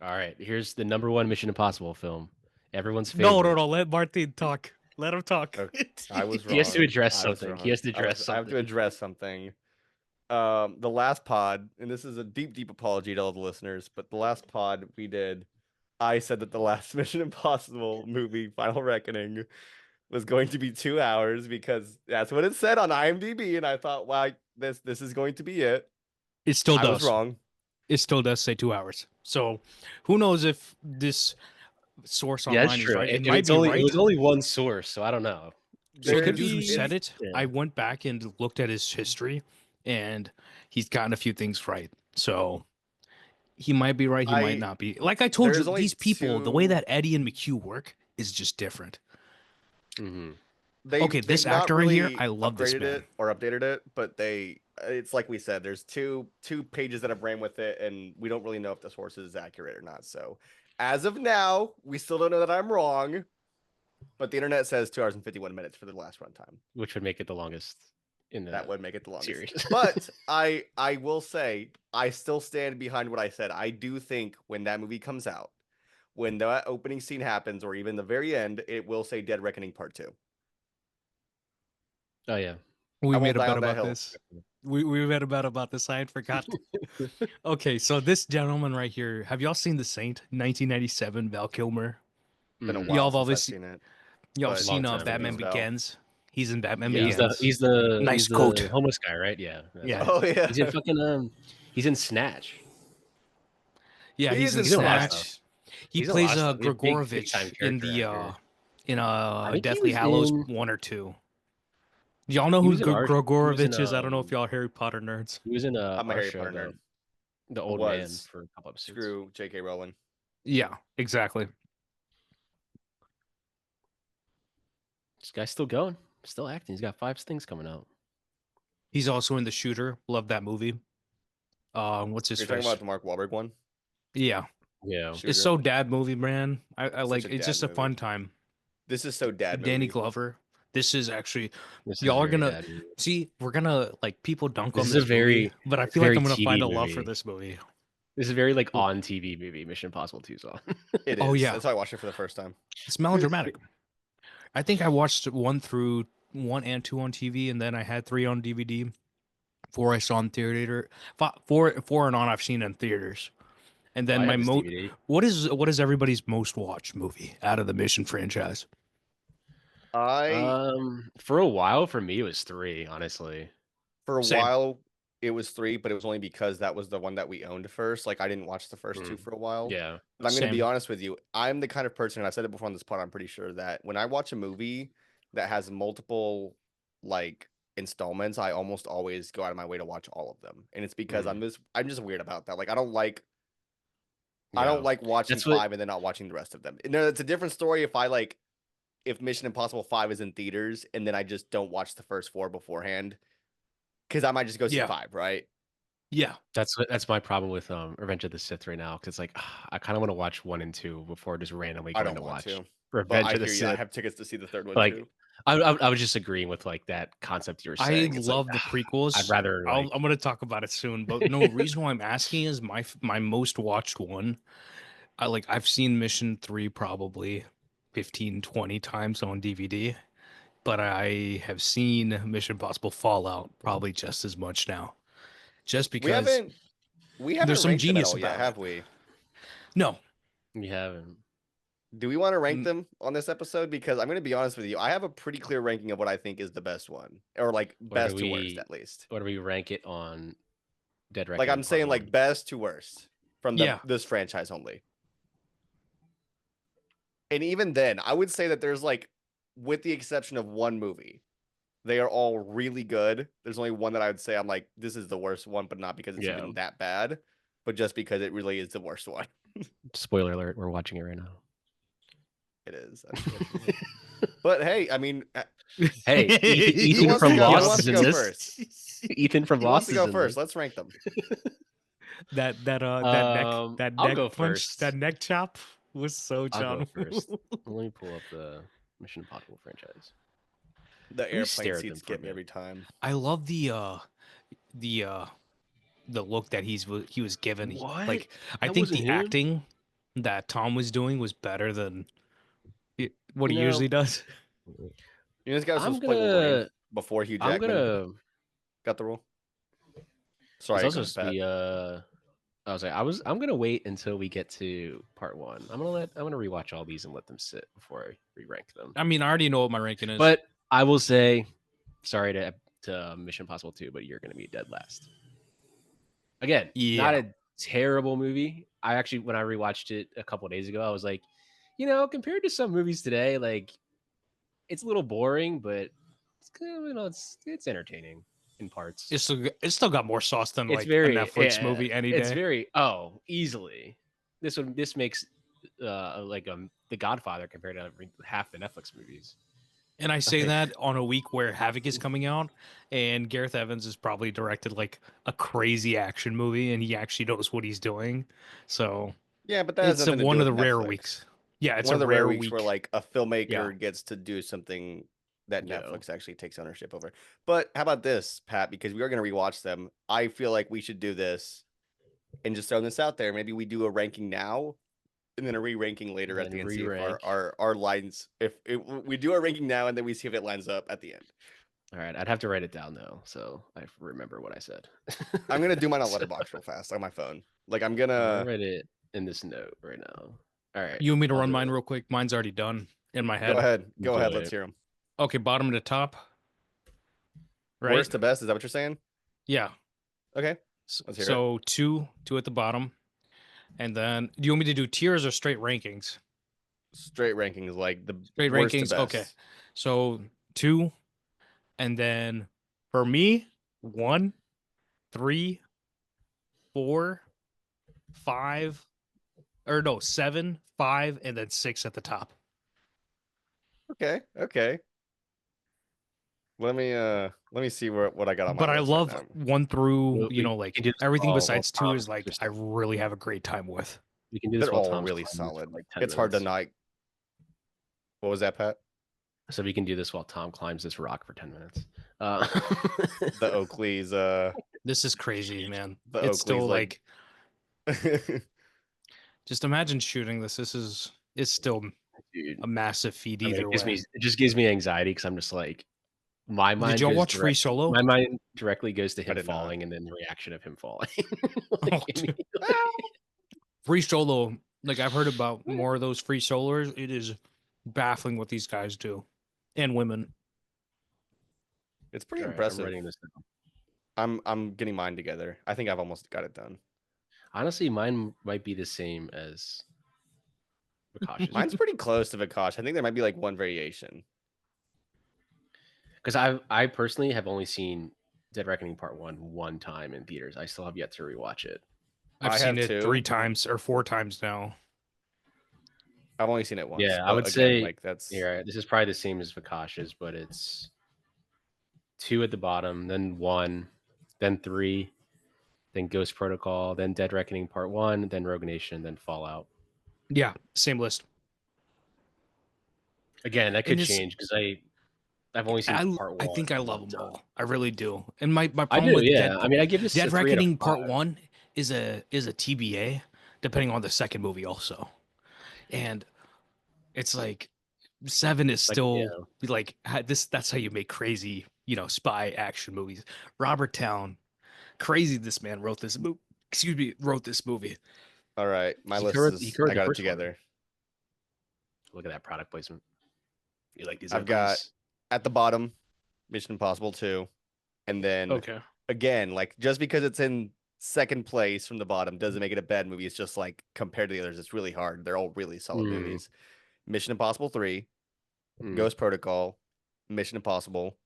All right, here's the number one Mission Impossible film. Everyone's No, no, favorite. no. Let Martin talk. Let him talk. Okay, I was He has to wrong. address I was something. He wrong. has to address I have to something. address something. The last pod, and this is a deep, deep apology to all the listeners, but the last pod we did, I said that the last Mission Impossible movie, Final Reckoning, was going to be 2 hours because that's what it said on IMDb, and I thought, wow, this is going to be it. It still I was does. wrong. It still does say 2 hours. So, who knows if this source Yeah, that's online is true. right? It It, might it's be only it right. was only one source, so I don't know. So It the could dude who be. said it, Yeah. I went back and looked at his history, and he's gotten a few things right. So he might be right. He might I not be. Like I told you, there's only these people, the way two. that Eddie and McHugh work is just different. Hmm. Okay, They've this not actor right here, really I love this upgraded man. it or updated it, but it's like we said, there's two pages that have ran with it, and we don't really know if the source is accurate or not. So as of now, we still don't know that I'm wrong, but the internet says 2 hours and 51 minutes for the last runtime. Which would make it the longest in That the would make it the longest. series. But I will say I still stand behind what I said. I do think when that movie comes out, when that opening scene happens, or even the very end, it will say Dead Reckoning Part 2. Oh yeah. We I made won't a die bet on that about hill. this. We made a bet about this. I had forgot. Okay, so this gentleman right here, have y'all seen The Saint, 1997, Val Kilmer? Been a Mhm. Y'all while have since I've obviously seen it. y'all have But seen Long time it ago. Batman rings a bell. Begins. He's in Batman Yeah. He's the Begins. he's the Nice he's the coat. homeless guy, right? Yeah. Yeah. Oh He's in yeah. fucking he's in Snatch. Yeah, He he's is in in He's in a lot of stuff. Snatch. Snatch. He He's in a lot plays of stuff. He's a big time Grigorovich in character the actor. I think he Deathly was Hallows in 1 or 2. Y'all know he who was in our he was in Grigorovich is? I don't know if y'all are Harry Potter nerds. he was in I'm a our Harry show, Potter nerd. the old man Was for a couple episodes. screw J.K. Rowling. Yeah, exactly. This guy's still going, still acting. He's got 5 things coming out. He's also in The Shooter. Love that movie. What's his You're talking face? about the Mark Wahlberg one? Yeah, Yeah. it's Shooter. so dad movie, man. I Such like. a It's dad just a movie. fun time. This is so dad Danny movie. Glover. This is actually This is y'all are very gonna dad movie. see. We're gonna like people dunk This on is a this movie, very but I it's a feel like very I'm gonna TV find a love for movie. this movie. This is very like on TV movie. Mission Impossible 2's on. It Oh is. yeah, That's why I watched it for the first time. it's melodramatic. I think I watched 1 and 2 on TV, and then I had 3 on DVD. 4 I saw in theater. Four and on I've seen in theaters. And then I my have this DVD. what is everybody's most watched movie out of the Mission franchise? For a while, for me, it was 3. Honestly, For a Same. while, it was 3, but it was only because that was the one that we owned first. Like I didn't watch the first 2 for a while. yeah. But I'm going to be Same. honest with you. I'm the kind of person, and I said it before on this pod, I'm pretty sure that when I watch a movie that has multiple like installments, I almost always go out of my way to watch all of them. And it's because I'm just weird about that. Like I don't like watching That's what. 5 and then not watching the rest of them. No, it's a different story if Mission Impossible 5 is in theaters and then I just don't watch the first 4 beforehand. Because I might just go see Yeah. 5, right? Yeah. That's my problem with Revenge of the Sith right now. Because it's like I kind of want to watch 1 and 2 before just randomly I going don't to want watch to. But Revenge I of the hear you. I Sith. have tickets to see the third one Like too. I was just agreeing with like that concept you were I saying. It's love like, the prequels. I'd rather like I'm gonna talk about it soon, but no reason why I'm asking is my most watched one. I've seen Mission 3 probably 15, 20 times on DVD, but I have seen Mission Impossible Fallout probably just as much now. Just We because haven't there's some ranked them at genius all yet, about have it. we? No. you haven't. Do we want to rank Mm. them on this episode? Because I'm going to be honest with you, I have a pretty clear ranking of what I think is the best one, or like best to worst at least. Or do we rank it on Dead Like Reckoning? I'm saying, like best to worst from Yeah. this franchise only. And even then, I would say that there's like, with the exception of one movie, they are all really good. There's only one that I would say I'm like, this is the worst one, but not because it's even that bad, but just because it really is the worst one. Spoiler alert, we're watching it right now. It is. But hey, I mean, hey, Ethan wants from to go- who Lost wants is to in go this. first? Ethan from Who wants Lost to is go in first? this. Let's rank them. that neck I'll neck go punch, first. that neck chop was so I'll John. go first. Let me pull up the Mission Impossible franchise. The Let me stare airplane at them seats for a get me minute. every time. I love the look that he was given. What? Like I That think wasn't the him? acting that Tom was doing was better than what You he know, usually does. You know, this guy was I'm supposed to play Wolverine gonna before Hugh I'm Jackman gonna got the role. it's Sorry, also go ahead, supposed to Pat. be I'm gonna wait until we get to part one. I'm gonna rewatch all these and let them sit before I re-rank them. I mean, I already know what my ranking is. But I will say, sorry to Mission Impossible 2, but you're gonna be dead last. Again, not yeah, a terrible movie. I actually, when I rewatched it a couple days ago, I was like, compared to some movies today, like it's a little boring, but it's good, it's entertaining in parts. it's still got more sauce than It's like a very Netflix movie any it's day. very easily. This makes like The Godfather compared to half the Netflix movies. And I say that on a week where Havoc is coming out, and Gareth Evans has probably directed like a crazy action movie, and he actually knows what he's doing. So Yeah, but that has it's nothing to do one of with the rare Netflix. weeks. Yeah, it's One a of the rare rare weeks where week. like a filmmaker Yeah. gets to do something that Yeah. Netflix actually takes ownership over. But how about this, Pat? Because we are going to rewatch them. I feel like we should do this and just throw this out there. Maybe we do a ranking now and then a re-ranking later at Then the end. See if re-rank. our lines. If we do a ranking now and then we see if it lines up at the end. All right, I'd have to write it down though, so I remember what I said. I'm gonna do mine on So, Letterboxd real fast on my phone. Like I'm I'm gonna. gonna write it in this note right now. All right, You want me to I'll run do mine it. real quick? Mine's already done in my Go head. ahead. Go Do ahead. Let's it. hear them. Okay, bottom to top. Right? Worst to best. Is that what you're saying? Yeah. Okay. Let's hear it. So two at the bottom. And then do you want me to do tiers or straight rankings? Straight rankings, like the Straight worst rankings. to best. Okay. So 2, and then for me, 1, 3, 4, 5, or no, 7, 5, and then 6 at the top. Okay. Okay. Let me see what I got on my But I list right love now. 1 through, We like can do this everything while besides 2 Tom is like just- I really have a great time with. We can do this They're while all Tom's really climbing for, solid. like, 10 It's hard to minutes. not. What was that, Pat? So we can do this while Tom climbs this rock for 10 minutes. The Oakley's This is crazy, man. The It's still Oakley's, like- like just imagine shooting this. It's still Dude, a massive feat I mean, either way. it just gives me anxiety because I'm just like, my mind. Did y'all goes watch Free direct- Solo? My mind directly goes to him did not. falling and then the reaction of him falling. Oh, Like, dude. immediately. Free Solo, like I've heard about more of those free soloers. It is baffling what these guys do, and women. It's pretty All right, I'm impressive. writing this down. I'm getting mine together. I think I've almost got it done. Honestly, mine might be the same as Vikash's. Mine's pretty close to Vikash. I think there might be like one variation. Because I personally have only seen Dead Reckoning Part 1 one time in theaters. I still have yet to rewatch it. I've I seen have it two. 3 times or 4 times now. I've only seen it once. Yeah, I but would again, say like that's here. This is probably the same as Vikash's, but it's 2 at the bottom, then 1, then 3, then Ghost Protocol, then Dead Reckoning Part 1, then Rogue Nation, then Fallout. Yeah, same list. Again, that could And it's- change because I've only seen Part 1. I think I love one them time. all. I really do. And my I problem do, with yeah. I mean, I give this Dead a 3 out of Reckoning Part 5. 1 is a TBA, depending on the second movie also. And it's like 7 is Like, still like that's how you make crazy, spy action movies. Robert Town, crazy this man wrote this movie. Excuse me, wrote this movie. all right. My He list covered- is he covered I the got it first one. together. Look at that product placement. You like these? I've got- uglies? At the bottom, Mission Impossible 2. And then Okay. again, like just because it's in second place from the bottom doesn't make it a bad movie. It's just like compared to the others, it's really hard. They're all really solid Mm. movies. Mission Impossible 3, Mm. Ghost Protocol, Mission Impossible,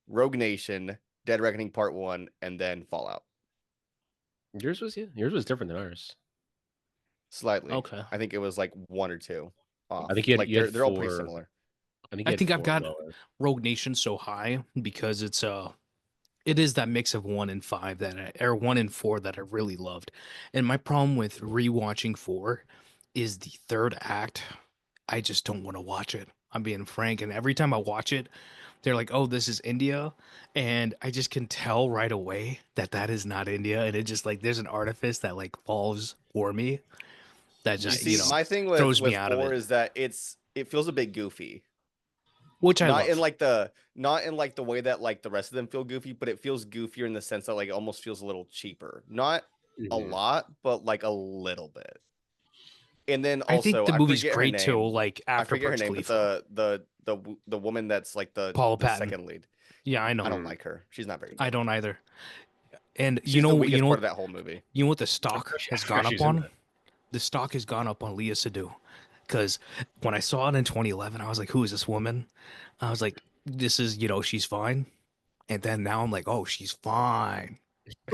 Rogue Nation, Dead Reckoning Part 1, and then Fallout. Yours was different than ours. Slightly. Okay. I think it was like 1 or 2 off. I think you had- like you had they're all pretty 4. similar. I I think I've 4 got lower. Rogue Nation so high because it is that mix of 1 and 5 or 1 and 4 that I really loved. And my problem with rewatching 4 is the third act. I just don't want to watch it. I'm being frank. And every time I watch it, they're like, "Oh, this is India," and I just can tell right away that is not India. And it just like there's an artifice that like falls for me. That You just see, my thing with throws me out of 4 it. is that it feels a bit goofy. Which I Not love. in like the way that like the rest of them feel goofy, but it feels goofier in the sense that like it almost feels a little cheaper. Not a Mhm. lot, but like a little bit. And then I think also the I movie's forget her great too. name. Like I after forget her Burj name, but Khalifa, the woman that's like Paula the Patton. second lead. Yeah, I I know. don't like her. She's not very good. I don't either. And She's the weakest part what of that whole movie. you know what the stock has I forgot gone she's up in on? that. The stock has gone up on Leah Sadu. Because when I saw it in 2011, I was like, who is this woman? I was like, this is, she's fine. And then now I'm like, oh, she's fine.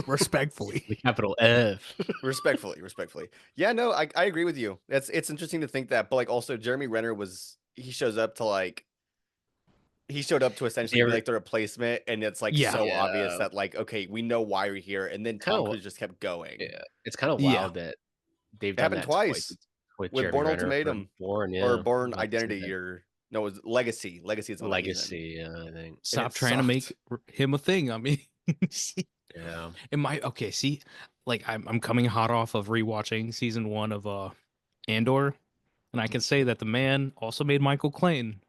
Respectfully. The capital F. Respectfully. Yeah, no, I agree with you. It's interesting to think that, but like also Jeremy Renner he showed up to essentially They be were like the replacement, and it's like Yeah. so obvious Yeah. that like, okay, we know why you're here, and then Tom Kinda Cruise just kept going. Yeah, it's kind of Yeah. wild that they've It done happened that twice twice with with Jeremy Born Renner for Ultimatum Born, or yeah. Born I was about to say Identity that. or no, it was Legacy. Legacy is the one that he's in. Legacy, yeah, I think. Stop it trying to make sucked. him a thing. I mean, Yeah. okay, see, like I'm coming hot off of rewatching season 1 of Andor, and I can say that the man also made Michael Clayton.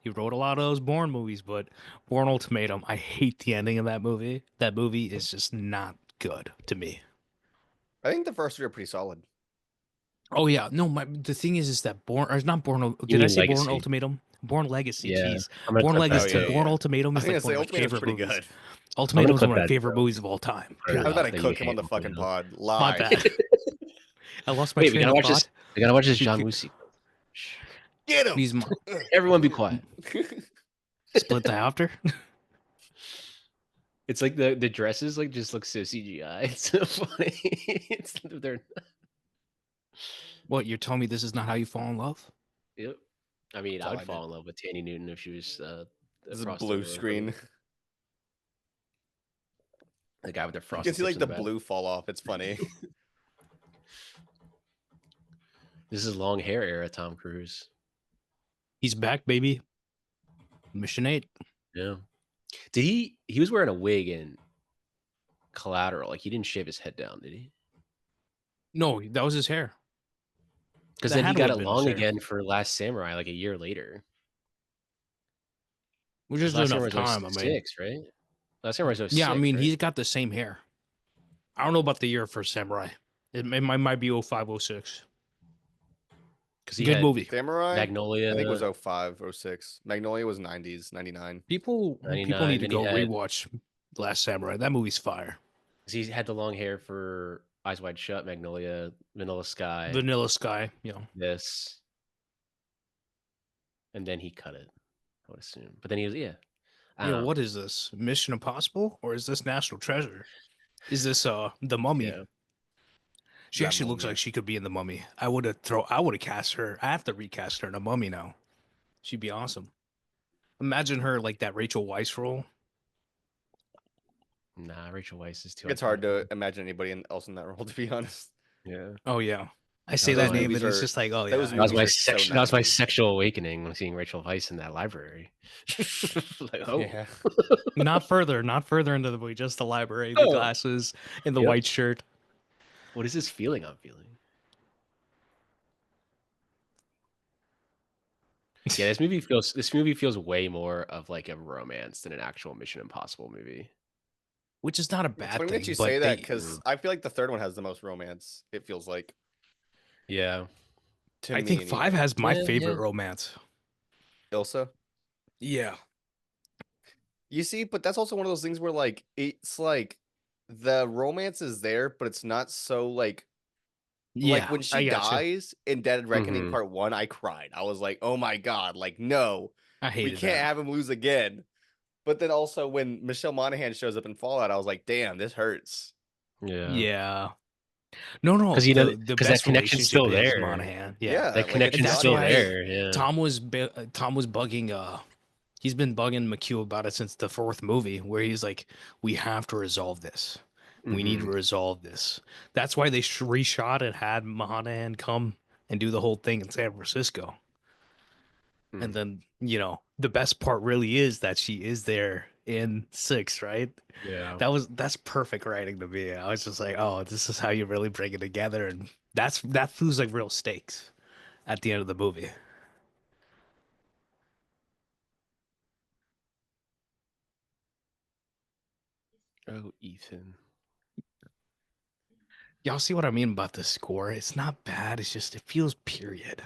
He wrote a lot of those Bourne movies, but Bourne Ultimatum, I hate the ending of that movie. That movie is just not good to me. I think the first 3 are pretty solid. Oh yeah, no, the thing is that Bourne, or it's not Bourne. You Did I mean say Bourne Legacy? Ultimatum? Bourne Legacy. Yeah. Jeez, I'm gonna Bourne clip that. Legacy. yeah, Bourne yeah. Ultimatum I is was like gonna one say of my Ultimatum's favorite pretty movies. good. Ultimatum is clip one of my that, favorite bro. movies of all time. For I was Period. about to that you cook him on hate the fucking Ultimatum. pod. My Lie. bad. I lost my Wait, we train gotta of watch this. thought. We gotta watch this John Woo sequence. Shh. Get him. He's Everyone be quiet. split the after. It's like the dresses like just look so CGI. It's so funny. They're What, you're telling me this is not how you fall in love? Yep. I mean, That's I all would I fall did. in love with Tandy Newton if she was This is a frosted blue or screen. the guy with the You frosted can see like tips the in back. blue fall off. It's funny. This is long hair era Tom Cruise. He's back, baby. Mission 8. Yeah. Did he was wearing a wig in Collateral. Like he didn't shave his head down, did he? No, that was his hair. Because That then he had to got have it been long his hair. again for Last Samurai like a year later. Which is Last enough Samurai was time. I mean, 06, right? Last Samurai was 06, yeah, I mean, right? he's got the same hair. I don't know about the year for Samurai. It might be 05, 06. Because he Good had movie. Samurai? Magnolia. I think it was 05, 06. Magnolia was 90s, 99. People 99, need to then he go had- rewatch Last Samurai. That movie's fire. 'cause he had the long hair for Eyes Wide Shut, Magnolia, Vanilla Sky, Vanilla Sky, this. And then he cut it, I would assume. But then he was, I don't know. What is this? Mission Impossible? Or is this National Treasure? Is this The Mummy? Yeah. She That actually looks Mummy. like she could be in The Mummy. I would have cast her. I have to recast her in a Mummy now. She'd be awesome. Imagine her like that Rachel Weisz role. Nah, Rachel Weisz is too. It's hard iconic. to imagine anybody else in that role, to be honest. Yeah. Oh yeah. I say those that name movies and it's are- just like, oh yeah. those That was my movies are so that was my 90s. sexual awakening when seeing Rachel Weisz in that library. Like, oh, Yeah. not further into the movie, just the library, the Oh. glasses, and the Yep. white shirt. what is this feeling I'm feeling? Yeah, this movie feels way more of like a romance than an actual Mission Impossible movie. Which is not a It's bad funny thing. that you but say that they- because I feel like the third one has the most romance. It feels like. Yeah. To I me think 5 has my Yeah, favorite yeah. romance. Ilsa. Yeah. You see, but that's also one of those things where like it's like the romance is there, but it's not so like Yeah. when I she gotcha. dies in Dead Reckoning Mhm. Part 1, I cried. I was like, oh my god, like no, I we hated can't that. have him lose again. But then also when Michelle Monaghan shows up in Fallout, I was like, damn, this hurts. Yeah. Yeah. No, 'Cause, you know, the 'cause that best connection's still relationship is there. Monahan. Yeah, Yeah. That like, connection's that's still why there. Yeah. Tom was bugging he's been bugging McHugh about it since the 4th movie, where he's like, we have to resolve this. We need to Mhm. resolve this. That's why they reshot and had Monahan come and do the whole thing in San Francisco. Mm. And then, you know, the best part really is that she is there in 6, right? Yeah. That's perfect writing to me. I was just like, oh, this is how you really bring it together, and that feels like real stakes at the end of the movie. Oh, Ethan. Y'all see what I mean about the score? It's not bad. It's just it feels period,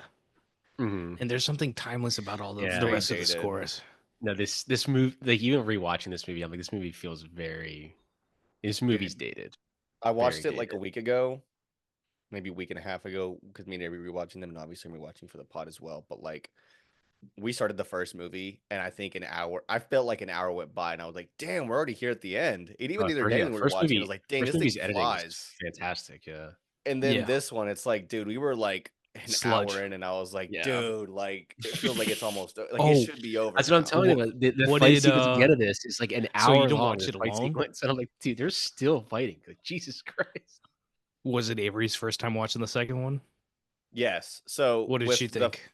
Hmm. and there's something timeless about all Yeah. the Very rest of the dated. scores. No, this movie, like even rewatching this movie, I'm like, this movie feels very. This movie's dated. I watched Very it like a dated. week ago, maybe a week and a half ago, because me and Avery rewatching them, and obviously I'm rewatching for the pod as well. But like, we started the first movie, and I think I felt like an hour went by, and I was like, damn, we're already here at the end. And even the other day when we were watching, I was like, dang, First this thing movie's editing is flies. fantastic. Yeah. And then Yeah, this one, it's like, dude, we were like an sludge. hour in, and I was like, Yeah. dude, like it feels like it's almost like it Oh, should be over That's what I'm now. telling you. About. The what fight did sequence at the end of this is like an so you hour don't long. watch The it fight alone? sequence, and I'm like, dude, they're still fighting. Like Jesus Christ. Was it Avery's first time watching the second one? Yes. So What did with she think?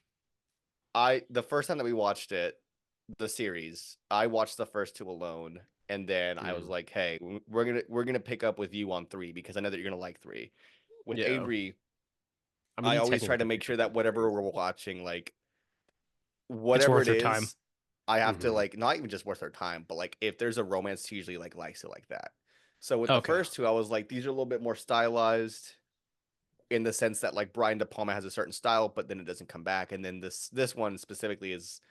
the first time that we watched it, the series, I watched the first two alone, and then I was Mm. like, hey, we're gonna pick up with you on 3 because I know that you're gonna like 3. With Yeah. Avery, I mean, I you always try to technically make picked sure up that on three. whatever we're watching, like It's whatever worth it her time. is, I have to Mhm. like not even just worth our time, but like if there's a romance, she usually like likes it like that. So with the Okay. first two, I was like, these are a little bit more stylized in the sense that like Brian De Palma has a certain style, but then it doesn't come back. And then this one specifically is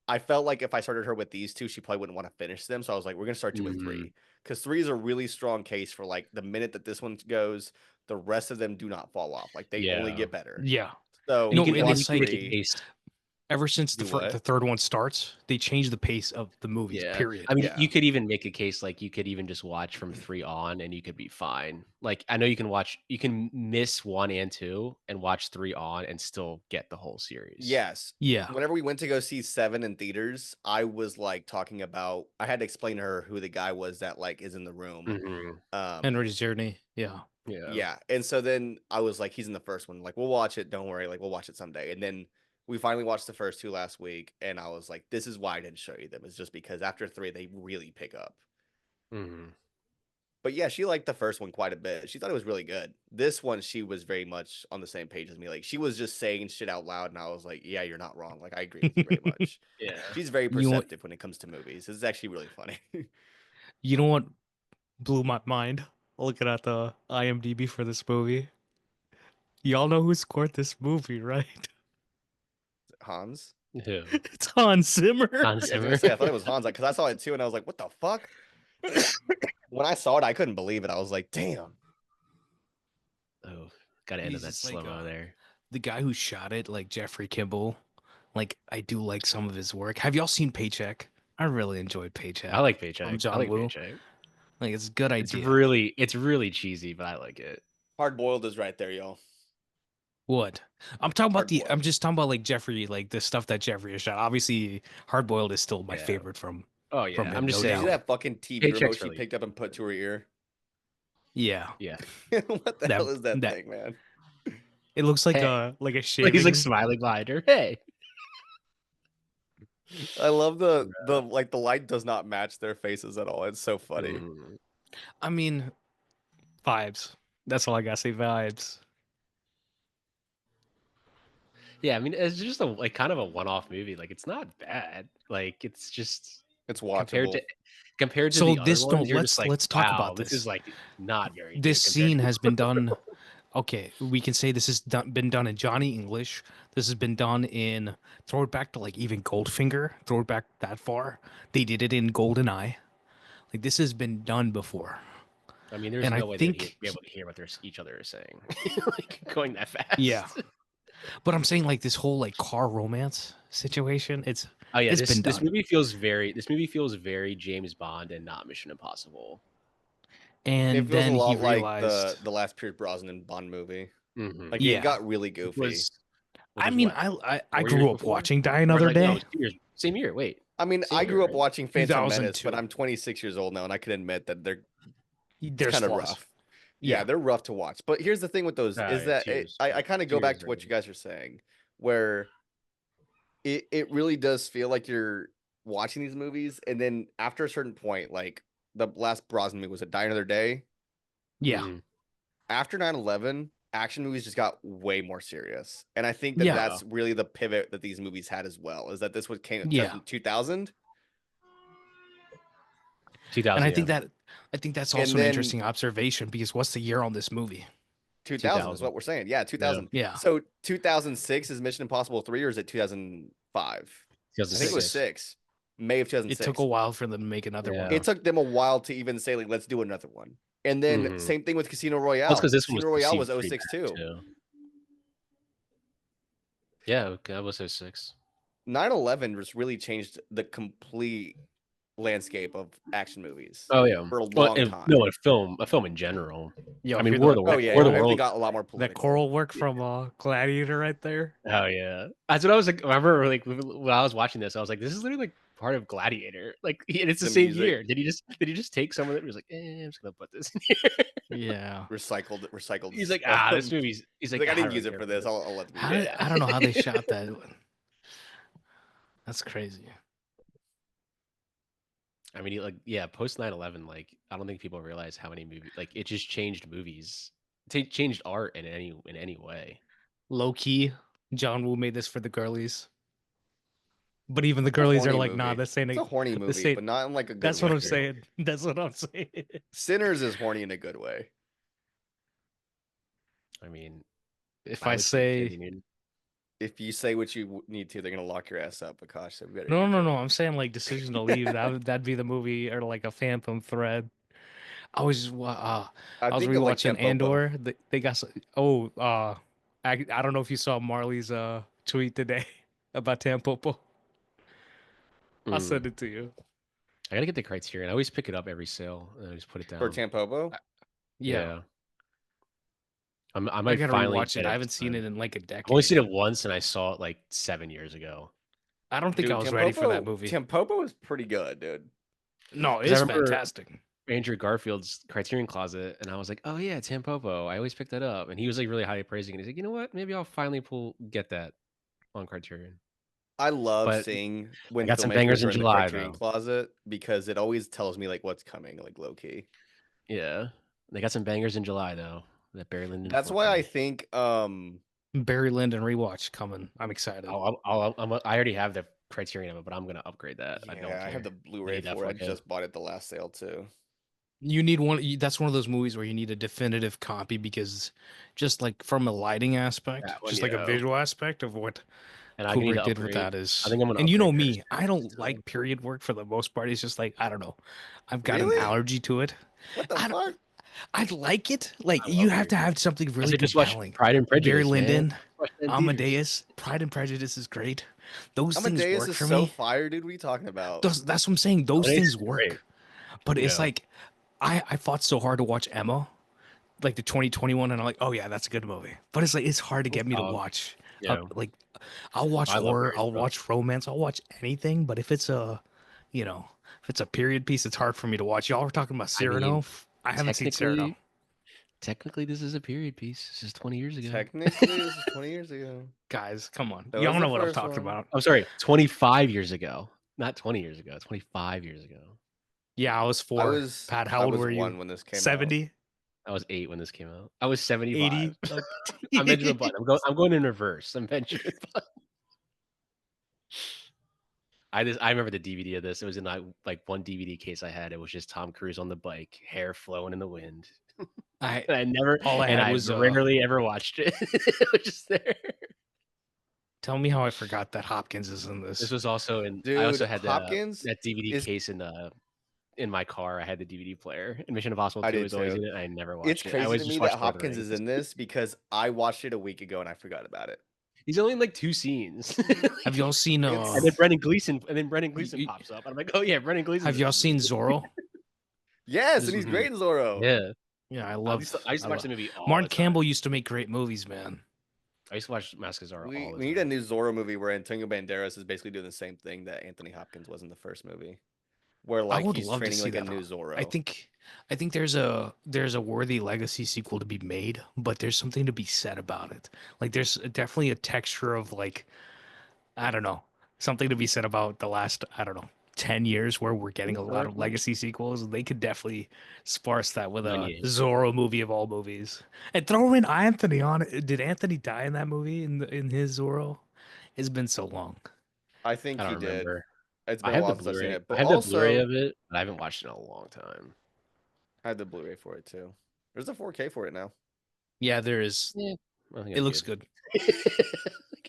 I felt like if I started her with these two, she probably wouldn't want to finish them. So I was like, we're gonna start you with Mhm. 3 because 3 is a really strong case for like the minute that this one goes, the rest of them do not fall off. Like they only Yeah. get better. Yeah. So And you No, can, and and then you it's watch can make like a 3. case. ever since Do what? the third one starts, they change the pace of the movies. Yeah. Period. I mean, Yeah. you could even make a case like you could even just watch from 3 on and you could be fine. Like I know you can miss 1 and 2 and watch 3 on and still get the whole series. Yes. Yeah. Whenever we went to go see 7 in theaters, I was like talking about I had to explain to her who the guy was that like is in the room. Mhm. Henry's journey. Yeah. Yeah. Yeah. And so then I was like, he's in the first one. Like, we'll watch it. Don't worry. Like, we'll watch it someday. And then we finally watched the first 2 last week. And I was like, this is why I didn't show you them. It's just because after 3, they really pick up. Mhm. But yeah, she liked the first one quite a bit. She thought it was really good. This one, she was very much on the same page as me. Like, she was just saying shit out loud. And I was like, yeah, you're not wrong. Like, I agree with you very much. Yeah. She's very You know what? perceptive when it comes to movies. It's actually really funny. You know what blew my mind? Looking at the IMDb for this movie. Y'all know who scored this movie, right? Hans? Who? It's Hans Zimmer. Hans Yeah, I was Zimmer. gonna say I thought it was Hans because I saw it too, and I was like, "What the fuck?" When I saw it, I couldn't believe it. I was like, "Damn!" Oh, gotta end He's on that just like, slow mo there. The guy who shot it, like Jeffrey Kimball, like I do like some of his work. Have y'all seen Paycheck? I really enjoyed Paycheck. I like From Paycheck. I John like Woo. Paycheck. Like it's a good It's idea. really cheesy, but I like it. Hard boiled is right there, y'all. What? I'm talking about Hard-boiled. I'm just talking about like Jeffrey, like the stuff that Jeffrey has shot. Obviously, Hard Boiled is still my Yeah. favorite from Oh yeah. from him, I'm just no Did you saying. see doubt. that fucking TV Paycheck's remote she really- picked up and put to her ear? Yeah. Yeah. What the hell is that thing, man? It looks like Hey. a Like shaving. he's like smiling behind her. Hey. I love the like the light does not match their faces at all. It's so funny. Mhm. I mean, vibes. That's all I gotta say. Vibes. Yeah, I mean, it's just a like kind of a one-off movie. Like, it's not bad. Like, it's just It's compared watchable. to compared to So the other this ones, you're just like, let's talk wow, about this this. is like not very. This good compared scene to- has been done. Okay, we can say this has been done in Johnny English. This has been done in throw it back to like even Goldfinger. Throw it back that far. They did it in Goldeneye. Like this has been done before. I mean, there's And I no way think- they'd be able to hear what each other is saying, like going that fast. Yeah. But I'm saying like this whole like car romance situation. It's Oh yeah, It's this been this done. movie feels very James Bond and not Mission Impossible. and It feels then a lot he like realized. the last Pierce Brosnan Bond movie. Mhm. Like Yeah. it got really goofy. Which I was mean, what, I 4 years grew up before? watching Die Or Another like, no, Day. 2 years, same year. Wait, I mean, same I year, grew up right? watching Phantom Menace, 2002. but I'm 26 years old now, and I can admit that they're There's kind of flaws. rough. Yeah, they're rough to watch. But here's the thing with those Oh, is yeah, that 2 years, I kind of 2 go back years to what very you guys are saying, where it really does feel like you're watching these movies, and then after a certain point, like the last Brosnan movie was a Die Another Day. Yeah. Mhm. After 9/11, action movies just got way more serious, and I think that Yeah. that's really the pivot that these movies had as well. Is that this was came Yeah. in 2000, 2000. And I yeah. think that's And also an then- interesting observation because what's the year on this movie? 2000 is 2000. what we're saying. Yeah, 2000. Yeah. So 2006 is Mission Impossible 3, or is it 2005? I think it was 6. May of It 2006. took a while for them to make another Yeah. one. It took them a while to even say like, let's do another one. And then Mhm. same thing with Casino Royale. That's because this one Casino Royale was perceived pretty 06 bad, too. Yeah, that was 06. 9/11 just really changed the complete landscape of action movies. Oh yeah, For a Well, long and- time. No, a film in general. Yo, I mean, hear War of the- the Oh yeah, War of the everything Worlds. got a lot more that political. choral work from Gladiator right there. Oh yeah, that's what I was like. I remember like when I was watching this, I was like, this is literally like part of Gladiator. Like, and it's the The same music. year. Did he just take some of it? He was like, I'm just gonna put this in here. Yeah. recycled. He's like, this movie's. He's He's like, like, I didn't don't use it care for this. I'll let them How use did, it. I don't know how they shot that. That's crazy. I mean, post 9/11, like, I don't think people realize how many movies, like, it just changed movies, changed art in any way. Low key, John Woo made this for the girlies. But even the It's a girlies are horny like, nah, movie. this ain't It's a horny movie, ain't- but not in like a good That's way. what I'm saying. That's what I'm saying. Sinners is horny in a good way. I mean, If I I would say continue. If you say what you need to, they're gonna lock your ass up. Akash, so we better. no, I'm saying like Decision to Leave. That'd be the movie or like a Phantom Thread. I was I was think of, like, rewatching Tampopo. Andor. They got I don't know if you saw Marley's tweet today about Tampopo. I'll Mm. send it to you. I gotta get the Criterion. I always pick it up every sale and I just put it down. For Tampopo. Yeah. I I might gotta finally rewatch get it. I haven't seen time. it in like a decade. I've only seen it once, and I saw it like 7 years ago. I don't think Dude, I was ready for that movie. Tampopo is pretty good, dude. No, 'Cause I it's remember- fantastic. Andrew Garfield's Criterion Closet, and I was like, oh yeah, Tampopo. I always pick that up, and he was like really highly praising it. He's like, you know what? Maybe I'll finally get that on Criterion. I love But seeing when got some filmmakers bangers in are in the July, Criterion though. Closet because it always tells me like what's coming, like low key. Yeah, they got some bangers in July though. That Barry Lyndon. That's why I think Barry Lyndon rewatch coming. I'm excited. I already have the Criterion of it, but I'm gonna upgrade that. I don't. yeah, I have care. the Blu-ray need that for it. I 4K. just bought it the last sale too. You need one. That's one of those movies where you need a definitive copy because, just like from a lighting aspect, That one, just like a yeah. visual aspect of what And I need to Kubrick did with upgrade. that is. I think I'm gonna and you know upgrade me, Paris, I don't Texas, like period work for the most part. It's just like I don't know. I've got Really? an allergy to it. What the I don't- fuck? I like it. Like I you love have it. to have something I really said just watch compelling. Pride and Prejudice. Barry man. Lyndon, Watch that in theaters. Amadeus, Pride and Prejudice is great. Those things Amadeus work is for so me. fire, dude. What are you talking about? That's what I'm saying. Those Amadeus things is work. great. But it's Yeah. like I fought so hard to watch Emma, like the 2021, and I'm like, oh yeah, that's a good movie. But it's like it's hard to get me to watch. Yeah. Like I'll watch I love horror, Barry's I'll stuff. watch romance, I'll watch anything. But if it's a, if it's a period piece, it's hard for me to watch. Y'all were talking about I mean, Cyrano. I haven't seen Cyrano. Technically, this is a period piece. This is 20 years ago. Technically, this is 20 years ago. Guys, come on. That Y'all was know the what I'm first talking one. about. I'm sorry, 25 years ago. Not 20 years ago. 25 years ago. Yeah, I was 4. Pat, how I old was were you? 1 when this came out. 70? I was 8 when this came out. I was 75. 80? I'm Benjamin Button. I'm going in reverse. I'm Benjamin Button. I remember the DVD of this. It was in like one DVD case I had. It was just Tom Cruise on the bike, hair flowing in the wind. I And I never, All I and had I was, rarely ever watched it. It was just there. tell me how I forgot that Hopkins is in this. This was also in. I Dude, also had Hopkins that DVD is- case in my car. I had the DVD player. And Mission Impossible I 2 did was always too. in it. I never watched It's it. I crazy always to just me watched that Lord of the Hopkins is Rings. in this because I watched it a week ago and I forgot about it. He's only in like 2 scenes. Have y'all seen And then Brendan Gleeson You- pops up. And I'm like, oh yeah, Brendan Gleeson. Have y'all seen Zorro? Yes, This and he's is- great in Zorro. Yeah. Yeah, I I love. used to I watch love- the movie all Martin the time. Campbell used to make great movies, man. I used to watch Mask of Zorro We all the need a time. new Zorro movie where Antonio Banderas is basically doing the same thing that Anthony Hopkins was in the first movie, where like would he's love to training see like a that. new Zorro. I think there's a worthy legacy sequel to be made, but there's something to be said about it. Like there's definitely a texture of like, I don't know. something to be said about the last, I don't know, 10 years where we're getting a I lot of recommend legacy sequels. They could definitely sparse that with a 98. Zorro movie of all movies. And throw in Anthony on it. Did Anthony die in that movie in his Zorro? It's been so long. I think I he don't did. remember. It's I been a have the while since I've seen Blu-ray. it, but I have the Blu-ray also of it, but I haven't watched it in a long time. I had the Blu-ray for it too. There's a 4K for it now. Yeah, there is. Yeah, I think It I'm looks good.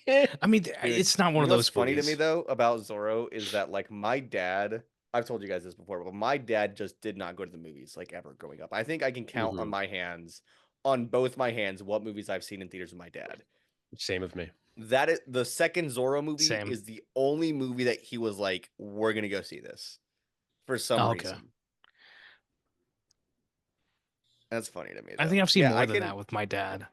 good. I mean, Dude, it's not one you of know what's those funny to movies. me though about Zorro is that like my dad, I've told you guys this before, but my dad just did not go to the movies like ever growing up. I think I can count on Mhm. my hands, on both my hands, what movies I've seen in theaters with my dad. Same with me. That is the second Zorro movie Same. is the only movie that he was like, we're gonna go see this for some Oh, okay. reason. That's funny to me I though. think I've seen Yeah, more I than can. that with my dad.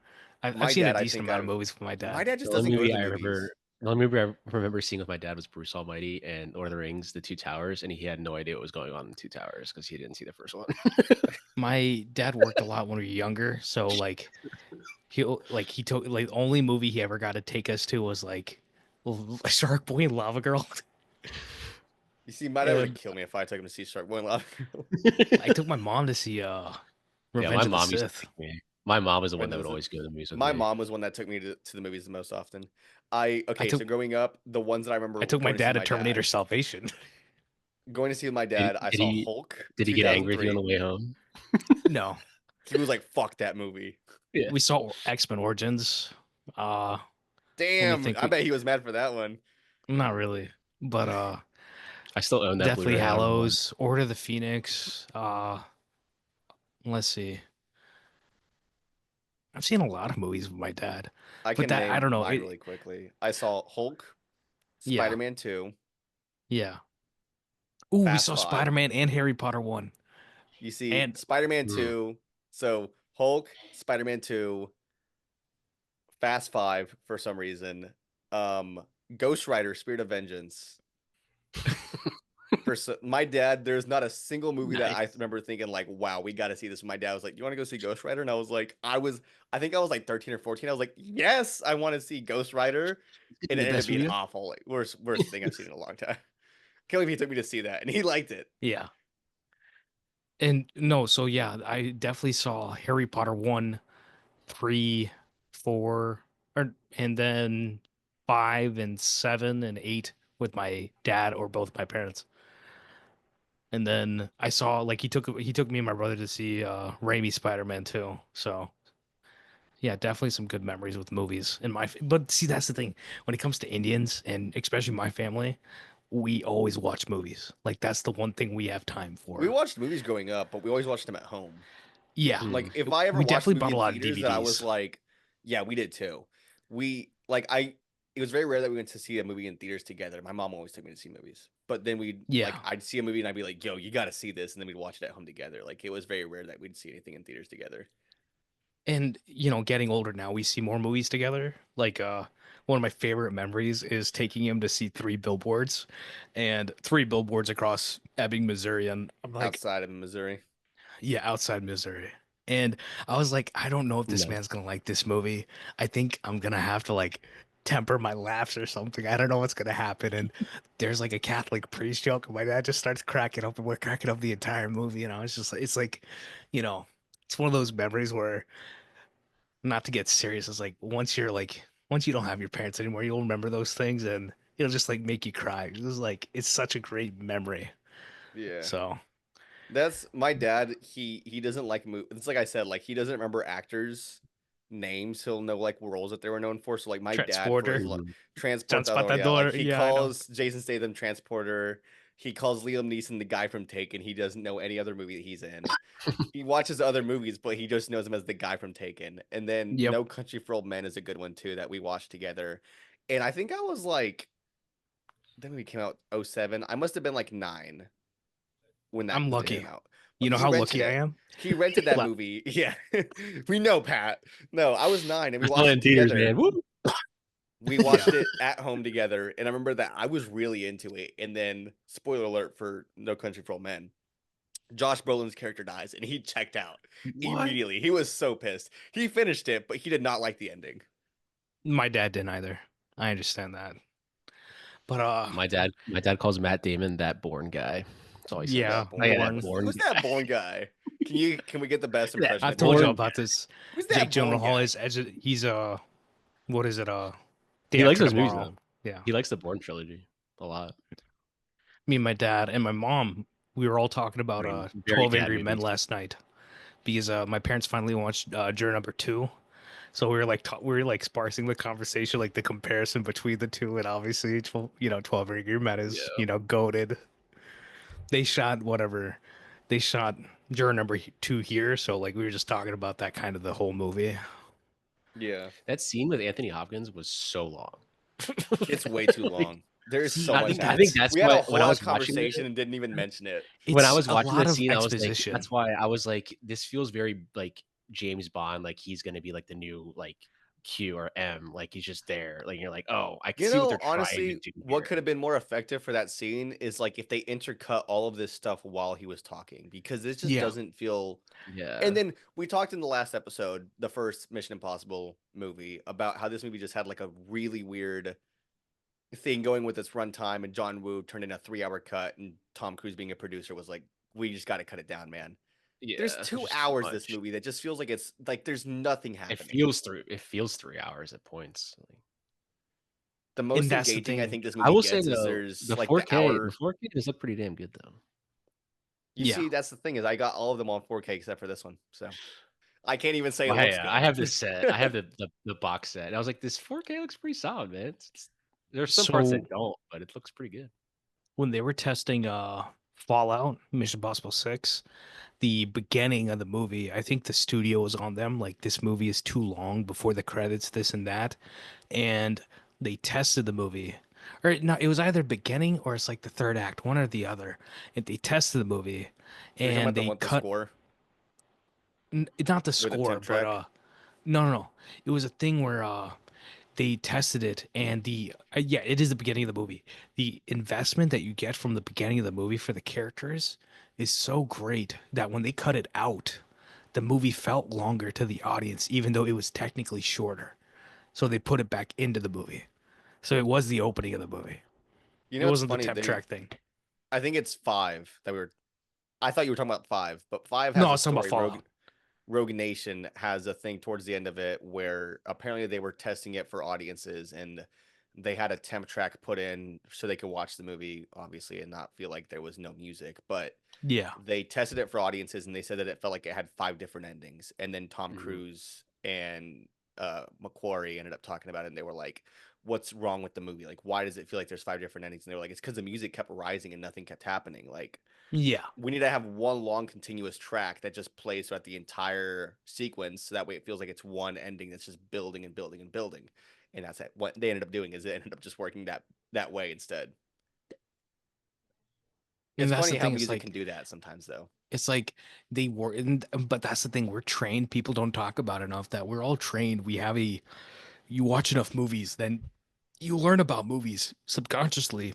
I've My seen a dad, I decent think amount of I've. movies with my My dad. dad just doesn't go to the movies. The only movie I remember seeing with my dad was Bruce Almighty and Lord of the Rings, The Two Towers, and he had no idea what was going on in The Two Towers because he didn't see the first one. My dad worked a lot when we were younger, so he took like the only movie he ever got to take us to was like Shark Boy and Lava Girl. You see, my dad would And kill me if I took him to see Shark Boy and Lava Girl. I took my mom to see Yeah, Revenge of the Sith. my mom was the one Revenge that of would the Sith. always go to the movies with My me. mom was one that took me to the movies the most often. I So took growing up, the ones that I remember I took my going to see dad with to my Terminator dad, Salvation. going to see with my Did, dad, I did saw he Hulk did he get angry with you on 2003. the way home? No, He was like, "Fuck that movie." Yeah, we saw X-Men Origins. Let me Damn, think. I bet he was mad for that one. Not really, but I still own that Deathly Blu-ray. I don't know why. Hallows, Order of the Phoenix. Let's see. I've seen a lot of movies with my dad, I but can that I name don't know. mine really quickly. I saw Hulk, Yeah, Spider-Man 2, yeah. Ooh, we Fast saw 5. Spider-Man and Harry Potter 1. You see And Spider-Man Hmm. 2, so Hulk, Spider-Man 2, Fast 5 for some reason. Ghost Rider, Spirit of Vengeance. My dad, there's not a single movie that I Nice. remember thinking like, "Wow, we got to see this." My dad was like, "You want to go see Ghost Rider?" And I was like, I think I was like 13 or 14. I was like, "Yes, I want to see Ghost Rider," and it the ended up best being movie? awful, like worst thing I've seen in a long time. Can't believe he took me to see that, and he liked it. Yeah. And no, so yeah, I definitely saw Harry Potter 1, 3, 4, and then 5 and 7 and 8 with my dad or both my parents. And then I saw like he took me and my brother to see Raimi Spider-Man too. So yeah, definitely some good memories with movies in but see that's the thing. When it comes to Indians and especially my family, we always watch movies. Like that's the one thing we have time We for. watched movies growing up, but we always watched them at home. Yeah. Hmm. Like if I ever We watched a definitely movie bought a in lot of theaters that I was DVDs. like, yeah, we did too. We like I it was very rare that we went to see a movie in theaters together. My mom always took me to see movies. But then Yeah. I'd see a movie and I'd be like, "Yo, you got to see this." And then we'd watch it at home together. Like it was very rare that we'd see anything in theaters together. And getting older now, we see more movies together. Like one of my favorite memories is taking him to see Three Billboards and Three Billboards across Ebbing, Missouri. And I'm like, Outside of Missouri. yeah, outside Missouri. And I was like, I don't know if this No. man's gonna like this movie. I think I'm gonna have to like temper my laughs or something. I don't know what's gonna happen. And there's like a Catholic priest joke, and my dad just starts cracking up, and we're cracking up the entire movie. And I was just like, it's like, you know, it's one of those memories where, not to get serious, it's like once you don't have your parents anymore, you'll remember those things, and it'll just like make you cry. It's such a great memory. Yeah. So That's my dad. He doesn't like move. It's like I said, like he doesn't remember actors' names. He'll know like roles that they were known for. So like my dad for Transporter, his Mhm. Transportador, yeah, like Transportador, he yeah, I know. calls Jason Statham Transporter. He calls Liam Neeson the guy from Taken. He doesn't know any other movie that he's in. He watches other movies, but he just knows him as the guy from Taken. And then Yep. No Country for Old Men is a good one too that we watched together. And I think I was like, that movie came out 07. I must have been like 9 when that I'm movie lucky. came out. You But know he how rented lucky I it. am? He rented that Well, movie. Yeah. We know, Pat. No, I was 9 and we We're still watched in it theaters, together. man. Woo! We yeah. watched it at home together. And I remember that I was really into it. And then, spoiler alert for No Country for Old Men, Josh Brolin's character dies and he checked out What? immediately. He was so pissed. He finished it, but he did not like the ending. My dad didn't either. I understand that. But My dad calls Matt Damon that Bourne guy. That's all he says. yeah, That Oh, yeah, Bourne. that Bourne Who's guy. that Bourne guy? Can we get the best That impression? I've of told you Bourne? about this. Who's Jake that Bourne Gyllenhaal guy? is he's what is it Day He likes After those movies Tomorrow. though. Yeah. He likes the Bourne trilogy a lot. Me and my dad and my mom, we were all talking about Very 12 dad Angry Men movies. last night because my parents finally watched Juror number 2. So we were like we were like sparsing the conversation, like the comparison between the two, and obviously 12 Angry Men is goated. They shot whatever, they shot Juror number 2 here, so like we were just talking about that kind of the whole movie. Yeah, That scene with Anthony Hopkins was so long. it's way too long. There's See, so I much. think I think happening. that's We had why a when whole I was lot of watching conversation it, and didn't even mention it. when I It's was a watching lot that of scene, I was like, exposition. that's why I was like, this feels very like James Bond, like he's gonna be like the new like Q or M, like he's just there. Like you're like, oh, I can You see what know, they're trying honestly, to do what here. could have been more effective for that scene is like if they intercut all of this stuff while he was talking, because this just Yeah. doesn't feel. Yeah. And then we talked in the last episode, the first Mission Impossible movie, about how this movie just had like a really weird thing going with its runtime, and John Woo turned in a 3-hour cut, and Tom Cruise being a producer was like, we just got to cut it down, man. Yeah, There's it's 2 just too hours this much. movie that just feels like it's like there's nothing happening. It feels 3 hours at points. Like, The most that's the engaging I thing. think this I movie will say gets is though, there's the like 4K, the hour. the 4K does look pretty damn good though. You Yeah. see, that's the thing is I got all of them on 4K except for this one. So I can't even say Well, it looks hey, good. I have this set. I have the box set. And I was like, this 4K looks pretty solid, man. There's some parts So that don't, but it looks pretty good. when they were testing Fallout, Mission Impossible 6, the beginning of the movie, I think the studio was on them, like this movie is too long before the credits, this and that. And they tested the movie. Or no, it was either beginning or it's like the third act, one or the other. And they tested the movie You're talking and about the they one with the cut score not the with the score, temp but track. no. It was a thing where they tested it and the yeah, it is the beginning of the movie. The investment that you get from the beginning of the movie for the characters is so great that when they cut it out, the movie felt longer to the audience, even though it was technically shorter. So they put it back into the movie. So it was the opening of the movie. You It know, it's wasn't the funny. temp track thing. I think it's 5 that we were. I thought you were talking about 5, but 5 No, has I a was talking about story. Fallout. Rogue Nation has a thing towards the end of it where apparently they were testing it for audiences and they had a temp track put in so they could watch the movie, obviously, and not feel like there was no music. But Yeah. they tested it for audiences and they said that it felt like it had 5 different endings. And then Tom Mhm. Cruise and Macquarie ended up talking about it, and they were like, what's wrong with the movie? Like, why does it feel like there's 5 different endings? And they were like, it's because the music kept rising and nothing kept happening. Like, Yeah. we need to have one long continuous track that just plays throughout the entire sequence, so that way it feels like it's one ending that's just building and building and building. And that's it. What they ended up doing is it ended up just working that way instead. And It's that's funny the how thing, it's music like can do that sometimes, though. it's like they were but that's the thing, we're trained, people don't talk about enough that we're all trained. We have you watch enough movies, then you learn about movies subconsciously.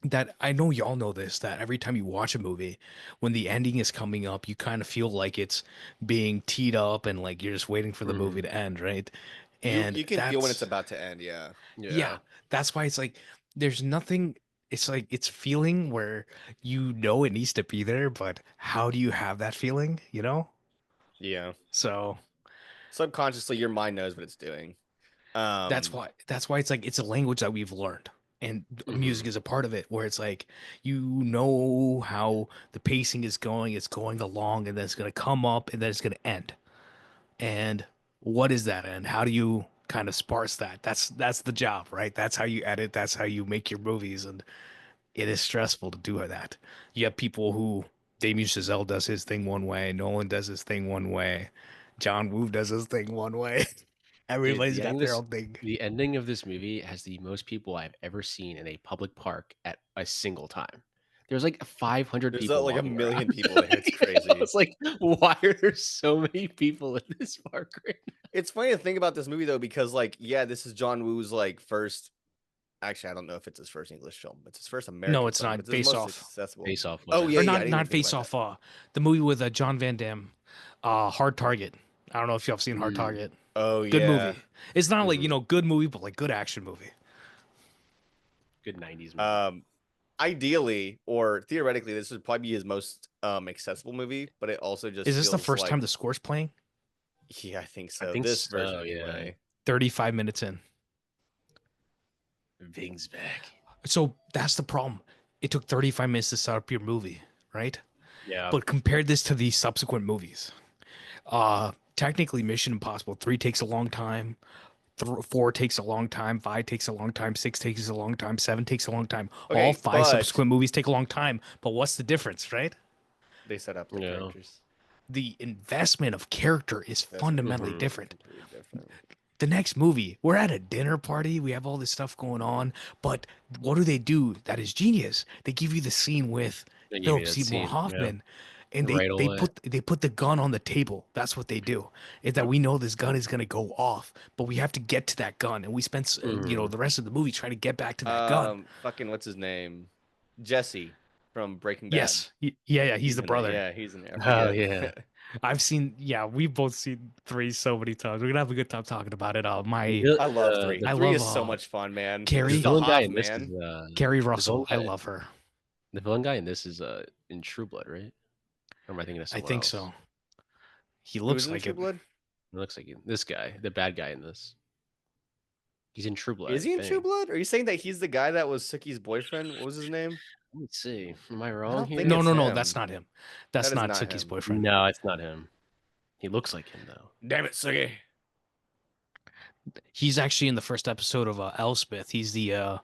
That I know y'all know this, that every time you watch a movie, when the ending is coming up, you kind of feel like it's being teed up and like you're just waiting for the movie to end, right? And You can feel when it's about to end, yeah. yeah, that's why it's like there's nothing. It's like it's feeling where you know it needs to be there, but how do you have that feeling? You know? Yeah. So Subconsciously, your mind knows what it's doing. that's why it's like it's a language that we've learned, and music Mhm. is a part of it. Where it's like you know how the pacing is going, it's going along, and then it's gonna come up, and then it's gonna end. And what is that end? How do you kind of sparse that? That's the job, right? That's how you edit. That's how you make your movies, and it is stressful to do that. You have people who Damien Chazelle does his thing one way, Nolan does his thing one way, John Woo does his thing one way. Dude, Everybody's got their own thing. the ending of this movie has the most people I've ever seen in a public park at a single time. There's like 500 there's people like a walking million around. people there. It's crazy. It's like, why are there so many people in this park right now? It's funny to think about this movie though, because like, yeah, this is John Woo's like first. Actually, I don't know if it's his first English film. It's his first American. No, it's film, not. but it's his Face most Off. successful. Face Off. Oh yeah, Or yeah. I not didn't not even think Face about Off. The movie with John Van Damme, Hard Target. I don't know if y'all have seen Hard Mm. Target. that. Oh Good yeah. movie. It's not like Mhm. good movie, but like good action movie. Good 90s movie. Ideally or theoretically, this would probably be his most accessible movie, but it also just Is this the feels first like, time the score's playing? yeah, I think so. think This so, version yeah. anyway. 35 minutes in. Ving's back. So that's the problem. It took 35 minutes to set up your movie, right? Yeah. But compare this to the subsequent movies. Technically, Mission Impossible 3 takes a long time. 4 takes a long time. 5 takes a long time. 6 takes a long time. 7 takes a long time. Okay, All 5 but- subsequent movies take a long time. But what's the difference, right? They set up the Yeah. characters. The investment of character is That's fundamentally Mhm. different. completely different. The next movie, we're at a dinner party. We have all this stuff going on. But what do? That is genius. They give you the scene with They give you Philip that Seymour scene, yeah. Hoffman. And Right they away. put the gun on the table. That's what they do. Is that we know this gun is gonna go off, but we have to get to that gun, and we spend Mhm. the rest of the movie trying to get back to that gun. Fucking what's his name? Jesse from Breaking Bad. Yes, yeah, he's the in it. brother. Yeah, he's in there. Oh, yeah. I've seen. Yeah, we've both seen 3 so many times. We're gonna have a good time talking about it. My The- I love 3. I 3 love, is so much fun, man. Carrie- The Just villain guy Hoff, in this man. is Carrie the Russell. I villain guy- love her. The villain guy in this is in True Blood, right? Or am I thinking of I someone think else? so. He Who's looks in like True it. Blood? It looks like this guy, the bad guy in this. He's in True Blood. Is I he in True think. Blood? Are you saying that he's the guy that was Suki's boyfriend? What was his name? Let me see. Am I wrong don't here? think No, it's no, him. that's not him. That's That is not not Suki's him. boyfriend. No, it's not him. He looks like him though. Damn it, Suki. He's actually in the first episode of Elspeth. He's the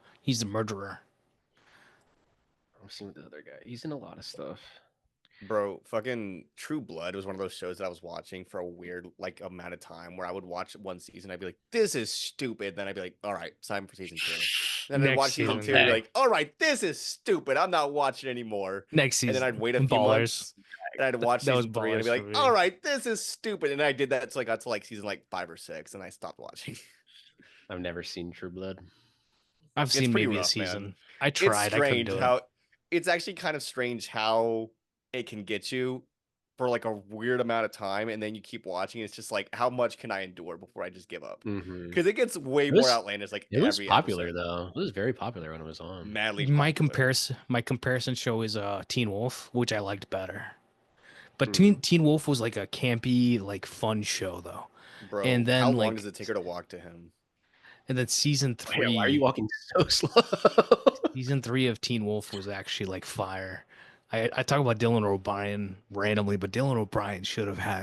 murderer. I'm seeing the other guy. He's in a lot of stuff. Bro, fucking True Blood was one of those shows that I was watching for a weird amount of time where I would watch one season, I'd be like, this is stupid. Then I'd be like, all right, it's time for season 2. Then I'd Next watch season 2 season. and be like, all right, this is stupid. I'm not watching anymore. Next season. And then I'd wait a few Ballers. months and I'd watch that was season 3 and I'd be Ballers like, for me. all right, this is stupid. And I did that until I got to season 5 or 6 and I stopped watching. I've never seen True Blood. I've It's seen pretty maybe a rough, man. season. I tried. It's I couldn't strange do how it. it's actually kind of strange how it can get you for a weird amount of time, and then you keep watching. It's just how much can I endure before I just give up? Mm-hmm. Because it gets way It was- more outlandish. It was every popular episode. though. It was very popular when it was on. Madly My popular. comparison show is Teen Wolf, which I liked better. But Hmm. Teen Wolf was like a campy, fun show though. Bro, and then, how long like- does it take her to walk to him? And then season Oh, yeah, 3, why are you walking so slow? season 3 of Teen Wolf was actually fire. I talk about Dylan O'Brien randomly, but Dylan O'Brien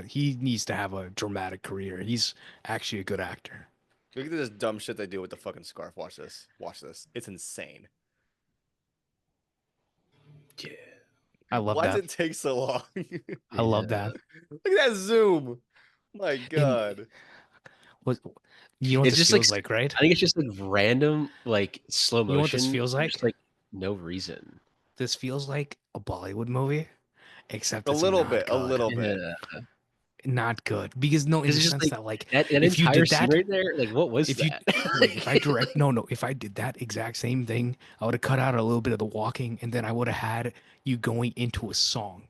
he needs to have a dramatic career. He's actually a good actor. Look at this dumb shit they do with the fucking scarf. Watch this. Watch this. It's insane. Yeah. I love Why that. does it take so long? I love Yeah. that. Look at that zoom. My God. You know what It's this just, like, feels like, right? I think it's just random, slow motion. You know what this feels just, like? no reason. This feels like a Bollywood movie, except A it's little not bit. A good. little bit. Yeah. Not good because in It's the just, sense that That If you entire did scene that- right there, what was if you that? if I direct if I did that exact same thing, I would have cut out a little bit of the walking, and then I would have had you going into a song,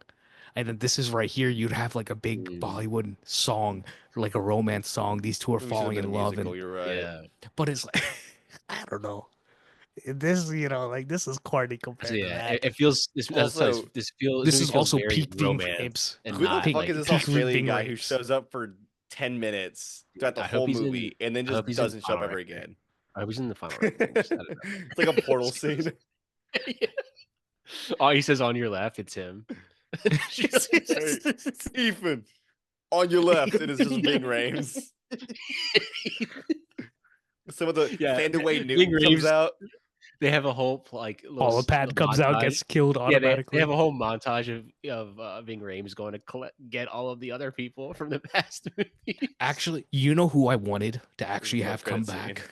and then this is right here. You'd have a big Mm. Bollywood song, like a romance song. These two are Maybe it should've falling been in a love, musical, and you're right. Yeah. but it's I don't know. This this is corny compared So, to yeah. that. It feels. This Also, this This movie is feels also very peak Ving romance Rhames. and Who the not, fuck is this peak Australian Ving guy who Rhames. shows up for 10 minutes throughout the I hope whole he's in- movie and then I just hope he's in doesn't show up Final ever Reckoning. again? I was in the final. Reckoning, just- I don't know. It's like a portal scene. Oh, he says on your left, it's him. Ethan, on your left, it is just Ving Rhames. Some of the Yeah, Fandaway Ving Newton comes Rhames out. They have a whole little Pad comes out, montage. gets killed Yeah, they automatically. have a whole montage of Ving Rhames going to get all of the other people from the past movie. Actually, you know who I wanted to actually have come Post-credit back scene.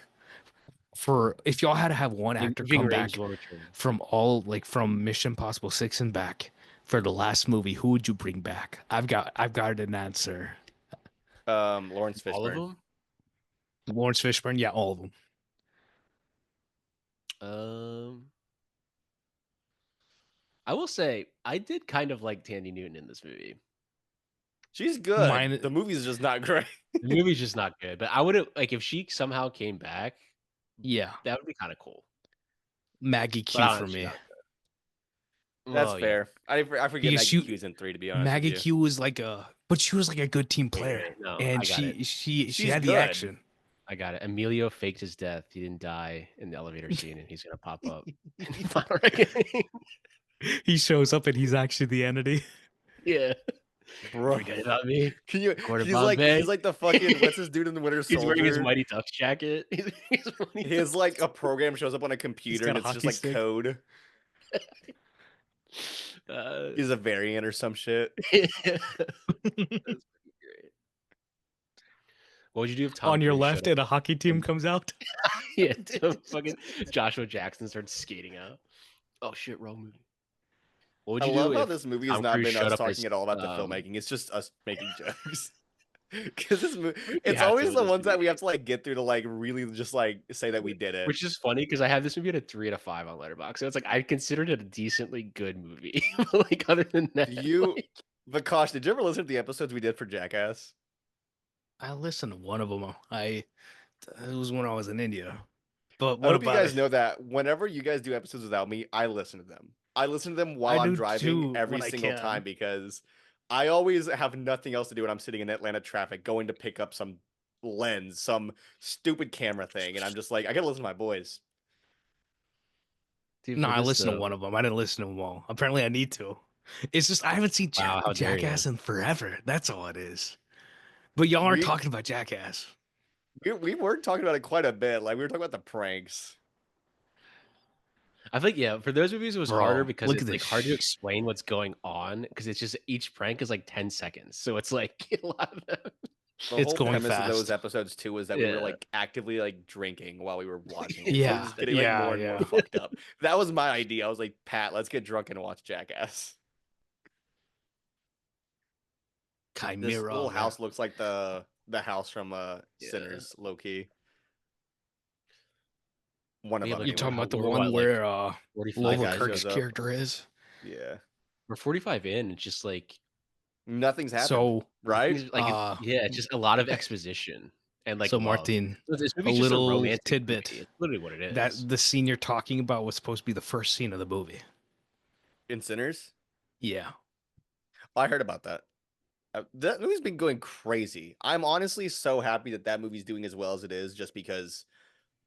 for if y'all had to have one actor Ving come Rhames back will return. from from Mission Impossible 6 and back for the last movie, who would you bring back? I've got an answer. Lawrence Fishburne. All of them. Lawrence Fishburne, yeah, all of them. I will say I did kind of like Tandy Newton in this movie. She's good. Mine- The movie's just not great. The movie's just not good, but I would have if she somehow came back, Yeah. that would be kind of cool. Maggie But Q I for don't- me. That's Oh, yeah. fair. I forget Because Maggie Q's in 3, to be honest Maggie with you. Q was like but she was like a good team Wait, player, no, and I got it. she She's had the good. action. I got it. Emilio faked his death. He didn't die in the elevator scene, and he's gonna pop up in Final Reckoning. He shows up and he's actually the entity. Yeah. Bro. Forget about me. Can you Gordon he's like Bombay. the fucking what's his dude in the Winter He's wearing his Soldier? Mighty Ducks jacket. He's Mighty His Ducks. like a program shows up on a computer got and a it's just hockey like stick. code. He's a variant or some shit. That's pretty great. What would you do if Tom On your Cruise left showed and a hockey team comes out. up? Yeah, dude, fucking Joshua Jackson starts skating out. Oh shit, wrong movie. What would I you love do how if this movie has Tom not Cruise been showed us up talking as, at all about the filmmaking. It's just us making jokes. Because this movie, We it's have to always with the this ones that movie. we have to like get through to like really just like say that we did it. Which is funny because I have this movie at a 3 out of 5 on Letterboxd. So it's like I considered it a decently good movie. But like other than that, You, like, Vikash, did you ever listen to the episodes we did for Jackass? I listened to one of them. It was when I was in India. But I what hope you about guys it? know that whenever you guys do episodes without me, I listen to them. I listen to them while I I'm do driving too, every when I single can. time because I always have nothing else to do when I'm sitting in Atlanta traffic going to pick up some lens, some stupid camera thing, and I'm just like, I gotta listen to my boys. dude, No, for I this, listened to though- one of them. I didn't listen to them all. Apparently, I need to. It's just I haven't seen Wow, how dare Jackass you. in forever. That's all it is. But y'all aren't We- talking about Jackass. We were talking about it quite a bit. Like we were talking about the pranks. I think yeah, for those movies it was Bro, harder because look it's at like this hard to sh- explain what's going on because it's just each prank is like 10 seconds. So it's like a lot of them. The It's whole going premise of those fast. episodes too was that we were Yeah. like actively like drinking while we were watching it. So Yeah, we were just getting like more and more yeah. fucked up. That was my idea. I was like, Pat, let's get drunk and watch Jackass. This Chimera. little man. house looks like the house from Yeah. Sinners, low key. One of We have, them. like, You're talking anyway. about the We're one what, where 45 Lova guy in? Kirk's shows up. character is. Yeah. We're 45 in. It's just like Nothing's happened. So right? things- like yeah, it's just a lot of exposition and like so love. Martin, So this a movie's just little romantic tidbit. movie. It's literally what it is. that the scene you're talking about was supposed to be the first scene of the movie. In Sinners? Yeah. I heard about that. That movie's been going crazy. I'm honestly so happy that that movie's doing as well as it is just because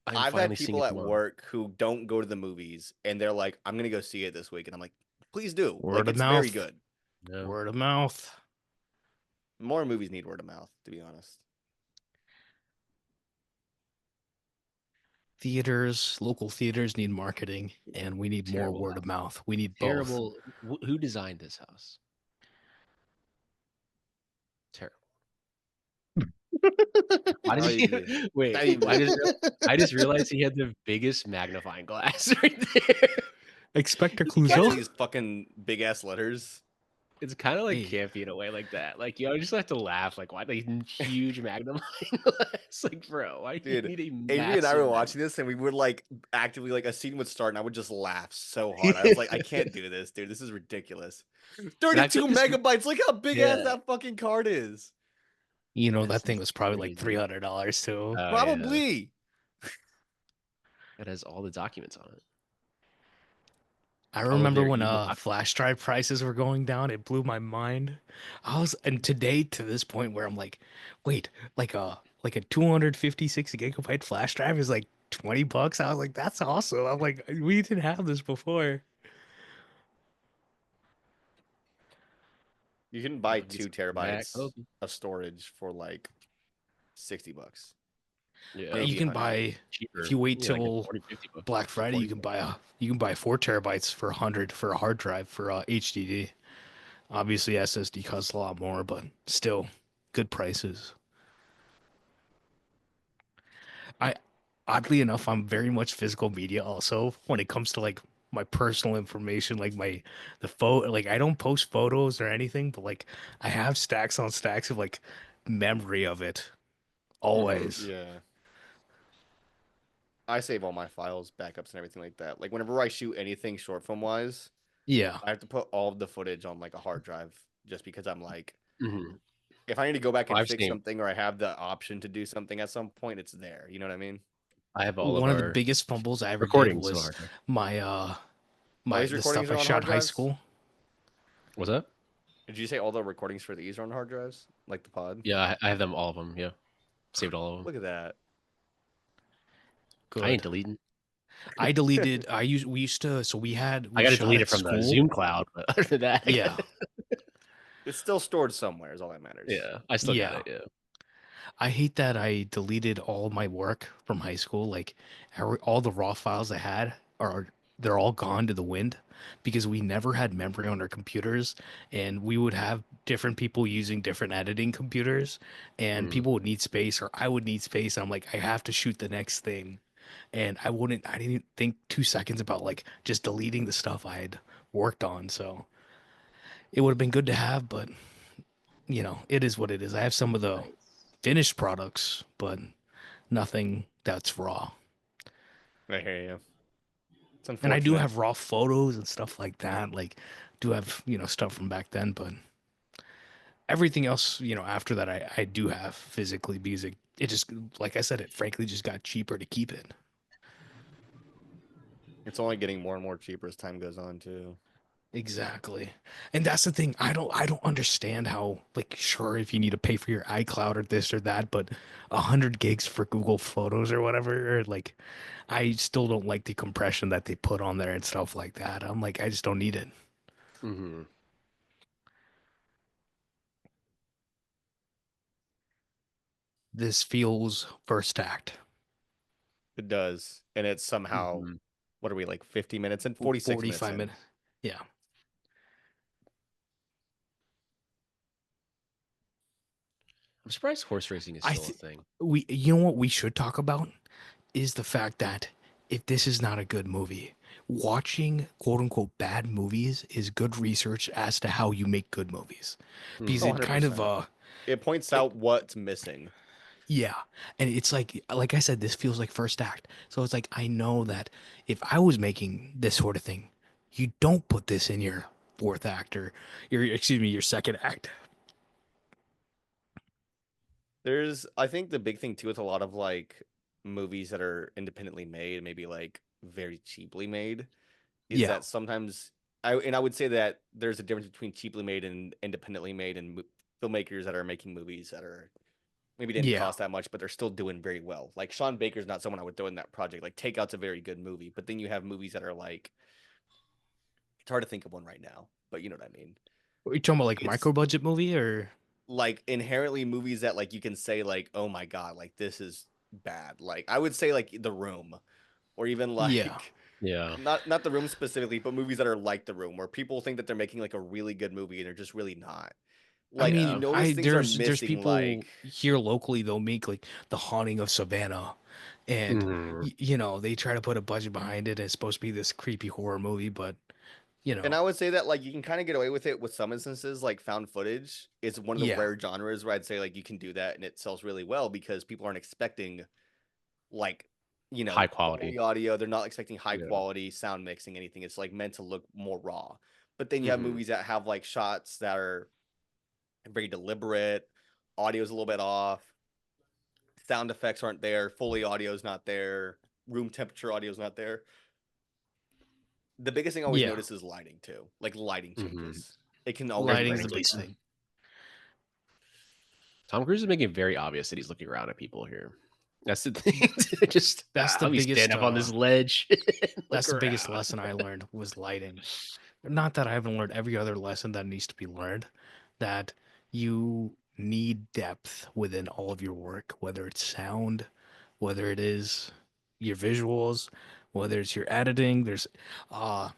I'm I've finally had seeing people it at tomorrow. work who don't go to the movies and they're like, I'm going to go see it this week. And I'm like, please do. Word Like, of it's very mouth. good. No. Word of mouth. More movies need word of mouth, to be honest. Local theaters need marketing, and we need more Terrible word of mouth. We need both. Terrible. Who designed this house? Terrible. Why did he, I- wait, I just realized he had the biggest magnifying glass right there. Expector That's Clouseau. these fucking big ass letters. It's kind of like Hey. campy in a way like that. Like you just have to laugh. Like why the huge magnifying glass? Like bro, why do you Dude, need a Avery and I massive were watching this and we would like actively like a scene would start and I would just laugh so hard. I was like, I can't do this, dude. This is ridiculous. I 32 feel this- megabytes. Look how big ass Yeah. that fucking card is. You know, That's that thing was probably like crazy. $300 too. Oh, yeah. Probably. It has all the documents on it. I of remember their when evil documents. flash drive prices were going down. It blew my mind. And today to this point where I'm like, wait, like a 256 gigabyte flash drive is like $20. I was like, that's awesome. I'm like, we didn't have this before. You can buy Get 2 some Mac terabytes Kobe. of storage for like $60. Yeah, Maybe You can 100. buy cheaper. if you wait Yeah, like till 40, 50 bucks. Black Friday, you can buy 4 terabytes for 100 for a hard drive for HDD. Obviously, SSD costs a lot more, but still good prices. Oddly enough, I'm very much physical media also when it comes to like my personal information, like the photo. Like I don't post photos or anything, but like I have stacks on stacks of like memory of it. Always. Yeah. I save all my files, backups, and everything like that. Like whenever I shoot anything short film wise, Yeah. I have to put all of the footage on like a hard drive just because I'm like, Mhm. if I need to go back and I've fix seen- something or I have the option to do something at some point, it's there. You know what I mean? I have all of One of the our biggest fumbles I ever did recordings on was hard drive. my All these the recordings stuff are I on shot hard in high drives? school. What's that? Did you say all the recordings for these are on hard drives, like the pod? Yeah, I have them, all of them. Yeah, saved all of them. Look at that. I ain't Good. deleting. I deleted. We used to. So we I got to shot delete it at from the school. Zoom cloud, but other than that, Yeah, It's still stored somewhere. Is all that matters. yeah, I still got yeah. it. Yeah. I hate that I deleted all my work from high school. Like all the raw files I had they're all gone to the wind because we never had memory on our computers, and we would have different people using different editing computers, and Mm. people would need space or I would need space. And I'm like, I have to shoot the next thing. And I didn't think 2 seconds about like just deleting the stuff I had worked on. So it would have been good to have, but it is what it is. I have some of the Nice. finished products, but nothing that's raw. I hear you. It's And I do unfortunate. have raw photos and stuff like that. Like, do have, stuff from back then, but everything else, after that, I do have physically because it just, like I said, it frankly just got cheaper to keep it. It's only getting more and more cheaper as time goes on too. Exactly. And that's the thing. I don't understand how, like, sure, if you need to pay for your iCloud or this or that, but 100 gigs for Google Photos or whatever, or like I still don't like the compression that they put on there and stuff like that. I'm like, I just don't need it. Mm-hmm. This feels first act. It does, and it's somehow. Mm-hmm. What are we like? 50 minutes in? 46 minutes 45 in. minutes. Yeah. I'm surprised horse racing is I still a think thing. you know what we should talk about is the fact that if this is not a good movie, watching quote unquote bad movies is good research as to how you make good movies. Because Oh, Mm-hmm. it kind of 100%. It points it, out what's missing. yeah. And it's like I said, this feels like first act. So it's like I know that if I was making this sort of thing, you don't put this in your fourth act or your second act. I think the big thing too with a lot of like movies that are independently made, maybe like very cheaply made, is Yeah. that sometimes I would say that there's a difference between cheaply made and independently made and filmmakers that are making movies that are maybe didn't Yeah. cost that much, but they're still doing very well. Like Sean Baker's not someone I would throw in that project. Like Takeout's a very good movie, but then you have movies that are like it's hard to think of one right now, but you know what I mean. Are you talking about like It's micro budget movie or like inherently movies that like you can say like, oh my god, like this is bad. Like I would say like The Room, or even yeah. like Yeah. not The Room specifically, but movies that are like The Room, where people think that they're making like a really good movie and they're just really not. I Like you mean, Yeah. notice I things are there's missing. people Like here locally they'll make like The Haunting of Savannah, and Mm-hmm. they try to put a budget behind it. And it's supposed to be this creepy horror movie, but you and know, I would say that like you can kind of get away with it with some instances, like found footage is one of the yeah, rare genres where I'd say like you can do that and it sells really well because people aren't expecting like High quality quality. audio. They're not expecting high Yeah. quality sound mixing, anything. It's like meant to look more raw. But then you have Mm-hmm. movies that have like shots that are very deliberate, audio's a little bit off, sound effects aren't there, Foley audio's not there, room temperature audio's not there. The biggest thing I always yeah. notice is lighting too. Like lighting Mm-hmm. changes. It can always Very Lighting is bring the big crinkly. thing. Tom Cruise is making it very obvious that he's looking around at people here. That's the thing. Just That's the let me biggest. stand up on this ledge. And That's look the biggest around. lesson I learned was lighting. Not that I haven't learned every other lesson that needs to be learned. That you need depth within all of your work, whether it's sound, whether it is your visuals, whether it's your editing. There's uh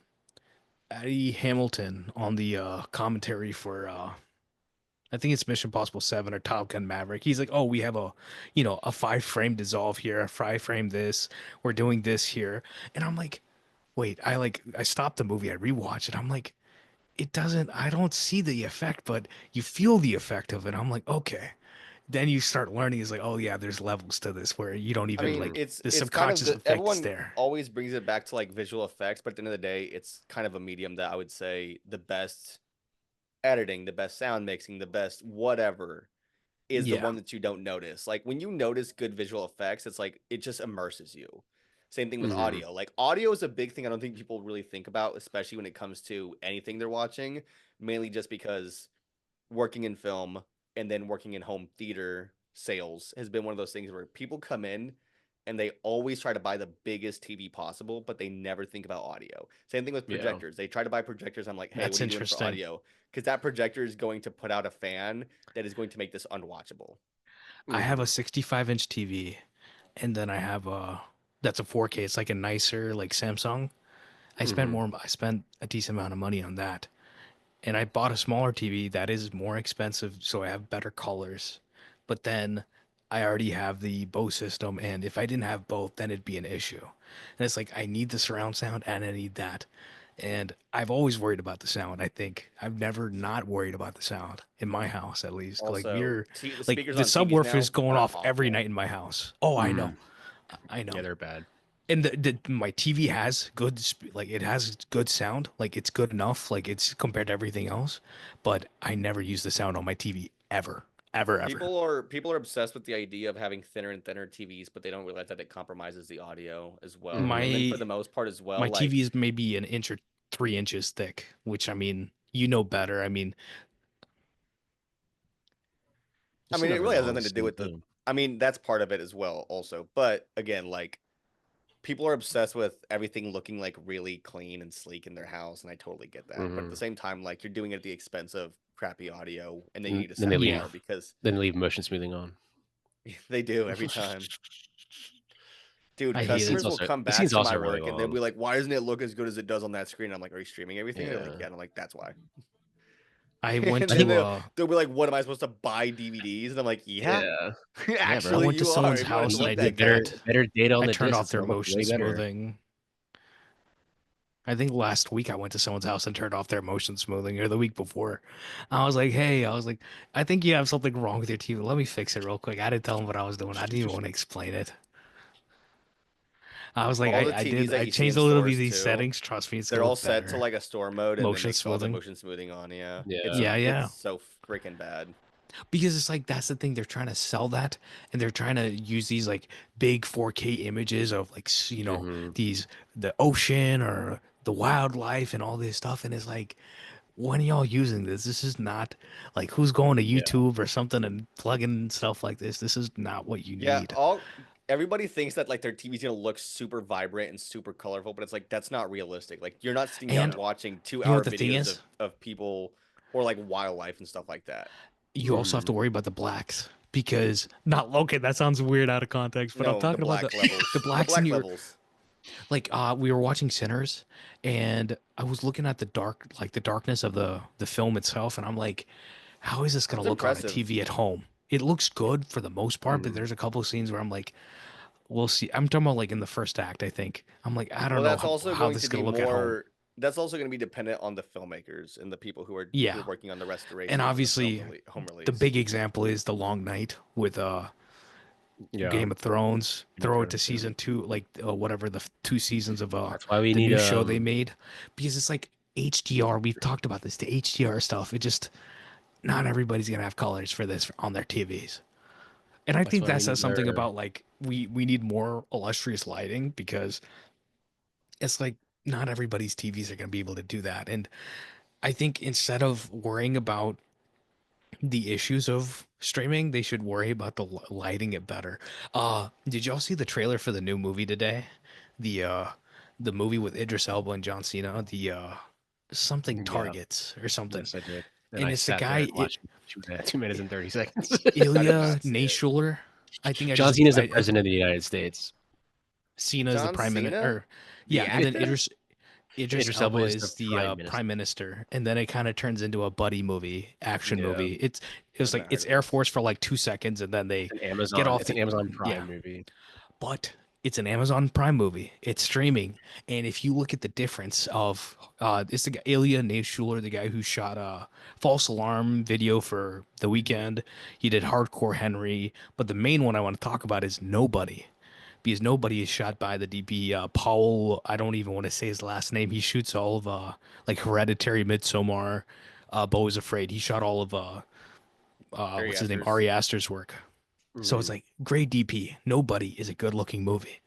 Eddie Hamilton on the commentary for I think it's Mission Impossible 7 or Top Gun Maverick. He's like, "Oh, we have a 5 frame dissolve here, a 5 frame this. We're doing this here." And I'm like, "Wait, I stopped the movie, I rewatched it. I'm like, I don't see the effect, but you feel the effect of it." I'm like, "Okay." Then you start learning is like, "Oh yeah, there's levels to this where you don't I even mean, Mm-hmm. like the it's kind of subconscious the effect is everyone there." always brings it back to like visual effects, but at the end of the day, it's kind of a medium that I would say the best editing, the best sound mixing, the best whatever is the Yeah. one that you don't notice. Like when you notice good visual effects, it's like it just immerses you. Same thing with Mhm. audio. Like audio is a big thing I don't think people really think about, especially when it comes to anything they're watching, mainly just because working in film and then working in home theater sales has been one of those things where people come in and they always try to buy the biggest TV possible, but they never think about audio. Same thing with Yeah. projectors. They try to buy projectors. I'm like, hey, That's what are you doing for interesting. audio? Because that projector is going to put out a fan that is going to make this unwatchable. I have a Mhm. 65-inch TV, and then I have a that's a 4K. It's like a nicer like Samsung. I spent a decent amount of money on that. And I bought a smaller TV that is more expensive, so I have better colors. But then I already have the Bose system, and if I didn't have both, then it'd be an issue. And it's like I need the surround sound and I need that. And I've always worried about the sound. I think I've never not worried about the sound in my house, at least. Like Also, we're the like speakers the on TVs subwoofer now is going are off every awful. night in my house. Oh, I know, Mhm. I know. Yeah, they're bad. And my TV has good like it has good sound, like it's good enough, like it's compared to everything else. But I never use the sound on my TV ever, ever, ever. People are obsessed with the idea of having thinner and thinner TVs, but they don't realize that it compromises the audio as well. Mhm. And then for My the most part as well, my like TV is maybe an inch or 3 inches thick, which I mean, you know better. I mean, I It's mean, it never really has long nothing to do seen with the. thing. I mean, that's part of it as well, also. But again, like people are obsessed with everything looking like really clean and sleek in their house, and I totally get that. But at the Mhm. same time, like you're doing it at the expense of crappy audio, and they Then need to then they sound leave yeah, more because then they leave motion smoothing on. they do every time. Dude, I hate The it. customers will come the back scene's to my also really work and they'll long. be like, "Why doesn't it look as good as it does on that screen?" I'm like, "Are you streaming everything?" They're like, Yeah. "Yeah." And I'm like, "That's why." I went And then to they'll be like, "What am I supposed to buy DVDs?" And I'm like, "Yeah, Yeah. Yeah, I bro. actually, went to you are. someone's If you want it to house and look I You that did get better good." that. better data on I the turned disc, off it's their gonna look motion way better. smoothing. I think last week I went to someone's house and turned off their motion smoothing, or the week before. I was like, hey, I think you have something wrong with your TV. Let me fix it real quick. I didn't tell them what I was doing. I didn't even want to explain it. I was like, All the I TVs did. that I you see in changed a little bit of stores these too, settings. Trust me, it's they're gonna all look set to better. like a store mode, and then Motion they still have the smoothing. motion smoothing on. Yeah, Yeah. Yeah. it's so freaking bad. Because it's like that's the thing. They're trying to sell that, and they're trying to use these like big 4K images of like Mhm. the ocean or the wildlife and all this stuff. And it's like, when are y'all using this? This is not like who's going to Yeah. YouTube or something and plugging stuff like this. This is not what you Yeah, need. everybody thinks that like their TV's gonna look super vibrant and super colorful, but it's like that's not realistic. Like you're not sitting down And watching two you know hour what the thing videos is? of people or like wildlife and stuff like that. You also have to Mhm. worry about the blacks because not okay. That sounds weird out of context, but I'm No, the talking about black levels. the The blacks in black your levels. like we were watching Sinners and I was looking at the darkness of the film itself and I'm like, how is this going It's to look on a impressive. TV at home? It looks good for the most part, but Mhm. there's a couple of scenes where I'm like, we'll see. I'm talking about like in the first act, I think. I'm like, I don't Well, know that's also how going this to is be going to look at home. more. That's also going to be dependent on the filmmakers and the people who Yeah. are working on the And restorations and the obviously home the release. big example is The Long Night with Yeah. Game of Thrones. Game of Throw it to Thrones, yeah. season 2, like whatever the 2 seasons of That's why we the need new show they made, because it's like HDR. We've talked about this, the HDR stuff. It just not everybody's gonna have colors for this on their TVs, and I that's think why that we says need something better. about like we need more illustrious lighting because it's like not everybody's TVs are gonna be able to do that, and I think instead of worrying about the issues of streaming, they should worry about the lighting it better. Did y'all see the trailer for the new movie today? The uh the movie with Idris Elba and John Cena, the something Yeah. Targets or something. Yes, I did. And And I it's the sat there and guy watched 2 minutes and 30 seconds. I did Ilya not see it. Nayshuler. I think John Cena is the I president of the United States. Cena is the John prime minister. Cena, Or, the yeah, and then actor. Idris Idris Elba Elba is the is the prime minister. prime minister, and then it kind of turns into a buddy movie, action Yeah. movie. It was I've like not heard it's of Air this. Force for like 2 seconds, and then they It's an get Amazon. off It's an the Amazon yeah. Prime movie. But it's an Amazon Prime movie. It's streaming, and if you look at the difference of it's the guy Ilya Nayshuler, the guy who shot a false alarm video for The Weeknd. He did Hardcore Henry, but the main one I want to talk about is Nobody. Because Nobody is shot by the DP Paul. I don't even want to say his last name. He shoots all of like Hereditary, Midsommar, Beau is Afraid. He shot all of Ari what's his name, Aster's. Ari Aster's work. So it's Mhm. like great DP. Nobody is a good looking movie.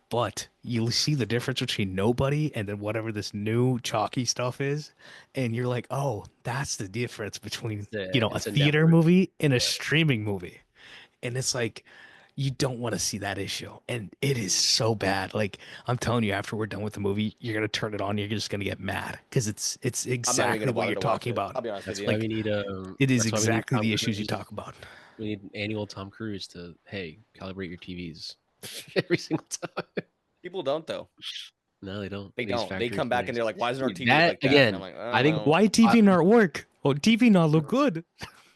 But you see the difference between Nobody and then whatever this new chalky stuff is, and you're like, oh, that's the difference between a It's a theater network. movie and a streaming movie. And it's like you don't want to see that issue, and it is so bad. Like I'm telling you, after we're done with the movie, you're gonna turn it on. You're just gonna get mad because it's I'm not even exactly gonna what bother you're to watch talking it. about. I'll be honest with That's you. why Like we need it is that's why we need exactly Tom the issues you Cruise. talk about. We need annual Tom Cruise to calibrate your TVs every single time. People don't though. No, they don't. They These don't. They factory come back and things. they're like, "Why doesn't our Dude, TV look that like that?" And I'm again, like, I think well, Why TV not work? Oh, TV not look good.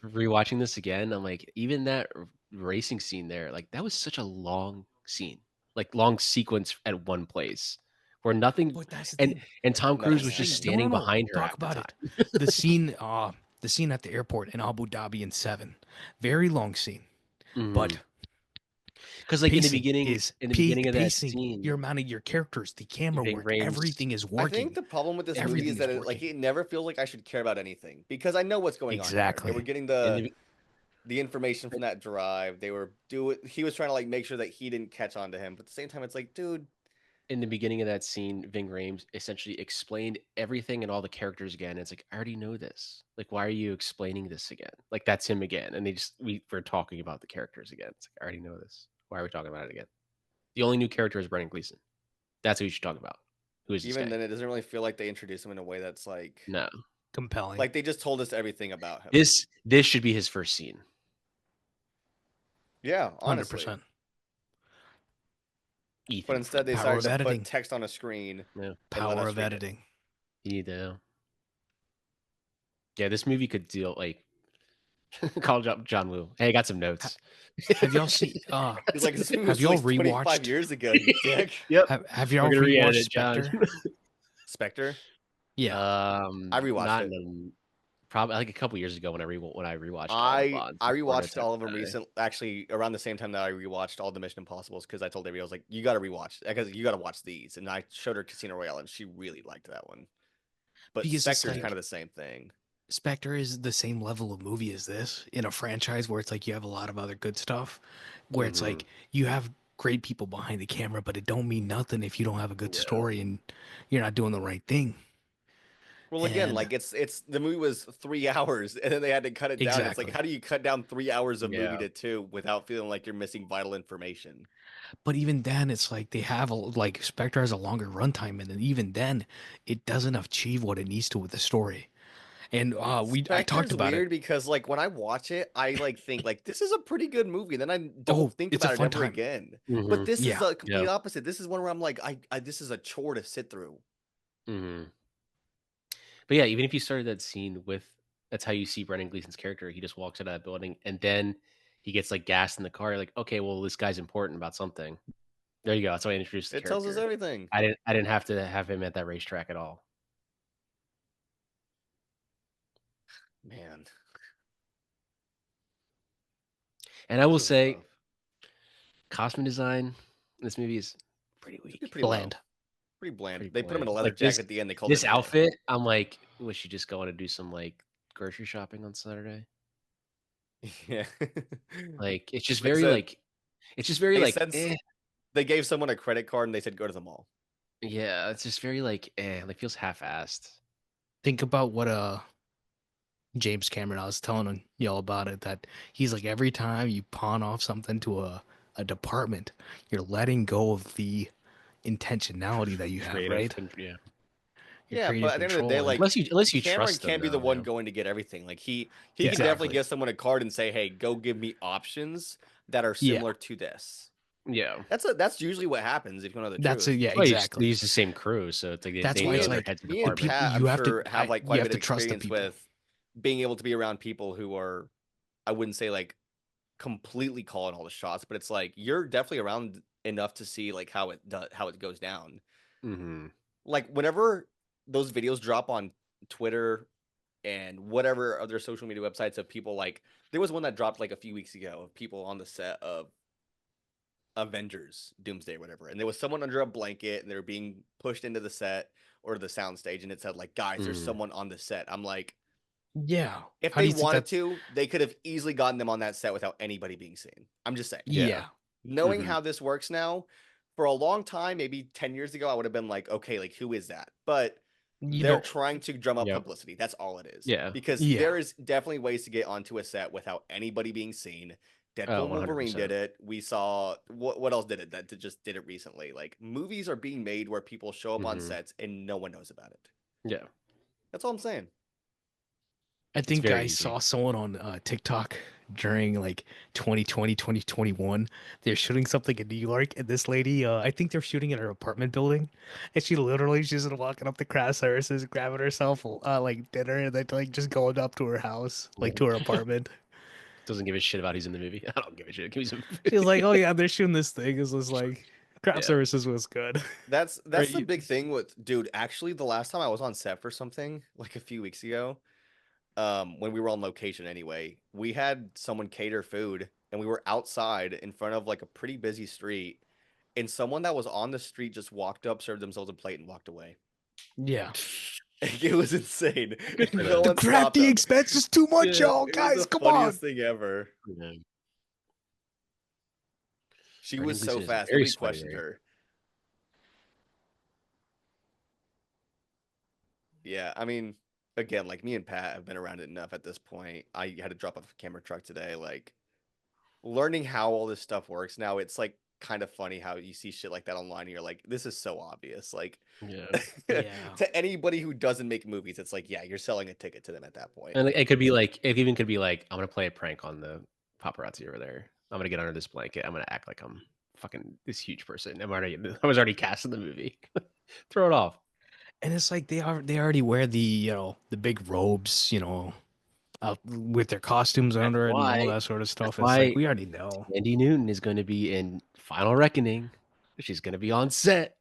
rewatching this again, I'm like, even that racing scene there, like that was such a long scene, like long sequence at one place where nothing But that's the and thing. Tom nothing Cruise was just happened. standing behind her Talk half the about it. time. The scene at the airport in Abu Dhabi in 7. Very long scene. But Because like pacing in the beginning of that pacing, scene, your amount of your characters, the camera Ving work, Rhames, everything is I working. think the problem with this movie Everything is is that it, like working. it never feels like I should care about anything because I know what's going on here. Exactly. They were getting in the the information from that drive. They were he was trying to like make sure that he didn't catch on to him. But at the same time, it's like, dude, in the beginning of that scene, Ving Rhames essentially explained everything and all the characters again. It's like, I already know this. Like, why are you explaining this again? Like, that's him again. And we're talking about the characters again. It's like, I already know this. Why are we talking about it again? The only new character is Brendan Gleeson. That's who you should talk about. Who is this even guy? then, it doesn't really feel like they introduce him in a way that's No. Compelling. like they just told us everything about him. This should be his first scene. Yeah, honestly. 100%. Ethan. But instead, they Power decided of to editing. put text on a screen. Yeah. And let Power us of read it. editing. You need to. Yeah, this movie could deal like call John Woo. Hey, I got some notes. Have y'all seen He's like, this movie Have was y'all released 25 rewatched- years ago, you dick. Yep. have We're y'all gonna re-edit rewatched it, John. Spectre? Spectre? Yeah. I rewatched not it. probably like a couple years ago when I rewatched all the Bonds. I before rewatched the all of them time. recent, actually around the same time that I rewatched all the Mission Impossibles because I told everybody I was like, you got to rewatch because you got to watch these, and I showed her Casino Royale and she really liked that one. But Because it's Spectre's like- kind of the same thing. Spectre is the same level of movie as this in a franchise where it's like you have a lot of other good stuff, where it's like you have great people behind the camera, but it don't mean nothing if you don't have a good Yeah. story and you're not doing the right thing. Well, again, And- like it's the movie was 3 hours and then they had to cut it down. It's Exactly. like, how do you cut down 3 hours of Yeah. movie to 2 without feeling like you're missing vital information? But even then, it's like they have like Spectre has a longer runtime, and then even then, it doesn't achieve what it needs to with the story. And I talked Spectre's about weird it. because like when I watch it, I like think like this is a pretty good movie. Then I don't Oh, think it's a about it fun ever time. again. Mhm. But this is Yeah. the complete Yeah. opposite. This is one where I'm like, I this is a chore to sit through. Mhm. But yeah, even if you started that scene with that's how you see Brendan Gleeson's character. He just walks out of that building and then he gets like gassed in the car. You're like, okay, well, this guy's important about something. There you go. That's why I introduced the It character. tells us everything. I didn't have to have him at that racetrack at all. Man. And I will this was say, rough. costume design in this movie is pretty weak. Pretty low. Bland. Pretty bland. Pretty They put him in a bland. leather Like, jacket this- at the end. They called This it a day. outfit, I'm like, was she just going to do some like grocery shopping on Saturday? Yeah. Like, it's just They very said- like, it's just very they like, said they gave someone a credit card and they said go to the mall. yeah, it's just very like, like feels half-assed. Think about what James Cameron, I was telling y'all about it, that he's like every time you pawn off something to a department, you're letting go of the intentionality that you have, right? Yeah. Your Yeah, creative but at the end of the day, control. like Unless you Cameron trust them, can't be the though, one yeah. going to get everything. Like he Yeah. can definitely Exactly. give someone a card and say, "Hey, go give me options that are Yeah. similar to this." Yeah. That's usually what happens if you know the That's truth. yeah, Well, exactly. They use the same crew, so it's like That's they why know it's their like heads of Me and department. Pat, you I'm have to- sure have like you quite a have bit to of trust the experience people. with being able to be around people who are, I wouldn't say like completely calling all the shots, but it's like you're definitely around enough to see like how it goes down. Mm-hmm. Like whenever those videos drop on Twitter and whatever other social media websites of people, like there was one that dropped like a few weeks ago of people on the set of Avengers Doomsday or whatever, and there was someone under a blanket and they were being pushed into the set or the sound stage, and it said like, guys, there's Mm. someone on the set. I'm like, Yeah. If How do they you think wanted that? to, they could have easily gotten them on that set without anybody being seen. I'm just saying. Yeah. Knowing Mhm. how this works now, for a long time, maybe 10 years ago, I would have been like, okay, like who is that? But You they're know. trying to drum up Yep. publicity. That's all it is. Yeah. Because Yeah. there is definitely ways to get onto a set without anybody being seen. Deadpool Oh, and Wolverine 100%. did it. We saw what else did it that just did it recently. Like movies are being made where people show up on Mhm. sets and no one knows about it. Yeah. That's all I'm saying. I It's think very I easy. saw someone on TikTok during like 2020, 2021. They're shooting something in New York, and this lady, I think they're shooting in her apartment building, and she's just walking up the craft services, grabbing herself like dinner, and then like just going up to her house, like to her apartment. Doesn't give a shit about who's in the movie. I don't give a shit. Give me some She's food. like, "Oh yeah, they're shooting this thing." It's just like craft Yeah. services was good. That's Right, the big thing with dude. Actually, the last time I was on set for something like a few weeks ago, when we were on location anyway, we had someone cater food and we were outside in front of like a pretty busy street, and someone that was on the street just walked up, served themselves a plate, and walked away. Yeah. It was insane. Good for No them. The one stopped crafty them. expense is too much, Yeah, y'all. It was Guys, the come funniest on. thing ever. Yeah. She Brendan was so Gleeson is fast. very Nobody sweaty. questioned Right? her. Yeah, I mean, again, like me and Pat have been around it enough at this point. I had to drop off a camera truck today. Like learning how all this stuff works now, it's like kind of funny how you see shit like that online and you're like, this is so obvious. Like Yeah. Yeah. to anybody who doesn't make movies, it's like, yeah, you're selling a ticket to them at that point. And it could be like, it even could be like, I'm gonna play a prank on the paparazzi over there. I'm gonna get under this blanket. I'm gonna act like I'm fucking this huge person. I was already cast in the movie. Throw it off. And it's like they already wear the the big robes, with their costumes That's under it and all why. that sort of That's stuff. It's like why we already know. Andy Newton is going to be in Final Reckoning. She's going to be on set.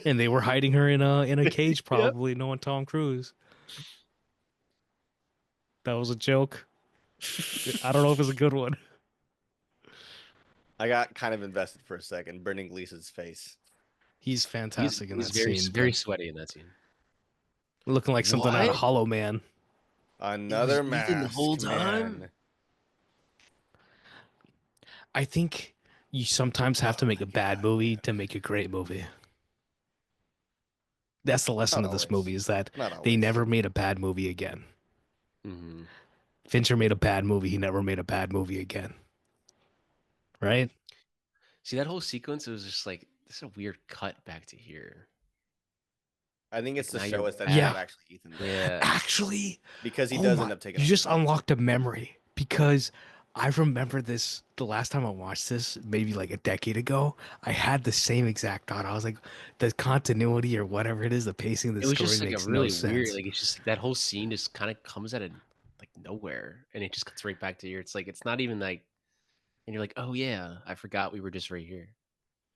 And they were hiding her in a cage, Yep. probably knowing Tom Cruise. That was a joke. I don't know if it's a good one. I got kind of invested for a second. Brendan Gleeson's face. He's fantastic in that very, scene. very but sweaty in that scene. looking like something out of What? Hollow Man. Another was Ethan the mask, whole time? man. I think you sometimes have to make a bad movie to make a great movie. That's the lesson Not of this always. movie, is that Not they always. never made a bad movie again. Mhm. Fincher made a bad movie. He never made a bad movie again. Right? See that whole sequence? It was just like this is a weird cut back to here. I think it's Like, to now show you're us that back. it's Yeah. not actually Ethan. Yeah. Actually, Because he oh does my, end up taking you off just his mask. unlocked a memory, because I remember this the last time I watched this, maybe like a decade ago. I had the same exact thought. I was like, the continuity or whatever it is, the pacing of the It was story just like a makes no really sense. weird, like it's just like that whole scene just kind of comes out of like nowhere, and it just cuts right back to here. It's like it's not even like, and you're like, oh yeah, I forgot we were just right here.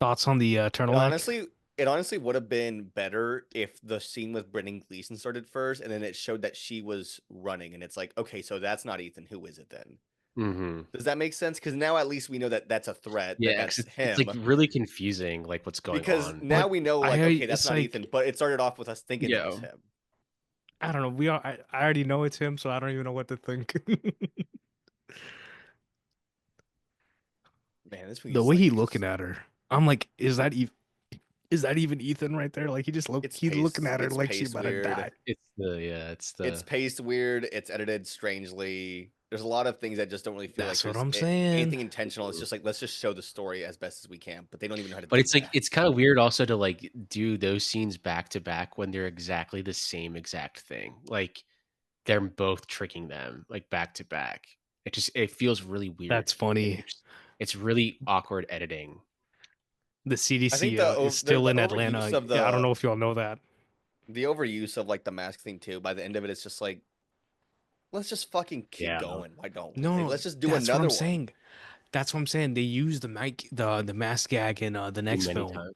Thoughts on the turtleneck? It honestly would have been better if the scene with Brendan Gleeson started first, and then it showed that she was running, and it's like, okay, so that's not Ethan. Who is it then? Mm-hmm. Does that make sense? Because now at least we know that that's a threat. Yeah, That's 'cause him. it's like really confusing, like what's going Because on. now But we know, like, I okay, that's it's not like Ethan. But it started off with us thinking it was Yeah. him. I don't know. I already know it's him, so I don't even know what to think. Man, this movie The is way like he looking at her, I'm like, is that even Ethan right there? Like he's looking at her it's like she paced about to weird. die. It's It's the paced weird. It's edited strangely. There's a lot of things that just don't really feel like That's what there's I'm saying. anything intentional. It's just like let's just show the story as best as we can, but they don't even know how to but do it's like that. it's kind of weird also to like do those scenes back to back when they're exactly the same exact thing. Like they're both tricking them like back to back. It feels really weird. That's funny. It's really awkward editing. The I think CDC is the still in overuse Atlanta. of Yeah, I don't know if y'all know that. the overuse of like the mask thing too. By the end of it, it's just like let's just fucking keep Yeah. going. Why don't we? No, Like, let's just do that's what another I'm one. saying. That's what I'm saying. They use the mask gag in the next Many film, times.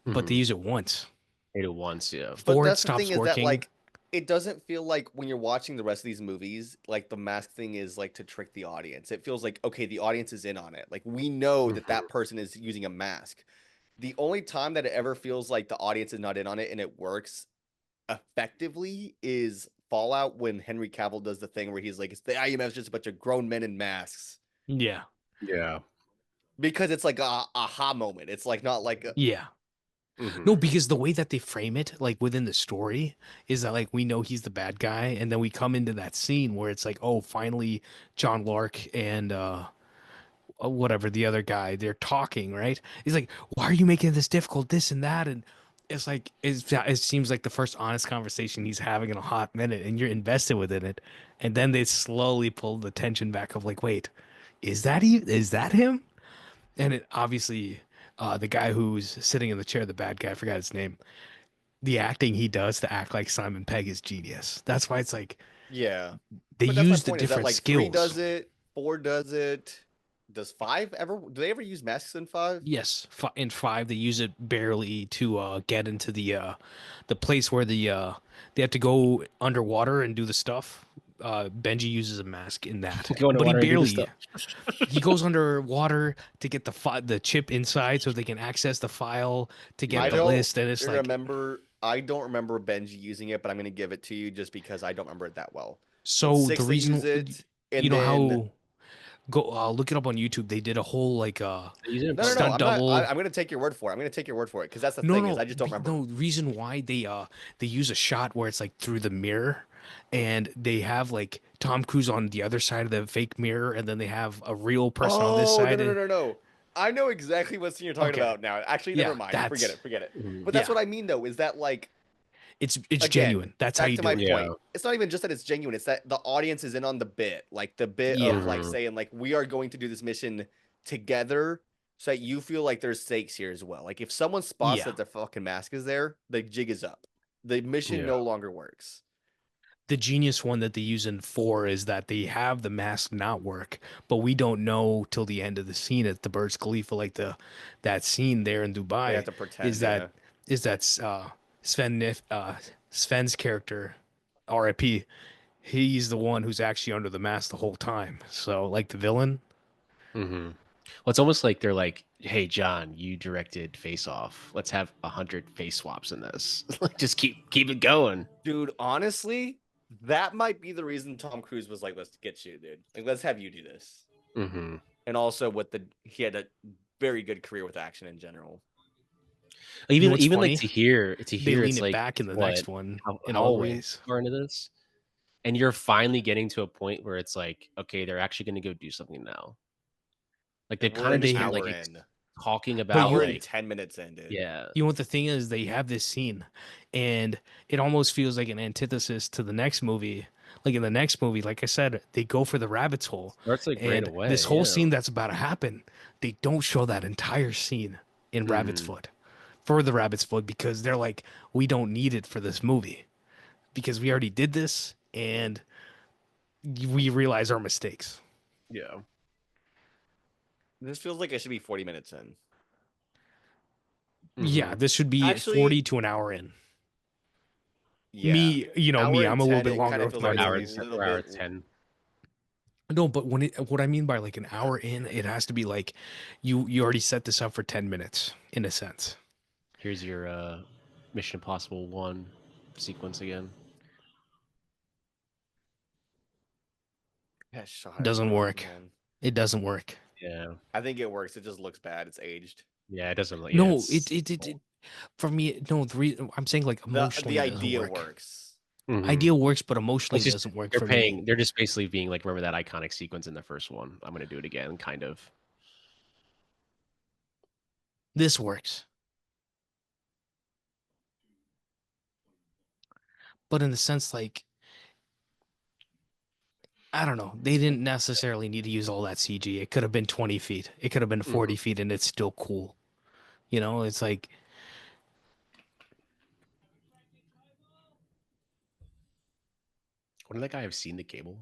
but they Mhm. use it once. They did it once, yeah. But Before it that's the thing stops is that working. like it doesn't feel like when you're watching the rest of these movies, like the mask thing is like to trick the audience. It feels like okay, the audience is in on it. Like we know that that person is using a mask. The only time that it ever feels like the audience is not in on it and it works effectively is Fallout when Henry Cavill does the thing where he's like, it's the IMF just a bunch of grown men in masks. Yeah. Yeah. Because it's like a aha moment. It's like not like Yeah. Mhm. No, because the way that they frame it, like within the story, is that like we know he's the bad guy, and then we come into that scene where it's like, oh, finally, John Lark and whatever the other guy, they're talking, right? He's like, why are you making this difficult, this and that, and it's like it seems like the first honest conversation he's having in a hot minute, and you're invested within it, and then they slowly pull the tension back of like, wait, is that him? And it obviously, the guy who's sitting in the chair, the bad guy, I forgot his name. The acting he does to act like Simon Pegg is genius. That's why it's like yeah. they But that's my use the point, is that different like skills. 3 does it, 4 does it. Does 5 ever? Do they ever use masks in 5? Yes, in 5 they use it barely to get into the place where they have to go underwater and do the stuff. Benji uses a mask in that, Go but he underwater and do barely. the He goes underwater to get the chip inside so they can access the file to get I the don't list, and it's like remember. I don't remember Benji using it, but I'm gonna give it to you just because I don't remember it that well. so. In 6 The they reason use it, and you know then how go look it up on YouTube. They did a whole like They use it in no, stunt I'm not. double. I'm gonna take your word for it. I'm gonna take your word for it because that's the thing is I just don't remember. No, reason why they use a shot where it's like through the mirror, and they have like Tom Cruise on the other side of the fake mirror, and then they have a real person on this Oh, side. no. I know exactly what scene you're talking Okay. about now. Actually, Yeah, never mind. Forget it. Mhm. But that's Yeah. what I mean, though, is that like It's again, genuine. That's how back you to do my it. Yeah. point. It's not even just that it's genuine. It's that the audience is in on the bit, like the bit Yeah. of like Mhm. saying like we are going to do this mission together, so that you feel like there's stakes here as well. Like if someone spots Yeah. that the fucking mask is there, the jig is up. The mission Yeah. no longer works. The genius one that they use in 4 is that they have the mask not work, but we don't know till the end of the scene at the Burj Khalifa, like that scene there in They Dubai, have to pretend. is that Sven's character, R.I.P. He's the one who's actually under the mask the whole time. So like the villain. Mhm. Well, it's almost like they're like, "Hey, John, you directed Face Off. Let's have 100 face swaps in this. Like, just keep it going." Dude, honestly, that might be the reason Tom Cruise was like, "Let's get you, dude. Like, let's have you do this." Mm-hmm. And also, he had a very good career with action in general. Even what's even funny? like to hear They lean it's it like back in the what, next one in how all are we ways. far into this, and you're finally getting to a point where it's like, okay, they're actually going to go do something now. Like they've We're kind of an just been hour like in. talking about Hour like and 10 minutes in, dude. yeah. You know what the thing is? They have this scene, and it almost feels like an antithesis to the next movie. Like in the next movie, like I said, they go for the rabbit's hole. Starts like right And away. this whole yeah. scene that's about to happen, they don't show that entire scene in Rabbit's Mhm. Foot for the Rabbit's Foot because they're like, we don't need it for this movie because we already did this and we realize our mistakes. Yeah. This feels like it should be 40 minutes in. Yeah, Mhm. this should be Actually- 40 to an hour in. Yeah. Me, Hour I'm and a little 10, bit it longer kinda with feels my like it's a hour, movies. little hour bit- 10. No, but what I mean by like an hour in, it has to be like you already set this up for 10 minutes in a sense. Here's your Mission Impossible 1 sequence again. Yeah, shot Doesn't it, work. man. It doesn't work. Yeah. I think it works. It just looks bad. It's aged. Yeah, it doesn't look. No, yeah, it for me, no, I'm saying like emotionally The it doesn't idea work. works. Mhm. Idea works, but emotionally It's just- doesn't work They're for paying. me. They're just basically being like, remember that iconic sequence in the first one? I'm gonna do it again, kind of. This works. But in the sense like I don't know, they didn't necessarily need to use all that CG. It could have been 20 feet. It could have been 40 feet and it's still cool. You know, it's like Wouldn't that guy have seen the cable?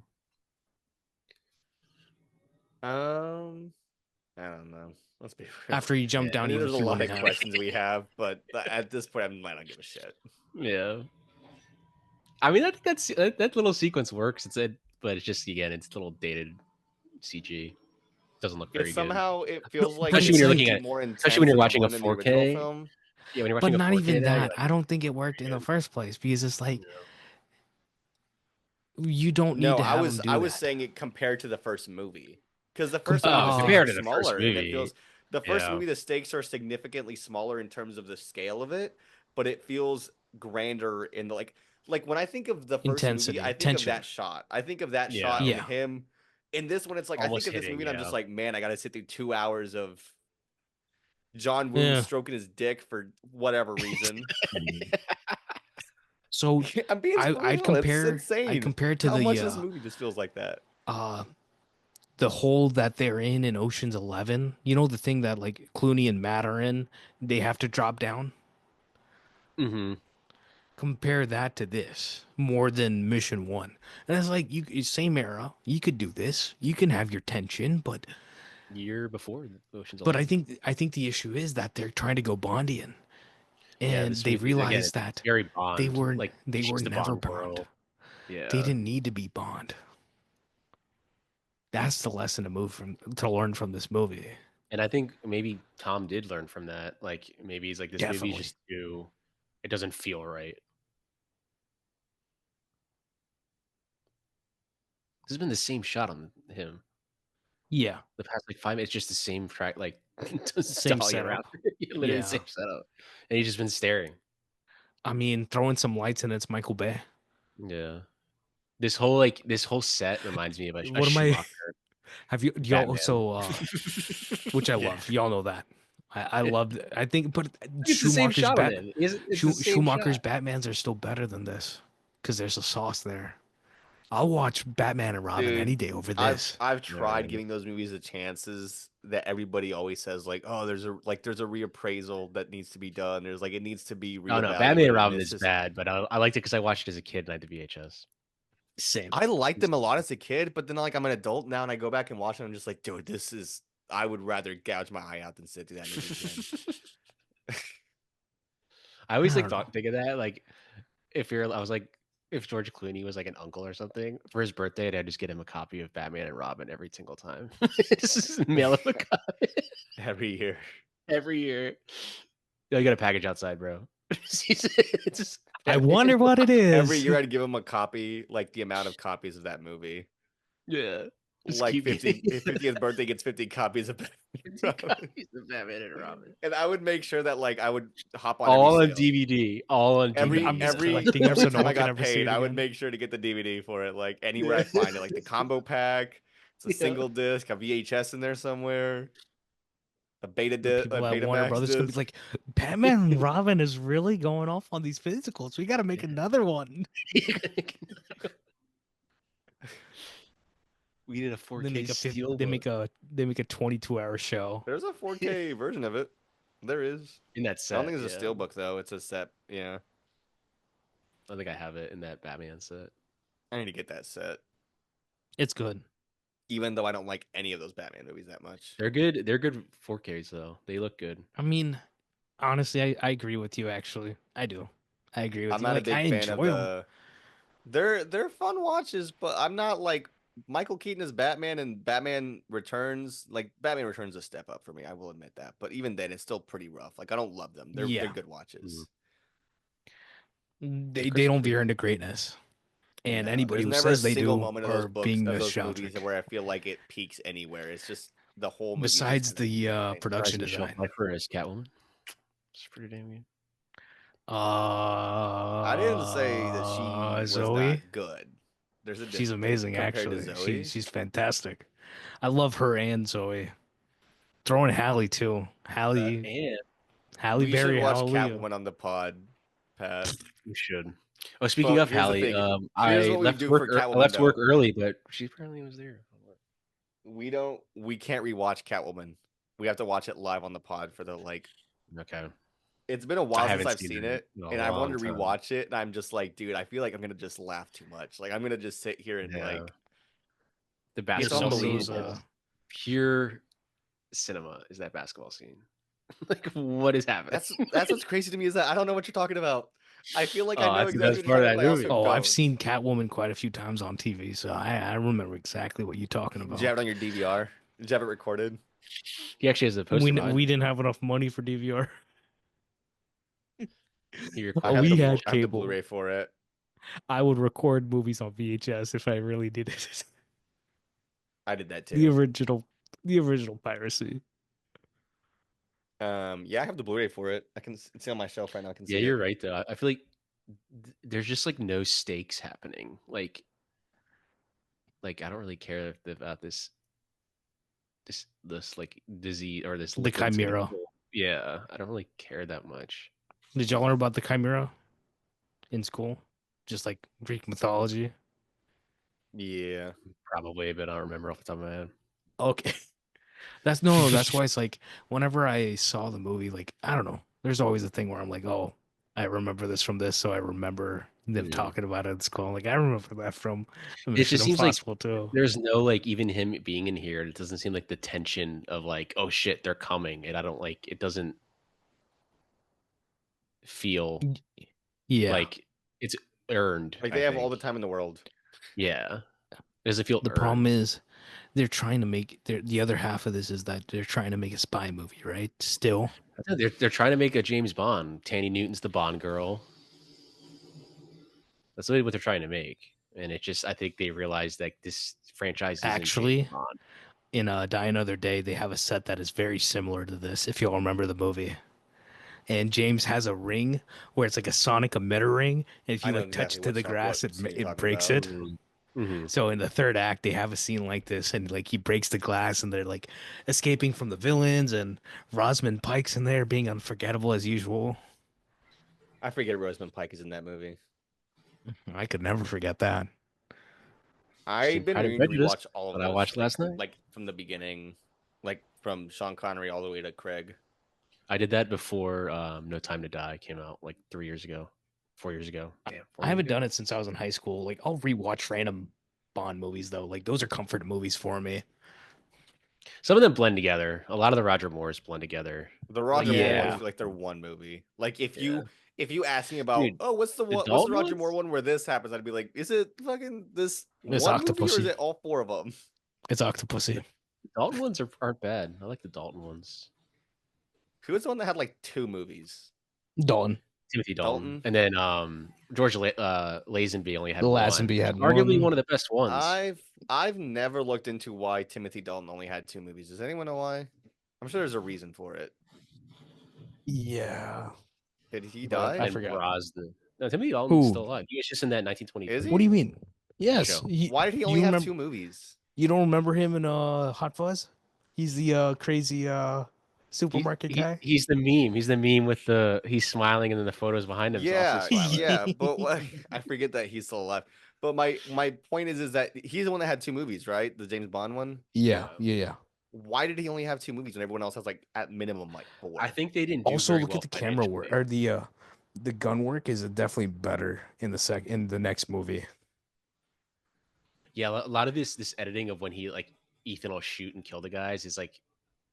I don't know. Let's be real. after you jump Yeah, down, I mean, you there's a you lot wouldn't of have. questions we have, but at this point, I don't give a shit. Yeah. I mean, I think that little sequence works. But it's just again, it's a little dated CG. Doesn't look But very good. somehow it feels like especially it's when you're looking gonna at- be more especially when intense you're than the watching a one in the original 4K. film. Yeah, when you're But watching a not 4K even now, that. you're like, I don't think it worked in the first place because it's like You don't need No, to I have was him do I was that. saying it compared to the first movie, because the first movie the stakes compared are to the first smaller, and it movie, feels the first yeah. movie the stakes are significantly smaller in terms of the scale of it, but it feels grander in the like when I think of the first movie, Intensity, I think of tension. that shot. I think of that Yeah. shot and Yeah. him. In this one, it's like I think Almost of this hitting, movie and I'm yeah. just like, man, I got to sit through 2 hours of John Woo Yeah. stroking his dick for whatever reason. So I'm being for I'd real. It's compare insane it to how much the this movie just feels like that. the hole that they're in Ocean's 11. You know, the thing that like Clooney and Matt are in, they have to drop down. Mm-hmm. Compare that to this more than Mission 1. And it's like same era. You could do this. You can have your tension, but Year before Ocean's I 11. think the issue is that they're trying to go Bondian. Yeah, And this they movie, again, realized it's that very Bond. Like they were she's the never Bond Bond. girl. Yeah. They didn't need to be Bond. That's the lesson to learn from this movie. And I think maybe Tom did learn from that. Like maybe he's like, this movie's Definitely. just too. It doesn't feel right. This has been the same shot on him Yeah. the past like 5 minutes. Just the same track, like Same dolly setup. around. Literally Yeah. the same setup, and he's just been staring. I mean, throwing some lights in it's Michael Bay. Yeah. This whole set reminds me of a What am I? Schumacher. Have you y'all Batman. so which I Yeah. love. Y'all know that. I loved I think but It's the same Schumacher's shot on it. It's the same Schumacher's shot. Batmans are still better than this because there's a sauce there. I'll watch Batman and Robin Dude, any day over this. I've tried Yeah. giving those movies a chances that everybody always says like, oh, there's a reappraisal that needs to be done. There's like it needs to be Oh no, reevaluated. Batman and and Robin it's is just- bad, but I liked it because I watched it as a kid and I had the VHS. Same. I liked them a lot as a kid, but then like I'm an adult now and I go back and watch them. I'm just like, dude, this is. I would rather gouge my eye out than sit through that movie again. I always I like don't know. think of that like I was like if George Clooney was like an uncle or something for his birthday, I'd just get him a copy of Batman and Robin every single time. Just mail him a copy Every year. every year. Yeah, you got a package outside, bro. It's just I wonder what it is. Every year I'd give him a copy, like the amount of copies of that movie. Yeah. Just Like keep 50th birthday gets 50 copies of copies of Batman and Robin. And I would make sure that like I would hop on All on every sale. DVD. All on Every DVD. I'm just every collecting them so no time one I can got ever see paid, it I would again. make sure to get the DVD for it. Like anywhere I find it, like the combo pack. It's a Yeah. single disc, a VHS in there somewhere, a beta The disc, people a at Warner Betamax Brothers could be disc. like, Batman and Robin is really going off on these physicals. We got to make another one. We need a 4K steel. They make a 22-hour show. There's a 4K version of it. There is. in that I set. don't think it's a yeah. steelbook though. It's a set. Yeah, I think I have it in that Batman set. I need to get that set. It's good. Even though I don't like any of those Batman movies that much. They're good. They're good 4Ks though. They look good. I mean, honestly, I agree with you. Actually, I do. I agree with I'm you. not Like, a big I fan enjoy of 'em. the. They're fun watches, but I'm not like Michael Keaton as Batman and Batman Returns. Like Batman Returns is a step up for me. I will admit that, but even then, it's still pretty rough. Like I don't love them. They're Yeah. good watches. They don't veer into greatness. And No, anybody there's who never says a they single do moment of are those books being of those movies nostalgic. where I feel like it peaks anywhere. It's just the whole movie. just Besides kinda the fine. production Michelle design. Pfeiffer as Catwoman. It's pretty damn good. I didn't say that she was Zoe. not good. There's a She's difference amazing, compared to actually. Zoe. She's fantastic. I love her and Zoe. Throwing Hallie too. Hallie And Halle we Berry. should watch Hallelujah. Catwoman on the pod, Pat. we should. Oh, speaking Well, of here's the Hallie, thing. I Here's what we left do work. for I Catwoman, left work though. early, but she apparently was there. We can't rewatch Catwoman. We have to watch it live on the pod for the like. Okay. It's been a while since haven't I've seen seen it it, in a and I wanted to long time. rewatch it, and I'm just like, dude, I feel like I'm gonna just laugh too much. Like I'm gonna just sit here and Yeah. like The it's basketball scene unbelievable. is pure cinema. Is that basketball scene? Like, what is happening? That's what's crazy to me is that I don't know what you're talking about. I feel like I Oh, know I think exactly that's what you're part of talking that about. I movie. also Oh, I've don't. seen Catwoman quite a few times on TV, so I remember exactly what you're talking about. Did you have it on your DVR? Did you have it recorded? He actually has a poster. We didn't have enough money for DVR. He I recorded Oh, have we the, had I have the cable. Blu-ray for it. I would record movies on VHS if I really did it. I did that The too. original piracy. Yeah, I have the Blu-ray for it. It's on my shelf right now. I can Yeah, see you're it. right though. I feel like there's just like no stakes happening. Like I don't really care about this like disease or this The liquid's gonna Chimera. kill. Yeah, I don't really care that much. Did y'all learn about the Chimera in school? Just like Greek mythology. Yeah. Probably, but I don't remember off the top of my head. Okay. That's why it's like whenever I saw the movie, like I don't know, there's always a thing where I'm like, oh, I remember this from this, so I remember them Mhm. talking about it at school. Like I remember that from It Mission just seems like Impossible too. there's no like even him being in here. It doesn't seem like the tension of like, oh shit, they're coming, and I don't like. It doesn't feel Yeah. like it's earned. Like I they have all think. the time in the world. Yeah, it doesn't feel The earned. problem is they're trying to make the other half of this is that they're trying to make a spy movie, right? Still. They're trying to make a James Bond. Tanny Newton's the Bond girl. That's really what they're trying to make, and it just I think they realized that this franchise isn't Actually, James Bond. in Die Another Day, they have a set that is very similar to this, if y'all remember the movie. And James has a ring where it's like a sonic emitter ring, and if I you know like touch exactly it to the grass, what scene you're it talking breaks about. it. Mm-hmm. So in the third act, they have a scene like this, and like he breaks the glass, and they're like escaping from the villains, and Rosamund Pike's in there being unforgettable as usual. I forget Rosamund Pike is in that movie. I could never forget that. I've been Pride and meaning to Prejudice rewatch all of that I those, watched last night. like from the beginning, like from Sean Connery all the way to Craig. I did that before No Time to Die came out like 3 years ago, 4 years ago. Damn, 4 I years haven't ago. done it since I was in high school. Like I'll rewatch random Bond movies though. Like those are comfort movies for me. Some of them blend together. A lot of the Roger Moores blend together. The Roger Like, Moore yeah. ones feel like they're one movie. Like if Yeah. you ask me about, Dude, oh, what's the Dalton Roger ones? Moore one where this happens, I'd be like, is it fucking this It's one movie or is Octopussy. it all four of them? It's Octopussy. The Dalton ones aren't bad. I like the Dalton ones. Who was the one that had like two movies? Dalton. Timothy Dalton. Dalton? And then George Lazenby only had Lazenby one. had Arguably one. one of the best ones. I've never looked into why Timothy Dalton only had two movies. Does anyone know why? I'm sure there's a reason for it. Yeah. Did he But- die? I and forgot. Brosnan. No, Timothy Dalton's Who? still alive. He was just in that 1923. Is he? What do you mean? Yes. Show. Why did he only have two movies? You don't remember him in Hot Fuzz? He's the crazy supermarket guy. He's the meme. He's the meme with he's smiling and then the photos behind him. Yeah, Also smiling. yeah, but I forget that he's still alive. But my point is that he's the one that had two movies, right? The James Bond one. Yeah. Why did he only have two movies when everyone else has like at minimum like four? I think they didn't do Also, very look well at the camera work or financially. the gun work is definitely better in the next movie. Yeah, a lot of this editing of when he like Ethan will shoot and kill the guys is like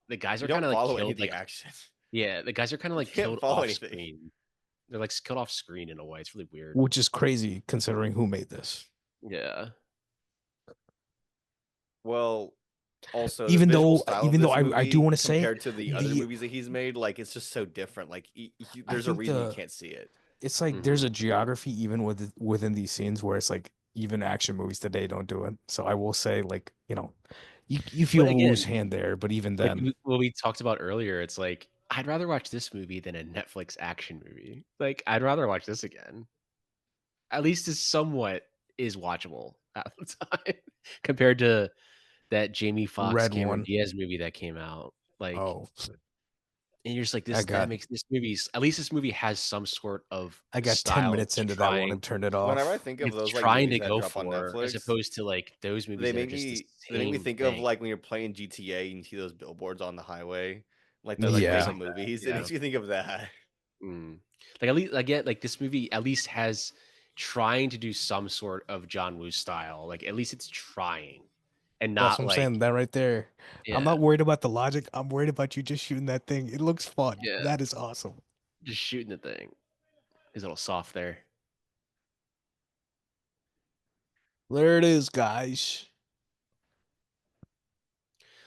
the guys You are don't kind of like follow any killed of the like action. yeah, the guys are kind of like can't killed follow off anything. screen. They're like killed off screen in a way. It's really weird. Which is crazy considering who made this. Yeah. Well, also Even the visual though- style of even though this I do movie wanna say compared to the other the- movies that he's made, like it's just so different. Like there's a think reason you the- can't see it. It's like there's a geography even within these scenes where it's like even action movies today don't do it. So I will say, like, you know, you feel again, Wu's hand there, but even Like then, what we talked about earlier, it's like I'd rather watch this movie than a Netflix action movie. Like I'd rather watch this again. At least it's somewhat is watchable at the time compared to that Jamie Foxx Red Cameron one. Diaz movie that came out. Like oh, and you're just like I this got- that makes this movie's at least this movie has some sort of I got 10 style minutes it's into that one trying- and turned it off. Whenever I think of it's those like trying to movies that go drop on for as Netflix, opposed to like those movies they that are make just me the they make me same think of thing. like when you're playing GTA and you see those billboards on the highway, like those like Yeah. racing movies. It Yeah. makes you think of that. Like at least I get like this movie at least has trying to do some sort of John Woo style. Like at least it's trying and That's not what I'm like saying. That right there. yeah, I'm not worried about the logic. I'm worried about you just shooting that thing. It looks fun. Yeah. That is awesome. just shooting the thing. He's a little soft there. There it is, guys.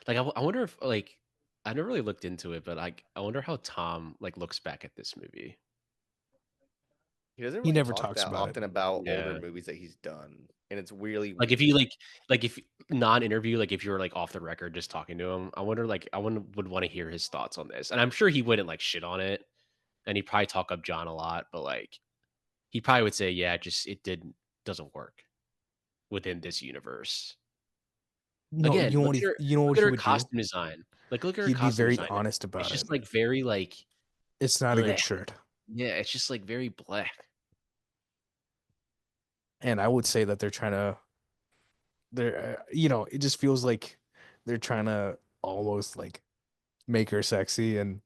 Like I wonder if like I never really looked into it, but like I wonder how Tom like looks back at this movie. He doesn't He really never talk talks that about often it. about older Yeah. movies that he's done, and it's really Like weird. if you like if non-interview, like if you were like off the record just talking to him, I wonder would want to hear his thoughts on this. And I'm sure he wouldn't like shit on it, and he'd probably talk up John a lot, but like he probably would say, yeah, it doesn't work within this universe. No, Again, you know look what at he her would do? costume design. Like look at her He'd be costume very design. honest It's about it. just like very like It's not a good bleh. shirt. Yeah, it's just like very black. And I would say that it just feels like they're trying to almost like make her sexy, and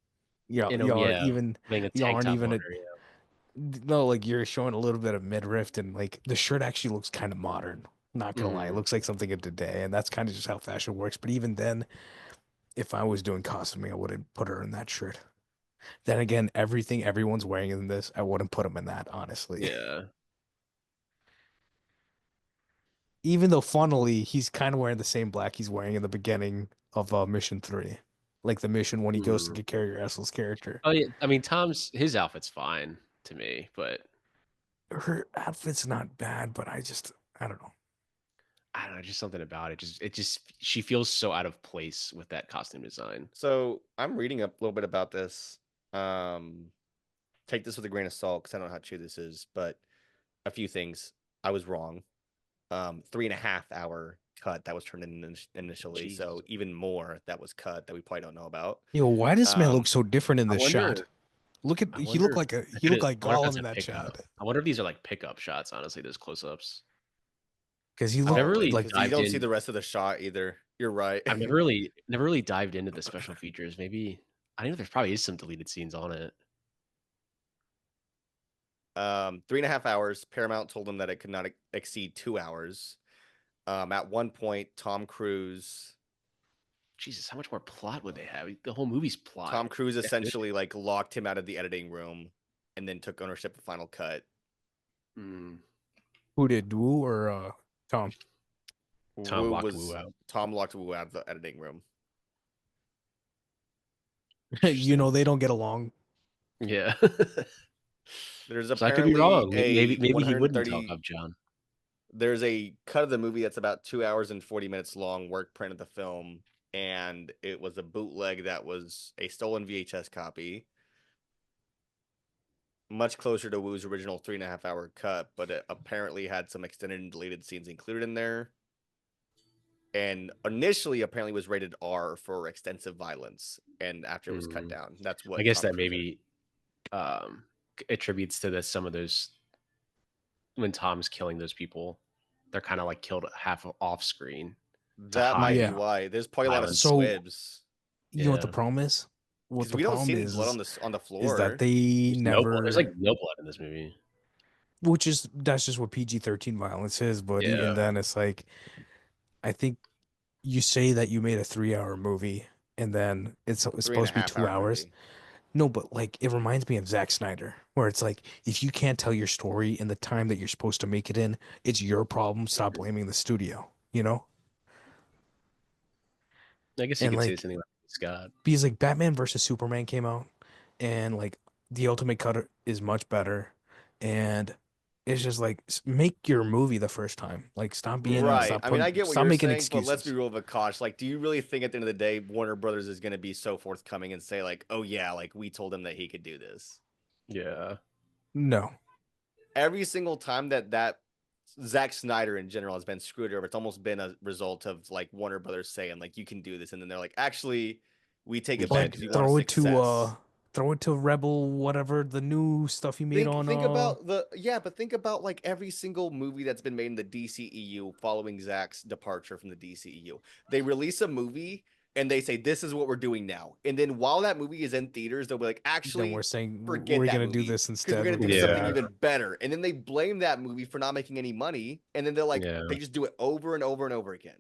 You know, yeah, putting a y'all tank aren't top on even, her. Yeah. no, like you're showing a little bit of midriff, and like the shirt actually looks kind of modern. Not gonna lie, it Mhm. looks like something of today, and that's kind of just how fashion works. But even then, if I was doing costuming, I wouldn't put her in that shirt. Then again, everything everyone's wearing in this, I wouldn't put them in that, honestly. Yeah. Even though funnily, he's kind of wearing the same black he's wearing in the beginning of Mission 3. Like the mission when he goes to Mhm. get Carrie Russell's character. Oh yeah, I mean his outfit's fine to me, but Her outfit's not bad, but I don't know. I don't know, just something about it. Just she feels so out of place with that costume design. So I'm reading up a little bit about this. Um, take this with a grain of salt because I don't know how true this is, but a few things. I was wrong. 3.5 hour cut that was turned in initially, Jesus. so even more that was cut that we probably don't know about. Yo, why does this man look so different in I this shot? wonder. Look at I he wonder. looked like I wonder if Gollum that's in a that pickup. shot. I wonder if these are like pickup shots. Honestly, those close-ups. Because he I've never looked Probably really like because you dived don't see in. the rest of the shot either. You're right. I've never really dived into the special features. Maybe I know there's probably is some deleted scenes on it. 3.5 hours. Paramount told them that it could not exceed 2 hours. At one point, Tom Cruise Jesus, how much more plot would they have? The whole movie's plot. Tom Cruise That good? essentially like locked him out of the editing room and then took ownership of Final Cut. Mm. who did Wu or Tom? Tom locked Wu out. Tom locked Wu out of the editing room. You know they don't get along. Yeah. There's So I could be apparently wrong. a Maybe he wouldn't talk 130. up John. There's a cut of the movie that's about 2 hours and 40 minutes long, work print of the film, and it was a bootleg that was a stolen VHS copy, much closer to Wu's original 3.5 hour cut, but it apparently had some extended and deleted scenes included in there. And initially, apparently, was rated R for extensive violence, and after it was cut down, that's what I guess Tom that Cruise did. maybe attributes to some of those when Tom's killing those people, they're kind of like killed half off screen. That might Yeah. be why. There's probably a lot of Violence. So- squibs You know what the Yeah. problem is? What because the we don't see problem any is blood on the floor. is that they There's no blood. never, There's like no blood in this movie. that's just what PG-13 violence is. But Yeah. even then, it's like, I think you say that you made a 3-hour movie, and then it's supposed to be 3.5 2 hour hours. movie. No, but like it reminds me of Zack Snyder, where it's like if you can't tell your story in the time that you're supposed to make it in, it's your problem. Stop blaming the studio, you know? I guess you And could say like something like Scott. because like Batman versus Superman came out, and like the Ultimate Cut is much better, and it's just like make your movie the first time. Like stop being Right. stop I mean, I get what stop you're making saying, excuses. but let's be real with Akash. Like, do you really think at the end of the day, Warner Brothers is going to be so forthcoming and say like, "Oh yeah, like we told him that he could do this"? Yeah. No, Every single time that Zack Snyder in general has been screwed over, it's almost been a result of like Warner Brothers saying like, "You can do this," and then they're like, "Actually, we take it Like, back because we want throw it success." throw it to Rebel, whatever the new stuff he made on. Think about but think about like every single movie that's been made in the DCEU following Zack's departure from the DCEU. They release a movie and they say this is what we're doing now, and then while that movie is in theaters, they'll be like, Then actually, we're saying forget we're that gonna do movie, this because instead. we're gonna We're do gonna something Yeah. even better, and then they blame that movie for not making any money, and then they're like, Yeah. they just do it over and over and over again.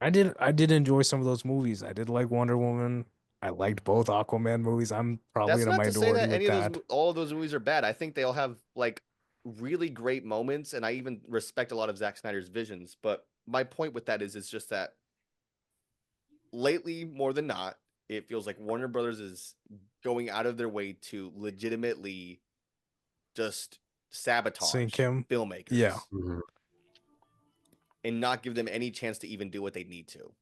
I did enjoy some of those movies. I did like Wonder Woman. I liked both Aquaman movies. I'm probably That's in a not to say minority that with any of that. those, all of those movies are bad. I think they all have like really great moments, and I even respect a lot of Zack Snyder's visions. But my point with that is, it's just that lately, more than not, it feels like Warner Brothers is going out of their way to legitimately just sabotage Sink him. filmmakers. Yeah. Mhm. And not give them any chance to even do what they need to.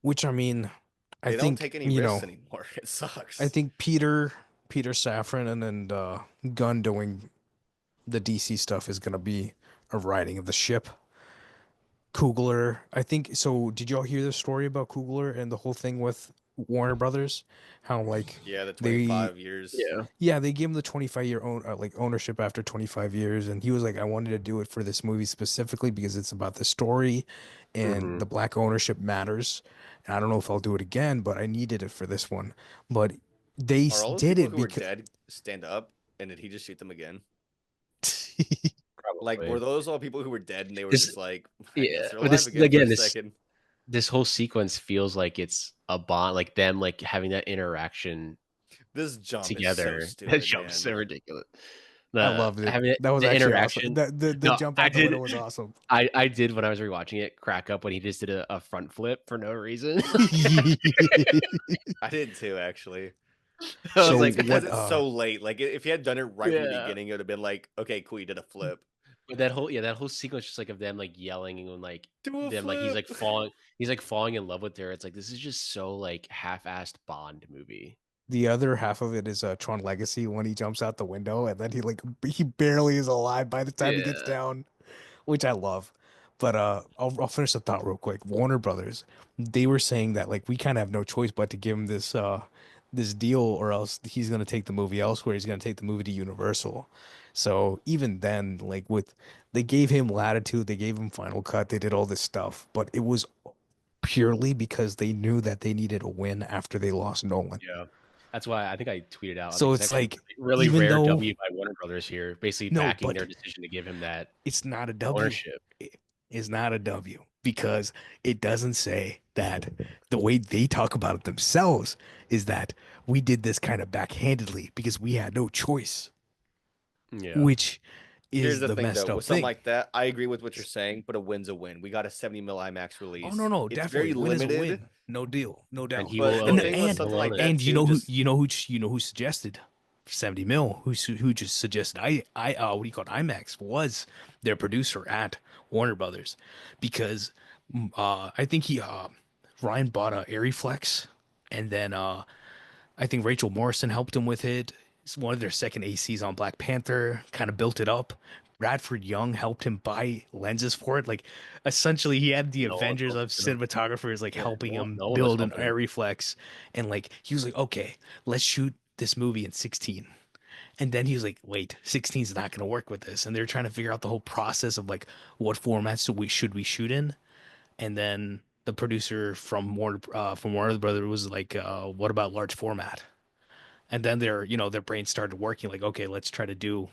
Which I mean, I They don't think take any risks anymore. It sucks. I think Peter Safran and Gunn doing the DC stuff is gonna be a riding of the ship. Coogler, I think so. Did y'all hear the story about Coogler and the whole thing with Warner Brothers? How like yeah, the they 25 years. yeah, they gave him the 25-year ownership after 25 years, and he was like, I wanted to do it for this movie specifically because it's about the story, and Mhm. the black ownership matters. And I don't know if I'll do it again, but I needed it for this one. But they Are all those did people it who were because dead stand up? And did he just shoot them again? Probably. Like, were those all people who were dead and they were This- just like, I yeah, guess they're but alive this again again, for a this second? this whole sequence feels like it's a bond, like them like having that interaction This jump together. is so That stupid, jump's man. so ridiculous. I loved it. Having That was the actually interaction. awesome. The No, jump I out the did- window was awesome. I did when I was rewatching it crack up when he just did a front flip for no reason. I did too, actually. I was So like, Because what, it's so late. Like, if he had done it right from the Yeah. beginning, it would have been like, okay, cool, you did a flip. but that whole sequence just like of them like yelling and like Do a them flip. like he's like falling in love with her. It's like this is just so like half-assed Bond movie. The other half of it is Tron Legacy when he jumps out the window and then he barely is alive by the time he gets Yeah. down, which I love. But I'll finish the thought real quick. Warner Brothers, they were saying that like we kind of have no choice but to give him this deal, or else he's gonna take the movie elsewhere. He's gonna take the movie to Universal. So even then, like they gave him latitude, they gave him Final Cut, they did all this stuff, but it was purely because they knew that they needed a win after they lost Nolan. Yeah. That's why I think I tweeted out. So like, it's actually like, really even rare though- W by Warner Brothers here, basically No, backing but- their decision to give him that It's not a W. ownership. Is not a W because it doesn't say that. The way they talk about it themselves is that we did this kind of backhandedly because we had no choice, Yeah. which is Here's the thing, messed though. up With something thing. like that, I agree with what you're saying, but a win's a win. We got a 70 mil IMAX release. Oh no, It's definitely very win is a limited. win. No deal, no doubt. And he But will the own thing it. with and- something like that, And too, you know just- who suggested 70 mil? Who just suggested what do you call it? IMAX was their producer at Warner Brothers because I think Ryan bought a Airiflex, and then I think Rachel Morrison helped him with it. It's one of their second ACs on Black Panther, kind of built it up. Bradford Young helped him buy lenses for it. Like, essentially, he had the No one Avengers of helped him. cinematographers like Yeah, helping no him one was build an helping him. Airiflex, and like he was like, okay, let's shoot this movie in 16. And then he was like, wait, 16 is not going to work with this. And they're trying to figure out the whole process of like what formats should we shoot in. And then the producer from Warner Brothers was like, what about large format? And then their brain started working like, okay, let's try to do,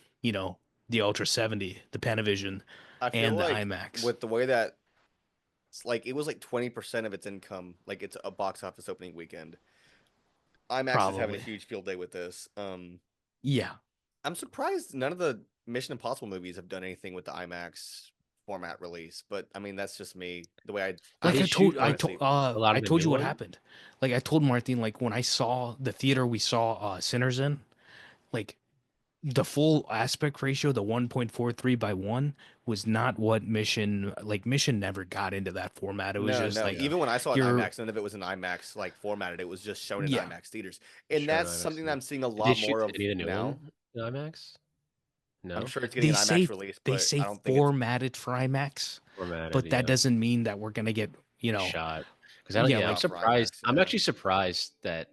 the Ultra 70, the Panavision, I feel and the like IMAX. with the way that like it was like 20% of its income, like it's a box office opening weekend. IMAX is having Probably. a huge field day with this. Yeah. I'm surprised none of the Mission Impossible movies have done anything with the IMAX format release, but I mean that's just me. The way Like They I told, shoot, I honestly- told, lot I of the told new you what one? happened. Like I told Martin, like when I saw the theater we saw Sinners in, like the full aspect ratio, the 1.43:1, was not what Mission never got into that format. It was just like even when I saw it in you're- IMAX, none of it was in IMAX like formatted. It was just shown in Yeah. IMAX theaters, and Shown that's in IMAX something that I'm seeing a Did they lot shoot more of any of the new now. one in IMAX? No. I'm sure it's getting they an IMAX say release, they but say I don't think it's formatted for IMAX, Formatted, but that yeah. doesn't mean that we're gonna get shot. Because I don't. Yeah, Yeah, I'm like for surprised. IMAX, I'm yeah. actually surprised that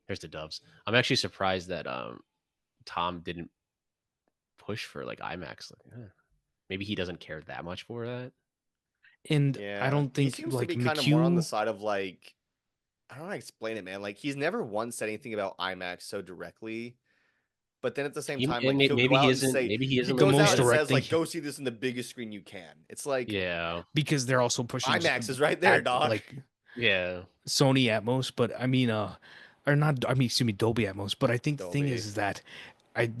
there's the doves. I'm actually surprised that Tom didn't push for like IMAX. Like, maybe he doesn't care that much for that. and Yeah, I don't think he seems like to be kind of more on the McHugh. side of like I don't know how to explain it, man. Like he's never once said anything about IMAX so directly, but then at the same He- time, and like he'll maybe go out he and isn't. say Maybe he he isn't. The goes most out and direct says like thing- go see this in the biggest screen you can. It's like Yeah. Because they're also pushing IMAX is right there, dog. like Yeah. Sony Atmos, but I mean, or not. I mean, excuse me, Dolby Atmos. But I think the thing Dolby. is that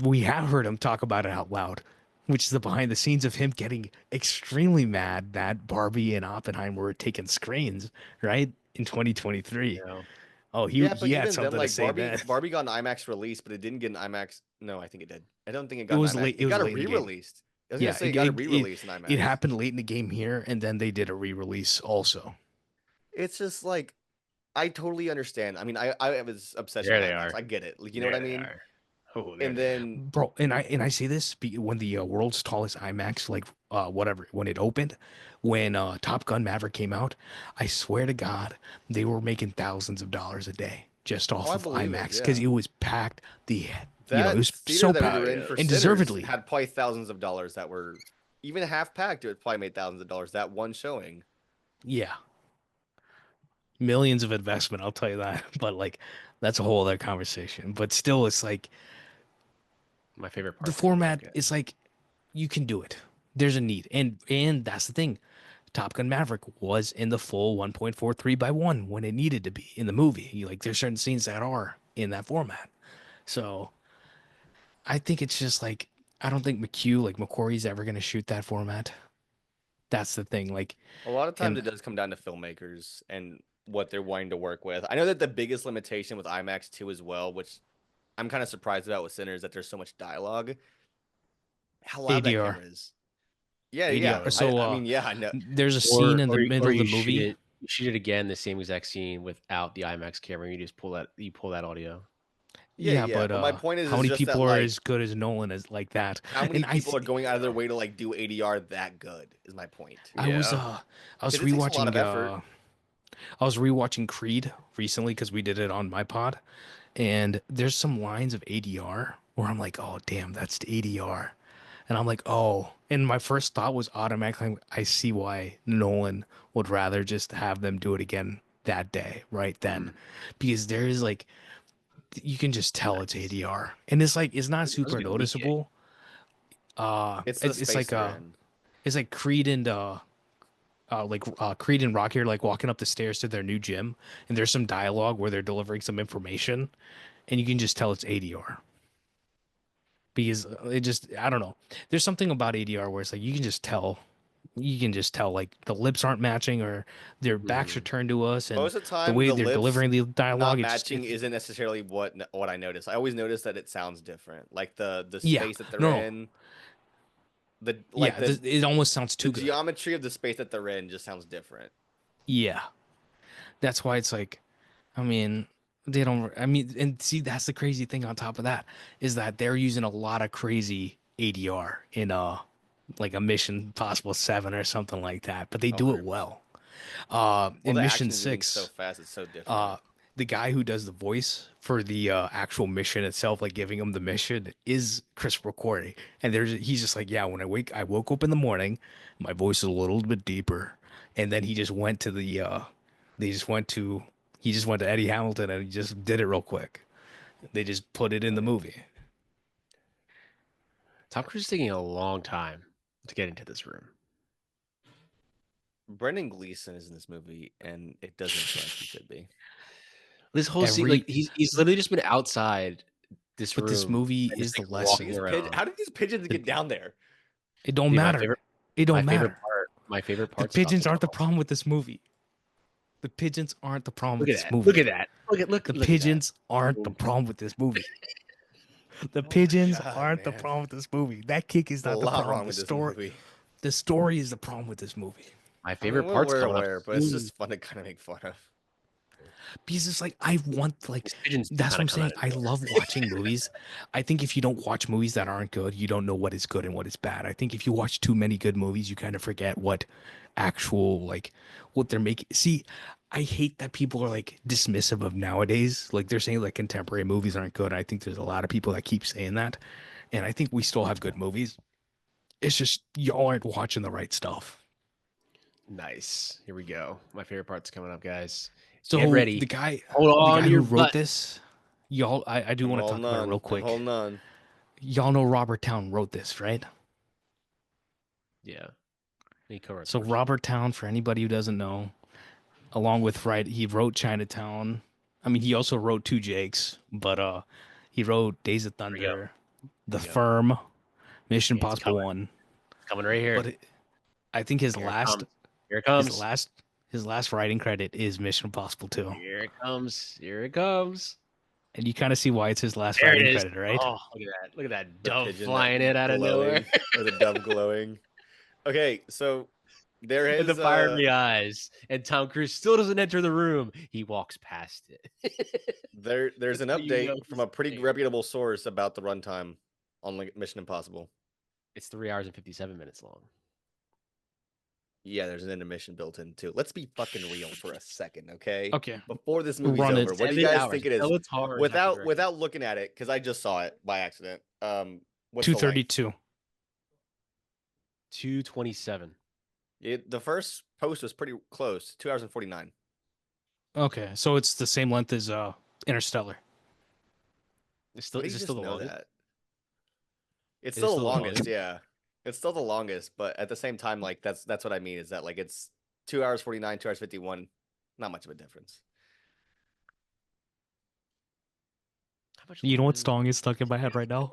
we have heard him talk about it out loud, which is the behind the scenes of him getting extremely mad that Barbie and Oppenheimer were taking screens right in 2023. Yeah. Oh, he yeah, but had even something then, like to say then. Barbie got an IMAX release, but it didn't get an IMAX No, I think it did. I don't think it It got an was IMAX. late. It It was got a late in the game. re-released. I was Yeah, gonna say it got a re-release in IMAX. it happened late in the game here, and then they did a re-release also. It's just like I totally understand. I mean, I have this obsession There with they IMAX. are. I get it. Like, you know There what I they mean? are. Oh, there And they are. then Bro, and I say this when the world's tallest IMAX, like whatever, when it opened, when Top Gun Maverick came out, I swear to God, they were making thousands of dollars a day just off I of believe it, IMAX because yeah. it was packed. It that was theater so that we packed, were Oh, in yeah. for and Sinners deservedly. had probably thousands of dollars that were even half packed. It probably made thousands of dollars that one showing. Yeah, millions of investment, I'll tell you that. But like, that's a whole other conversation. But still, it's like My favorite the part's coming up, format guys. is like you can do it. There's a need, and that's the thing. Top Gun Maverick was in the full 1.43 by 1 when it needed to be in the movie. Like there's certain scenes that are in that format. So I think it's just like I don't think McQuarrie's ever gonna shoot that format. That's the thing. Like, A lot of times and it does come down to filmmakers and what they're wanting to work with. I know that the biggest limitation with IMAX 2 as well, which I'm kind of surprised about with Sinners, that there's so much dialogue. How loud that ADR, camera is. Yeah, yeah. ADR. I, So I mean, yeah, I know. there's a scene in the middle of the you shoot movie. it. You shoot it again, the same exact scene without the IMAX camera. And you just pull that. You pull that audio. Yeah, Yeah, yeah. but But my point how is many just that, people are like, as good as Nolan as like that? how many And people are going out of their way to like do ADR that good is my point. I was Yeah. I was Because it takes a lot rewatching of effort. I was rewatching Creed recently because we did it on my pod, and there's some lines of ADR where I'm like, oh damn, that's the ADR, and I'm like, oh, and my first thought was automatically, I see why Nolan would rather just have them do it again that day, right then, because there is like you can just tell it's Nice. ADR, and it's like it's not That was a super good peek, eh? noticeable. It's the It's space like they're in. it's like Creed and Creed and Rocky are like walking up the stairs to their new gym, and there's some dialogue where they're delivering some information, and you can just tell it's ADR because it just I don't know. There's something about ADR where it's like you can just tell like the lips aren't matching or their backs are Mhm. turned to us, and Most of the the time, way the they're lips delivering the dialogue, not it's just matching isn't necessarily what I notice. I always notice that it sounds different. Like the yeah, space that they're no, in, the like yeah, it almost sounds the too good. geometry of the space that they're in just sounds different. Yeah, that's why it's like, I mean, they don't. I mean, and see, that's the crazy thing. On top of that, is that they're using a lot of crazy ADR in like a Mission Possible 7 or something like that, but they Oh, do it 100%. well. Well, In the Mission action is moving so 6, fast; it's so different. the guy who does the voice for the actual mission itself, like giving him the mission, is Christopher Corey. And he's just like, yeah, when I woke up in the morning, my voice is a little bit deeper, and then he just went to they just went to he just went to Eddie Hamilton and he just did it real quick. They just put it in the movie. Tom Cruise is taking a long time to get into this room. Brendan Gleeson is in this movie, and it doesn't feel like he should be. This whole scene, Every like he's literally just been outside this but room. this movie and is just, the like, walking lesson. around. How did these pigeons get down there? It don't Dude, matter. It my don't favorite matter. part. My favorite The part's about pigeons the aren't the tunnels. problem with this movie. The pigeons aren't the problem Look with at this that. movie. Look at that. Look The at that. pigeons aren't the Boom. problem with this movie. The Oh my pigeons God, aren't the man. problem with this movie. That kick is There's a not the lot problem. wrong with this movie. The story is the problem with this movie. My I favorite mean, part's we're coming up aware, but it's soon. just fun to kind of make fun of. Because it's like I want like These pigeons that's what kinda I'm come saying. out of I nowhere. love watching movies. I think if you don't watch movies that aren't good, you don't know what is good and what is bad. I think if you watch too many good movies, you kind of forget what actual like what they're making. See, I hate that people are like dismissive of nowadays. Like they're saying like contemporary movies aren't good. I think there's a lot of people that keep saying that. And I think we still have good movies. It's just y'all aren't watching the right stuff. Nice. Here we go. My favorite part's coming up, guys. So Get ready. the guy Hold on to who your wrote butt. this, y'all, I do I'm want to talk holding about it on. real I'm quick. holding on. Y'all know Robert Town wrote this, right? Yeah. He co-wrote the So portion. Robert Town, for anybody who doesn't know, along with he wrote Chinatown. I mean, he also wrote Two Jakes, but he wrote Days of we go. Thunder, The we go. Firm, Mission Yeah, it's Impossible coming. 1. It's coming right here. But I think his Here it last comes. Here it comes. his last writing credit is Mission Impossible 2. Here it comes. Here it comes. And you kind of see why it's his last There it writing is. credit, right? Oh, look at that! Look at that The dove pigeon flying that in out of nowhere, glowing, or the dove glowing. Okay, so there and the is fiery eyes. And Tom Cruise still doesn't enter the room. He walks past it. there's That's an how you know update from he's a pretty there. reputable source about the runtime on Mission Impossible. It's 3 hours and 57 minutes long. Yeah, there's an intermission built in too. Let's be fucking real for a second, okay? Okay. Before this movie's Run it. over, what do you 7 guys hours. think it is? Bellator is active directing. Without looking at it, because I just saw it by accident. What's the length? 232. 227. The first post was pretty close, 2 hours and 49. Okay, so it's the same length as Interstellar. It's still, How do is you it just still the know longest? that? It It's is still the still the longest, longest? yeah. It's still the longest, but at the same time, like that's what I mean is that like it's 2 hours 49, 2 hours 51, not much of a difference. How much You know what longer? song is stuck in my head right now?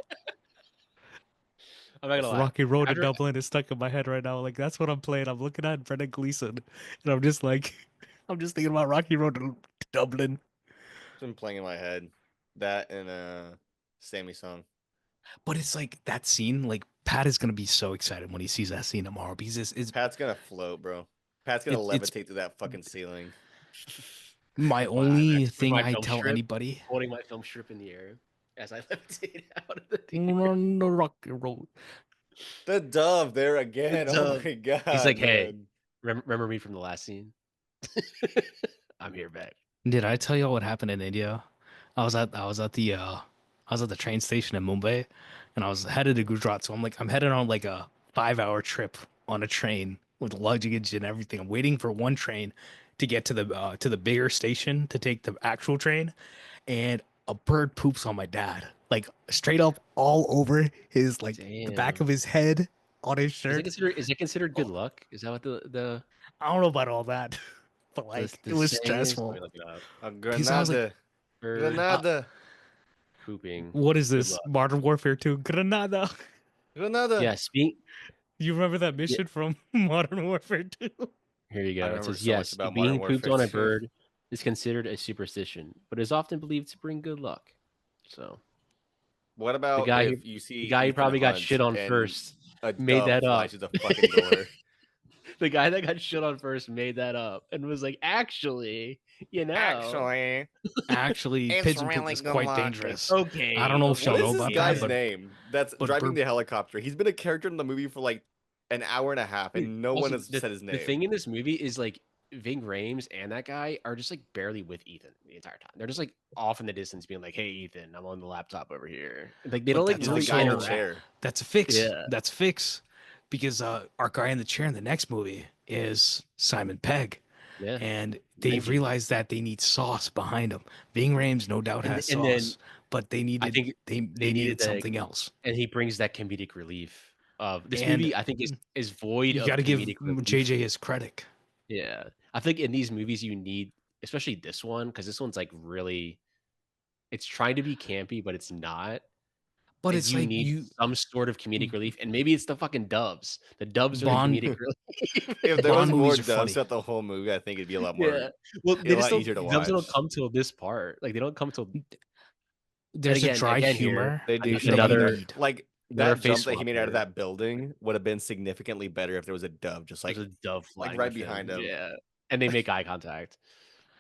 I'm not gonna lie. Rocky Road in After- Dublin is stuck in my head right now. Like that's what I'm playing. I'm looking at Brendan Gleeson, and I'm just like, I'm just thinking about Rocky Road to Dublin. It's been playing in my head. That and Sammy song. But it's like that scene. Like Pat is gonna be so excited when he sees that scene tomorrow because it's Pat's gonna float, bro. Pat's gonna It's- levitate through that fucking ceiling. my Wow, only with thing my I film tell strip, anybody. holding my film strip in the air as I levitate out of the On the Rocky Road. The dove there again. Oh dove. my god. He's like, hey. man. Remember me from the last scene? I'm here back. Did I tell you what happened in India? I was at the train station in Mumbai, and I was headed to Gujarat. So I'm headed on like a 5-hour trip on a train with luggage and everything. I'm waiting for one train to get to the bigger station to take the actual train, and a bird poops on my dad, like straight up all over his like the back Damn. of his head on his shirt. Is it considered good luck? Is that what the I don't know about all that, but like the it was saying is? stressful. Let me look it up. A Because I was like, Granada. Bird Granada. pooping. what is Good this? luck. Modern Warfare 2 Granada. Granada. Yeah, You remember that mission from Modern Warfare 2? here you I go. It remember says so much yes, about being Modern pooped Warfare on a 2. bird is considered a superstition, but is often believed to bring good luck. So What about guy if who- you see the guy who Ethan probably got Hunt shit on and first a made dove that flies up. through the fucking door? The guy that got shit on first made that up and was like, actually, Actually, It's pigeon really poop is good quite luck. dangerous. okay. I don't know if okay, What y'all is know this about guy's that, but- name that's but driving Bur- the helicopter? He's been a character in the movie for like an hour and a half, and no one Also, has said his name. The thing in this movie is like Ving Rhames and that guy are just like barely with Ethan the entire time. They're just like off in the distance, being like, "Hey, Ethan, I'm on the laptop over here." Like they But don't like that's He's the really guy in the also- chair. That's a fix. Yeah. That's a fix. Because our guy in the chair in the next movie is Simon Pegg. Yeah. And they've Thank you. realized that they need sauce behind them. Ving Rhames no doubt And has th- and then sauce, but they needed think they needed needed the- something else. And he brings that comedic relief. Of this And movie, I think is void You of got to give comedic relief. JJ his credit. Yeah, I think in these movies you need, especially this one, because this one's like really, it's trying to be campy, but it's not. But is it's you like need you some sort of comedic relief, and maybe it's the fucking doves. The doves are Bond- the comedic relief. If there was Bond more movies are doves funny. throughout the whole movie, I think it'd be a lot more. Yeah, well, Be a lot don't, easier to the doves don't watch. come till this part. Like they don't come till there's again- a dry again here, humor. They do Another- show another- that, like another that face jump that he swap made out of there. that building would have been significantly better if there was a dove just like there's a dove flying right with behind him. Yeah, and they make eye contact.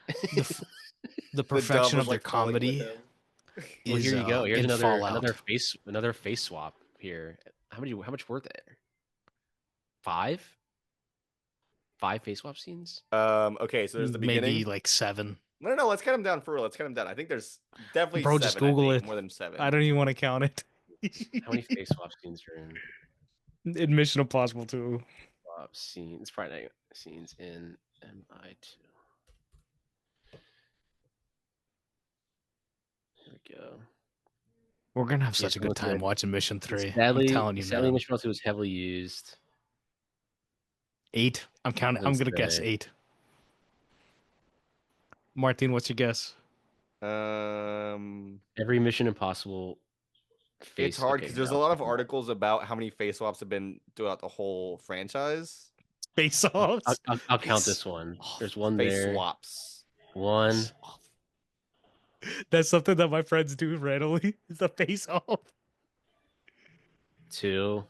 The the dove perfection was of their like falling with comedy him. Well, is here you go. Here's in another Fallout. another face swap here. How much were there? 5 face swap scenes. Okay, so there's the beginning. Maybe like 7. No, let's cut them down for real. Let's cut them down. I think there's definitely Bro, 7, just I Google think, it. more than 7. I don't even want to count it. How many face swap scenes are in In Mission Impossible 2. swap scenes? Probably not scenes in MI2. Here we go. We're gonna have such Yes, a good let's do time it. watching Mission 3. Sadly, I'm telling you, sadly, man. Mission Impossible was heavily used. 8. I'm counting. I'm Doesn't gonna guess say. 8. Martin, what's your guess? Every Mission Impossible. It's hard because there's a lot of articles about how many face swaps have been throughout the whole franchise. Face offs. I'll count Face this one. off. There's one Face there. swaps. One, That's something that my friends do readily. It's a face off. 2,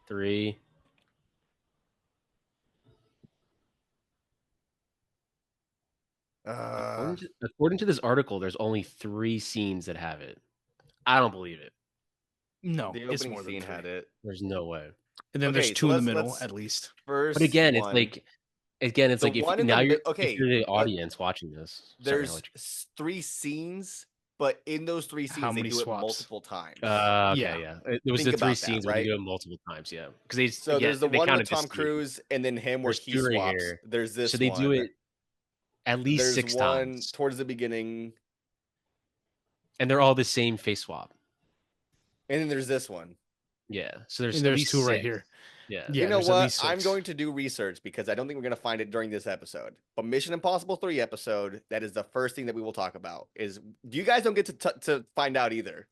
3. According to this article, there's only 3 scenes that have it. I don't believe it. No, The it's opening more than scene 3. had it. There's no way. And then Okay, there's so 2 in the let's- middle let's- at least. First, But again, it's one, like if one in now the you're mid- okay, if you're the audience watching this. Sorry, there's I'll let 3 scenes, but in those 3 How scenes they many do swaps? it multiple times. Okay, yeah. There was Think the 3 about that, scenes where right? they do it multiple times, yeah. Because they So again, there's the they one counted with this Tom scene. Cruise, and then him where There's he 2 right swaps. here. There's this So they one. do it at least There's 6 one times. towards the beginning, And they're all the same face swap. and then there's this one. Yeah. So there's And at there's least 2 right 6. here. Yeah. Yeah, You know there's at what? least I'm 6. going to do research because I don't think we're going to find it during this episode. But Mission Impossible 3 episode, that is the first thing that we will talk about. Is you guys don't get to find out either.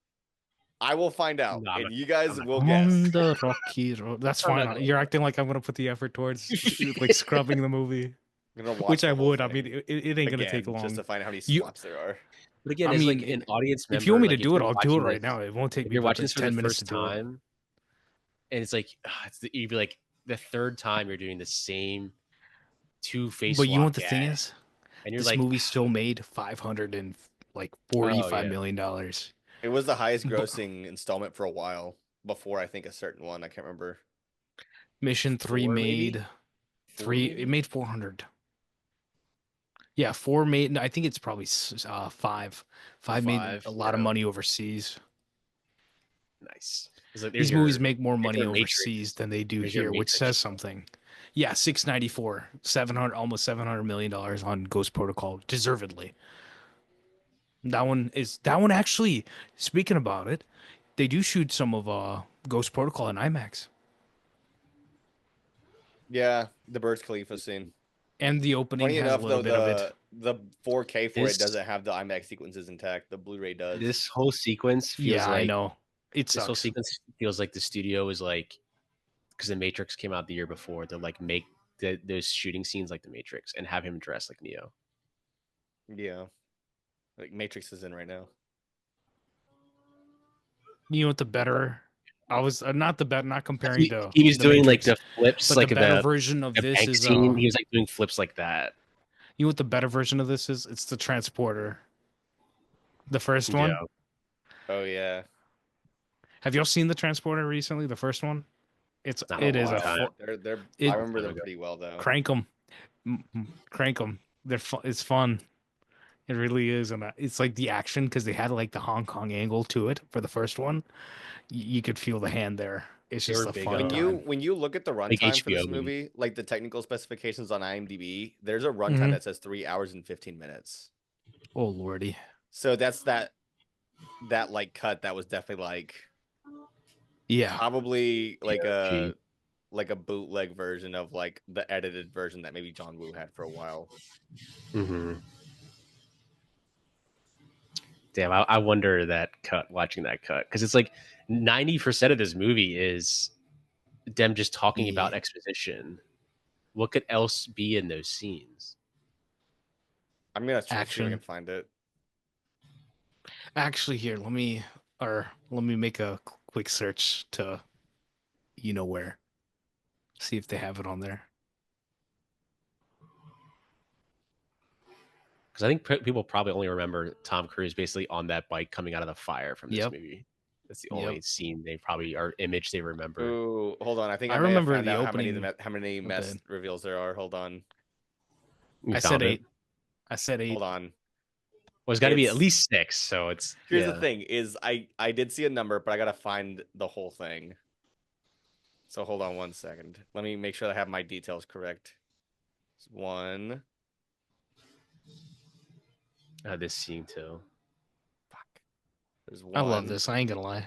I will find out, No, I'm and you guys not will On guess. the rocky road. That's I'm not fine. gonna You're lie. acting like I'm gonna put the effort towards like scrubbing the movie, I'm gonna watch which the I whole would. I thing mean, it ain't gonna take again, long. just to find out how many You- swaps there are. But again, I as mean, like an audience member, If you want me to like, do it, you're I'll do it watching right this- now. It won't take If me you're but watching just this for 10 the minutes first to do it. time, and it's like you'd be like the third time you're doing the same 2 face But you know what swap the thing gag, is? and you're This like, movie still made $545 million dollars. It was the highest But- grossing installment for a while before I think a certain one. I can't remember. Mission 3 4 maybe? made 4 3. maybe? It made 400. Yeah, 4 made. I think it's probably 5. 5 made 5, a lot of yeah. money overseas. nice. It's like, there's These your- movies make more money your Matrix. overseas than they do There's your here, which Matrix. says something. Yeah, 694, 700, almost $700 million on Ghost Protocol, deservedly. That one actually. Speaking about it, they do shoot some of Ghost Protocol in IMAX, Yeah, the Burj Khalifa scene. and the opening Funny has enough, a little though, bit of it. the 4K for This- it doesn't have the IMAX sequences intact. The Blu-ray does. This whole sequence feels Yeah, like I know. It this whole sucks. sequence feels like the studio is like because the Matrix came out the year before. They're like make those shooting scenes like the Matrix and have him dressed like Neo. Yeah, like Matrix is in right now. You know what the better? I was not comparing to. He was the doing Matrix, like the flips, but like the better the version of this bank is. scene. He was like doing flips like that. You know what the better version of this is? It's the transporter. The first one. Yeah. Oh yeah, Have y'all seen the transporter recently? The first one. Not It a is long a time. they're. It- I remember them Time ago. pretty well though. crank them, crank them. They're it's fun. It really is, and it's like the action because they had like the Hong Kong angle to it for the first one. You could feel the hand there. It's They just were a big fun on time. When you look at the Like runtime for this HBO movie. movie, like the technical specifications on IMDb, there's a runtime Mhm. that says 3 hours and 15 minutes. Oh lordy. So that's that like cut that was definitely like Yeah. probably like Yeah, a bootleg version of like the edited version that maybe John Woo had for a while. Mm-hmm. Damn, I wonder watching that cut because it's like 90% of this movie is them just talking about Yeah. exposition. What could else be in those scenes? I'm gonna try to see if I Action. can find it. Actually, here, let me make a quick search to, you know where, see if they have it on there. Because I think people probably only remember Tom Cruise basically on that bike coming out of the fire from this Yep. movie. That's the Yep. only scene they probably or image they remember. Ooh, hold on. I think I I, may have remember found the out opening how many of mess it. reveals there are. Hold on. You I said found it? 8. I said 8. Hold on. Well, it's got to be at It's- least 6. So it's Here's yeah. the thing: is I did see a number, but I gotta find the whole thing. So hold on one second. Let me make sure I have my details correct. It's 1. This scene too. Fuck. There's 1. I love this. I ain't gonna lie.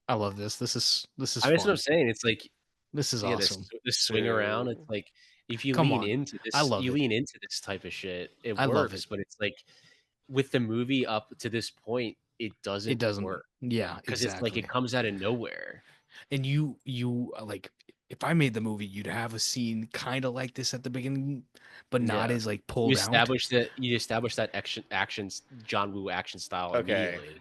I love this. This is I mean, that's fun. what I'm saying. It's like This is yeah, awesome. this swing around. It's like if you Come lean on. into this, I love you it. lean into this type of shit. It I love works, it. but it's like with the movie up to this point, it doesn't. It doesn't work Yeah, because exactly. it's like it comes out of nowhere. And you like if I made the movie, you'd have a scene kind of like this at the beginning, but not Yeah. as like You pulled out. establish that actions John Woo action style Okay. immediately.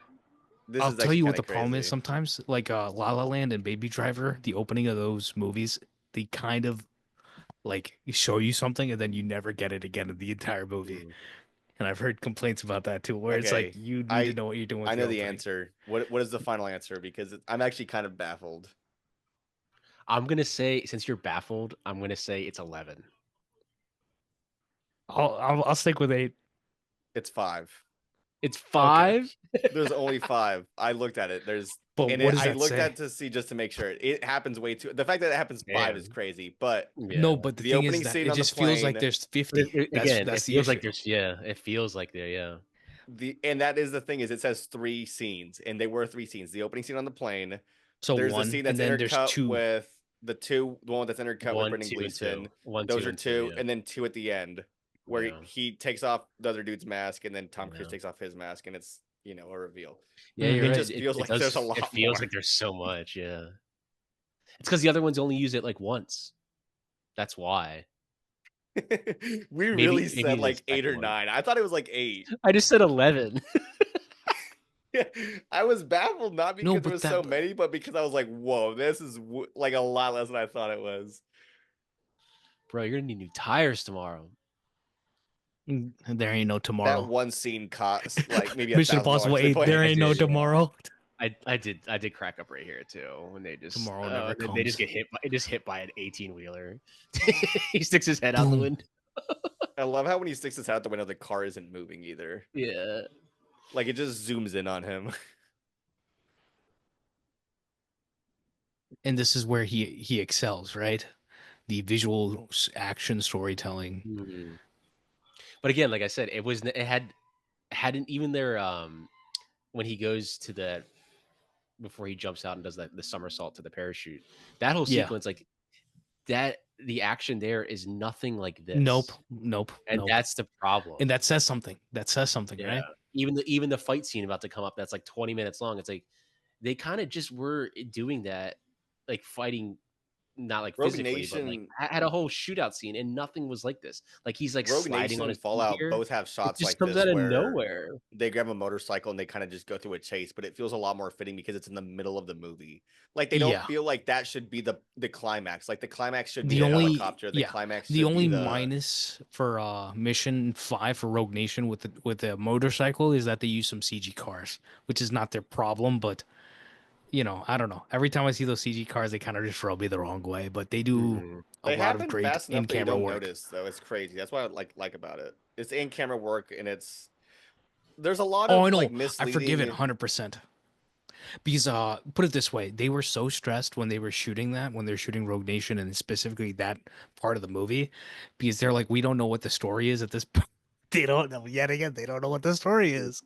This I'll is tell actually you what kinda the problem is crazy. sometimes, like La La Land and Baby Driver, the opening of those movies, they kind of like show you something and then you never get it again in the entire movie. Mm. And I've heard complaints about that too, where it's like Okay. you need to I know what you're doing with I the know the opening. answer. What is the final answer? Because I'm actually kind of baffled. I'm gonna say, since you're baffled, I'm gonna say it's 11. I'll stick with 8. It's 5. It's Okay. 5. There's only 5. I looked at it. But what does I that looked say? at to see just to make sure. It happens way too. The fact that it happens 5 is Damn. crazy, but Yeah. No, but the the thing is opening that scene it on the just feels like plane, there's But 50. again, That's it the feels issue. like there's it feels like there, yeah. and that is the thing is it says 3 scenes, and they were 3 scenes. The opening scene on the plane. So There's a one, scene and that's then there's intercut 2. with the one that's intercut with 1, Brendan 2, and Gleeson. 2. 1, Those 2, are and 2, 2, yeah. and then 2 at the end, where Yeah. he takes off the other dude's mask, and then Tom Cruise Yeah. takes off his mask, and it's a reveal. Yeah, Mhm. you're It right. just feels It like does, there's a lot it feels more. like there's so much, yeah. It's because the other ones only use it like once. That's why. We Maybe really maybe said the like 8 or second one. 9. I thought it was like 8. I just said 11. I was baffled not because No, there but was that so many, but because I was like, "Whoa, this is like a lot less than I thought it was." Bro, you're gonna need new tires tomorrow. there ain't no That tomorrow. one scene cost like maybe Mission $1,000 Impossible to 8. play. There I ain't no did, yeah. tomorrow. I did crack up right here too when they just Tomorrow never they just comes. get hit by an 18-wheeler. He sticks his head out the Boom. window. I love how when he sticks his head out the window, the car isn't moving either. Yeah. Like it just zooms in on him. And this is where he excels, right? The visual action storytelling. Mhm. But again, like I said, hadn't even their when he goes to the before he jumps out and does the somersault to the parachute. That whole Yeah. sequence, like that, the action there is nothing like this. Nope. And that's the problem. And that says something. That says something, Yeah. right? Even the fight scene about to come up that's like 20 minutes long. It's like they kind of just were doing that, like fighting, not like Rogue physically, but like Nation, had a whole shootout scene, and nothing was like this. Like he's like Rogue sliding Nation on and his Fallout gear. both have It shots just like comes this out of where nowhere. they grab a motorcycle and they kind of just go through a chase, but it feels a lot more fitting because it's in the middle of the movie. Like they don't Yeah. feel like that should be the climax. Like the climax should be The a only helicopter. The climax should the only be the minus for Mission 5 for Rogue Nation with the motorcycle is that they use some CG cars, which is not their problem, but I don't know. Every time I see those CG cars, they kind of just rub me the wrong way, but they do Mhm. a They lot of happen great fast enough that you in-camera don't work. notice, though. It's crazy. That's what I like about it. It's in camera work, and there's a lot Oh, of I know. like I forgive it misleading. 100%. Because put it this way, they were so stressed when they were shooting when they were shooting Rogue Nation and specifically that part of the movie, because they're like, we don't know what the story is at this point. They don't know yet again. They don't know what the story is,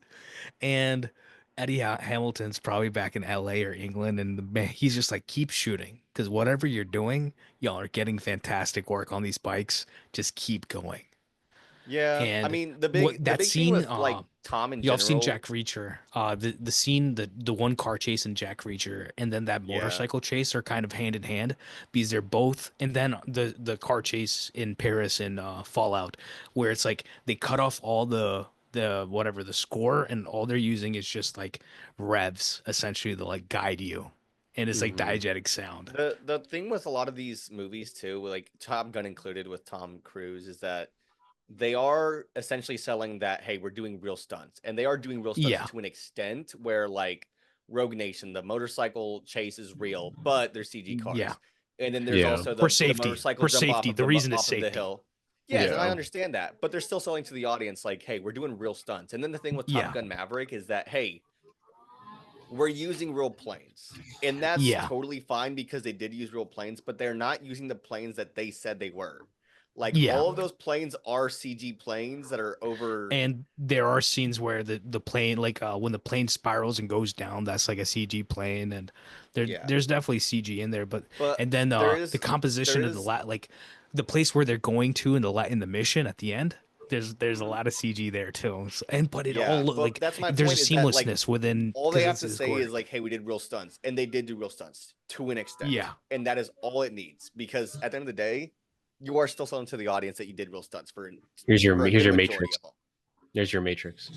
and Eddie Hamilton's probably back in LA or England, and he's just like, keep shooting because whatever you're doing, y'all are getting fantastic work on these bikes. Just keep going. Yeah, I And mean the what big that thing scene, with like Tom in y'all seen general. Jack Reacher. The scene, the one car chase in Jack Reacher, and then that Yeah. motorcycle chase are kind of hand in hand because they're both. And then the car chase in Paris in Fallout, where it's like they cut off all the whatever the score, and all they're using is just like revs essentially to like guide you, and it's like Mhm. diegetic sound. The thing with a lot of these movies too, like Top Gun included with Tom Cruise, is that they are essentially selling that, hey, we're doing real stunts, and they are doing real stunts Yeah. to an extent where like Rogue Nation, the motorcycle chase is real, but they're CG cars. Yeah. And then there's Yeah. also For the safety. motorcycle For jump safety. off of The reason is off of the safety. hill. Yes, and I Yeah. understand that, but they're still selling to the audience like, hey, we're doing real stunts. And then the thing with Top Yeah. Gun Maverick is that, hey, we're using real planes, and that's Yeah. totally fine because they did use real planes, but they're not using the planes that they said they were. Like Yeah. all of those planes are CG planes that are over. And there are scenes where the plane, like when the plane spirals and goes down, that's like a CG plane, and Yeah. there's definitely CG in there. But and then there is the composition of the is- like the place where they're going to in the mission at the end, there's a lot of CG there too, but it Yeah, all but like that's my there's a point, is that, like, seamlessness within. all they 'cause have it's to his say work. is like, "Hey, we did real stunts," and they did do real stunts to an extent. Yeah. And that is all it needs, because at the end of the day, you are still selling to the audience that you did real stunts for a Here's your good majority Matrix. of them. There's your Matrix.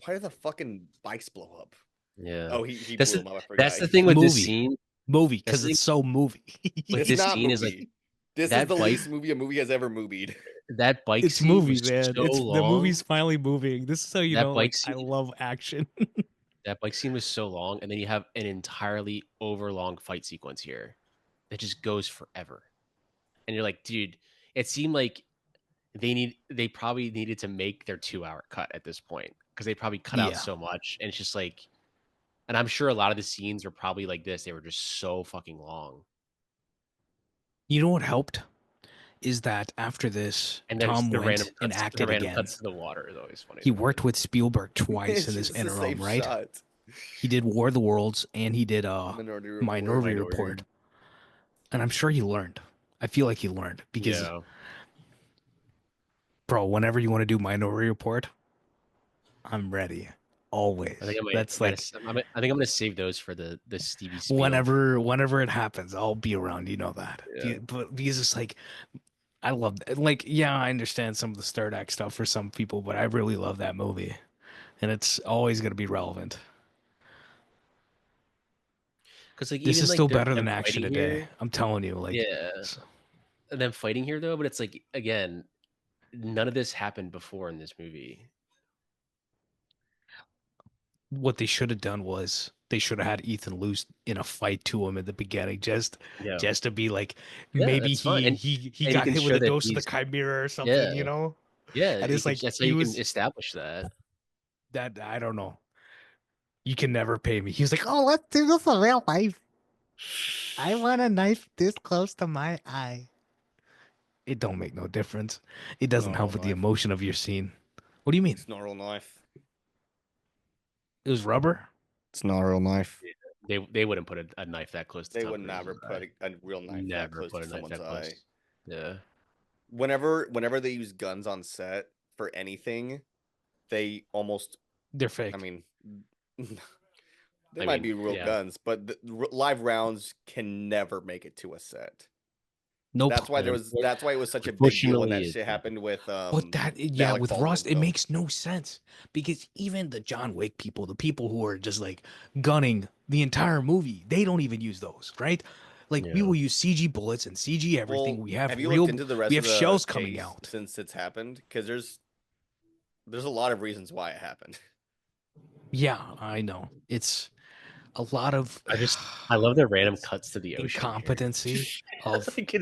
Why did the fucking bikes blow up? Yeah. Oh, he That's blew the, them up. I forgot. that's the thing with this Movie. scene. Movie, That's because the it's so movie. With It's this not scene is like movie. This is that the bike. least movie a movie has ever movied. That bike It's scene movie, was man. so It's long. the movie's finally moving. This is how you That know, bike like, I scene- love action. That bike scene was so long, and then you have an entirely overlong fight sequence here that just goes forever. And you're like, dude, it seemed like they probably needed to make their 2-hour cut at this point, because they probably cut out Yeah. so much, and it's just like, and I'm sure a lot of the scenes were probably like this. They were just so fucking long. You know what helped is that after this, And then Tom the went random and cuts, the acted random again. cuts to the water is always funny. He to me. worked with Spielberg twice It's in this just the same interim, right? shot. He did War of the Worlds and he did Minority Report. Minority Report. And I'm sure he learned. I feel like he learned because, Yeah. bro, whenever you want to do Minority Report, I'm ready. Always. I think I might. That's like I think I'm gonna save those for the Stevie Spiel. whenever it happens, I'll be around. You know that. Yeah. But because it's like, I love that. Like, yeah, I understand some of the Third Act stuff for some people, but I really love that movie, and it's always gonna be relevant. Because like This even is like still them better than Action fighting Today. here, I'm telling you, like, yeah, and them fighting here though. But it's like, again, none of this happened before in this movie. what they should have done was they should have had Ethan Luce in a fight to him at the beginning, just Yeah, to be like, Yeah, maybe that's fine. And he you got can hit show with a that dose of the he's chimera or something, yeah, you know? yeah. And it's like That's how he you was can establish that. that I don't know. You can never pay me. He was like, oh, let's do this in real life. I want a knife this close to my eye. It don't make no difference. It doesn't help with the knife. emotion of your scene. What do you mean? Snarl knife. It was rubber? It's not a real knife. They wouldn't put a knife that close to They Tom would Cruise's never eye. put a real knife that Never close put to a knife someone's that eye. close. Yeah, Whenever they use guns on set for anything, they almost. They're fake. I mean, they I might mean, be real yeah. guns, but the live rounds can never make it to a set. nope. That's why Yeah, that's why it was such a big deal when that unfortunately, shit happened with But Alec with Baldwin Rust, it film. makes no sense because even the John Wick people, the people who are just like gunning the entire movie, they don't even use those, right? Like we Yeah. will use CG bullets and CG everything. Well, we have you real, looked into the rest we of have the shells coming case out. since it's happened? Because there's a lot of reasons why it happened. Yeah, I know. It's a lot of I love the random cuts to the ocean. here. incompetency of Like,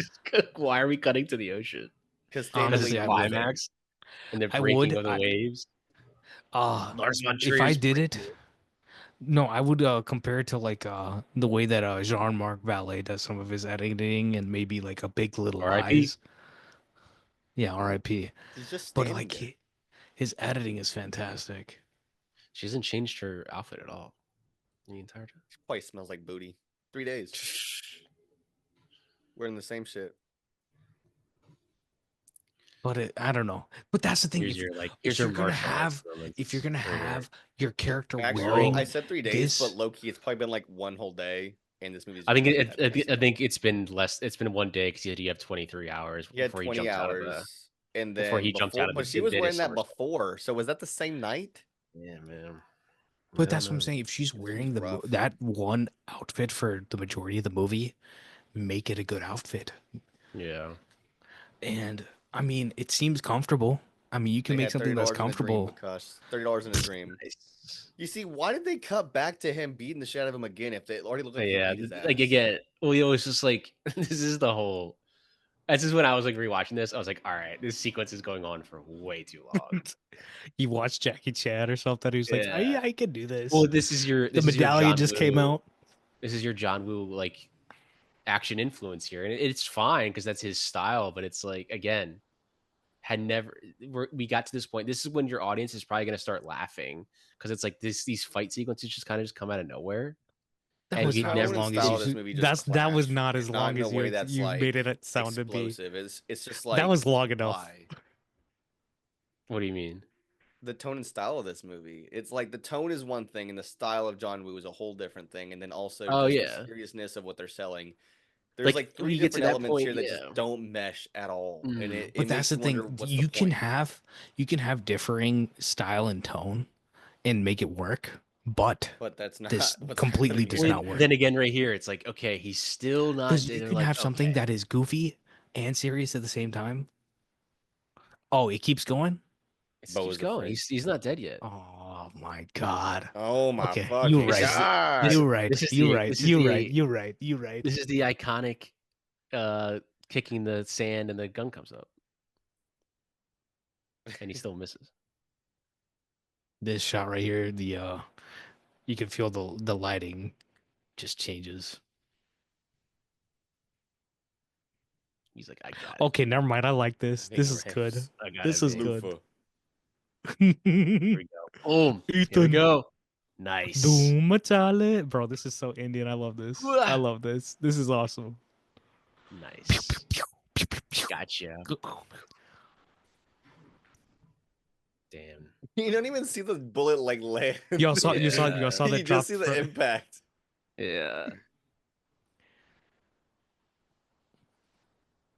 why are we cutting to the ocean? Because Honestly, Stanley I was would. Climax and the I breaking would. of the waves. Lars von If I Trier's did it, no, I would compare it to like the way that Jean-Marc Vallée does some of his editing and maybe like a Big Little R.I.P.. Lies. Yeah, R.I.P. He's just But standing like there. his editing is fantastic. She hasn't changed her outfit at all the entire time. She probably smells like booty. 3 days. Wearing the same shit. But I don't know. But that's the thing. Here's If, your like. if Here's you're your gonna martial arts have, moments if you're gonna right here. have your character Actually, wearing, I said 3 days, this- but low key, it's probably been like one whole day. And this movie's. I think probably had days. I think it's been less. It's been one day because you have 23 hours He had before he 20 jumps out of hours, the. and then before he jumped out of but the she was Data wearing that Source. before. So was that the same night? Yeah, man. But that's what I'm saying. If she's wearing rough. that one outfit for the majority of the movie, make it a good outfit. Yeah. And I mean, it seems comfortable. I mean, you can They make had something that's $30 in a dream, comfortable. Because $30 in a dream. You see, why did they cut back to him beating the shit out of him again if they already looked like Yeah, he beat his ass? like again, well, it was just like this is the whole. This is when I was like rewatching this. I was like, all right, this sequence is going on for way too long. You watch Jackie Chan or something. He's like, Yeah. I can do this. Well, this is your the this is your medallion John just came Woo- out. This is your John Woo like action influence here, and it's fine because that's his style. But it's like again, we got to this point. This is when your audience is probably going to start laughing because it's like these fight sequences just kind of just come out of nowhere. That And was we not never- as long style as of this you, movie just that was clashed, not as not in long a as way you, that's, you like, made it sound to be. Explosive. It's just like That was long enough. why? What do you mean? The tone and style of this movie. It's like the tone is one thing, and the style of John Woo is a whole different thing. And then also Oh just the yeah, seriousness of what they're selling. There's like like when three you get to different that elements point, here that just yeah. don't mesh at all, and Mm. it But that's makes the you wonder thing. what's the point. You can have differing style and tone and make it work, but But that's not this what's completely happening does here. Well, not work. then again, right here, it's like okay, he's still not. Because you They're can like have something okay, that is goofy and serious at the same time. Oh, it keeps going. it Bo keeps is going. afraid. He's not dead yet. Oh my god. Oh my Okay, you're fucking This right. is this god! You're right. this is You're the right. this is You're right. the You're right. You're right. this is the iconic kicking the sand and the gun comes up and he still misses. This shot right here, you can feel the lighting just changes. He's like, I got it. Okay, never mind. I like this. Big This is good. riffs. I got This it, is baby. good. Lufa. Here we go. Boom. Here we Ethan. go. Nice. Doom Matale. Bro, this is so Indian. I love this. I love this. This is awesome. Nice. Gotcha. Damn. You don't even see the bullet like land. Y'all saw you saw that You drop just see the fr- impact. Yeah.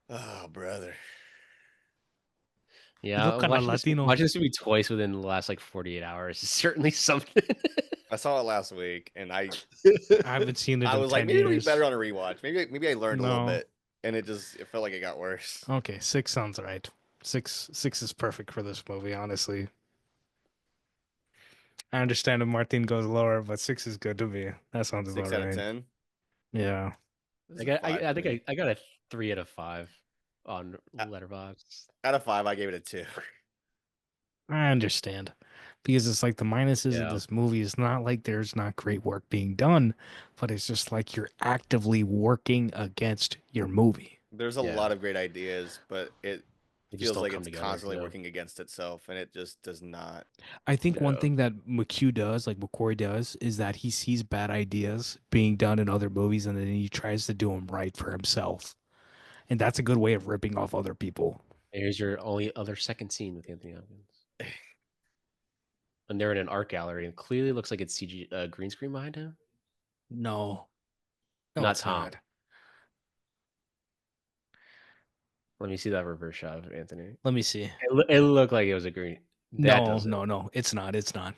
Oh, brother. Yeah. look kinda Latino. Watching this movie twice within the last like 48 hours is certainly something. I saw it last week, and I haven't seen it I in was 10 like, maybe it'll be years. better on a rewatch. Maybe I learned a little No. bit, and it felt like it got worse. Okay, 6 sounds right. 6 is perfect for this movie, honestly. I understand if Martin goes lower, but 6 is good to me. That sounds 6 about out of right. 10. Yeah. This I is a got. 5 I for me. think I got a 3 out of 5 on Letterboxd. Out of 5, I gave it a 2. I understand. Because it's like the minuses of Yeah. this movie is not like there's not great work being done, but it's just like you're actively working against your movie. There's a Yeah. lot of great ideas, but it They just feels don't like come it's together. constantly Yeah. working against itself, and it just does not. I think one No. thing that McHugh does, like McQuarrie does, is that he sees bad ideas being done in other movies and then he tries to do them right for himself. And that's a good way of ripping off other people. Here's your only other second scene with Anthony Hopkins. And they're in an art gallery, and clearly looks like it's CG green screen behind him. No. Not it's Tom. Let me see that reverse shot of Anthony. Let me see. It looked like it was a green. That doesn't. No. It's not. It's not.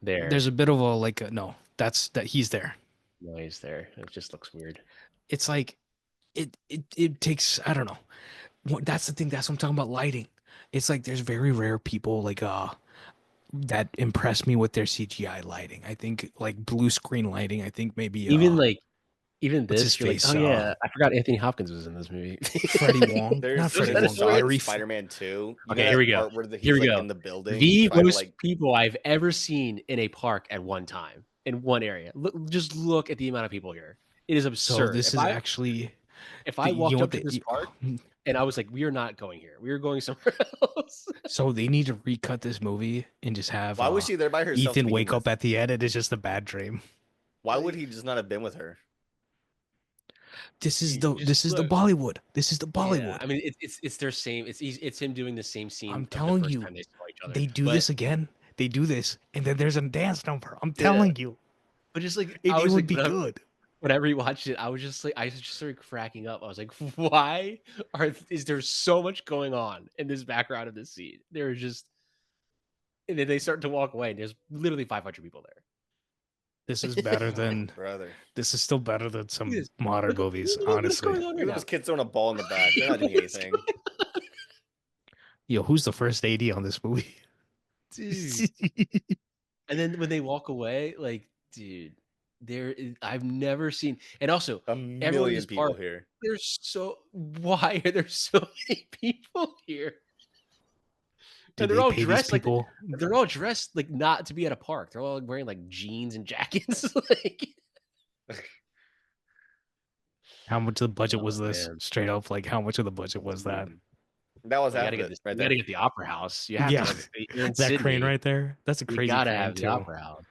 There. There's a bit of a like no. That's that he's there. No, he's there. It just looks weird. It's like it takes I don't know. That's the thing. That's what I'm talking about lighting. It's like there's very rare people like that impress me with their CGI lighting. I think like blue screen lighting. I think maybe Even what's his this, you're like, face? oh yeah, I forgot Anthony Hopkins was in this movie. Freddie Wong. There's Not Freddie that Wong. shot Larry. in Spider-Man 2. Okay, here we go. Where he's Here we like go. in the building. The trying to, most like, people I've ever seen in a park at one time in one area. Just look at the amount of people here. It is absurd. So this is actually if I you walked know up to what this the- park and I was like, we are not going here. We are going somewhere else. So they need to recut this movie and just have why was she there by herself? to Ethan begin wake up with? at the end and it's just a bad dream. Why would he just not have been with her? This is You the just this is the look. Bollywood. This is the Yeah, Bollywood. I mean, it's their same. It's him doing the same scene. I'm of the telling first you, time they saw each other. They do But- this again. They do this, and then there's a dance number. I'm telling you, But just like it I was would like, be when I- good. When I rewatched it, I was just started cracking up. I was like, why is there so much going on in this background of this scene? There's just, and then they start to walk away, and there's literally 500 people there. This is better than. Brother. This is still better than some Look at this. modern movies. Look what's Honestly, going on Look right at now. those kids throwing a ball in the back. They're not doing What's anything. going yo, who's the first AD on this movie? Dude. And then when they walk away, like, dude, I've never seen, and also A in million this people park- here. why are there so many people here? Do And they're they all pay these dressed like people? they're all dressed like not to be at a park. They're all like, wearing like jeans and jackets. Like, How much of the budget Oh, was this? man. Straight up, like how much of the budget was that? That was you half gotta of get it this. right You there. gotta get the opera house. You have Yeah. to. You're in That crane Sydney. right there. That's a You crazy gotta crane have the too. opera house.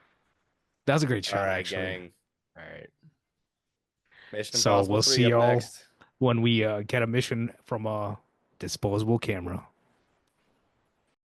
That was a great shot, All right, actually. gang. All right. Mission So Impossible we'll 3 see up y'all next. When we get a mission from a disposable camera.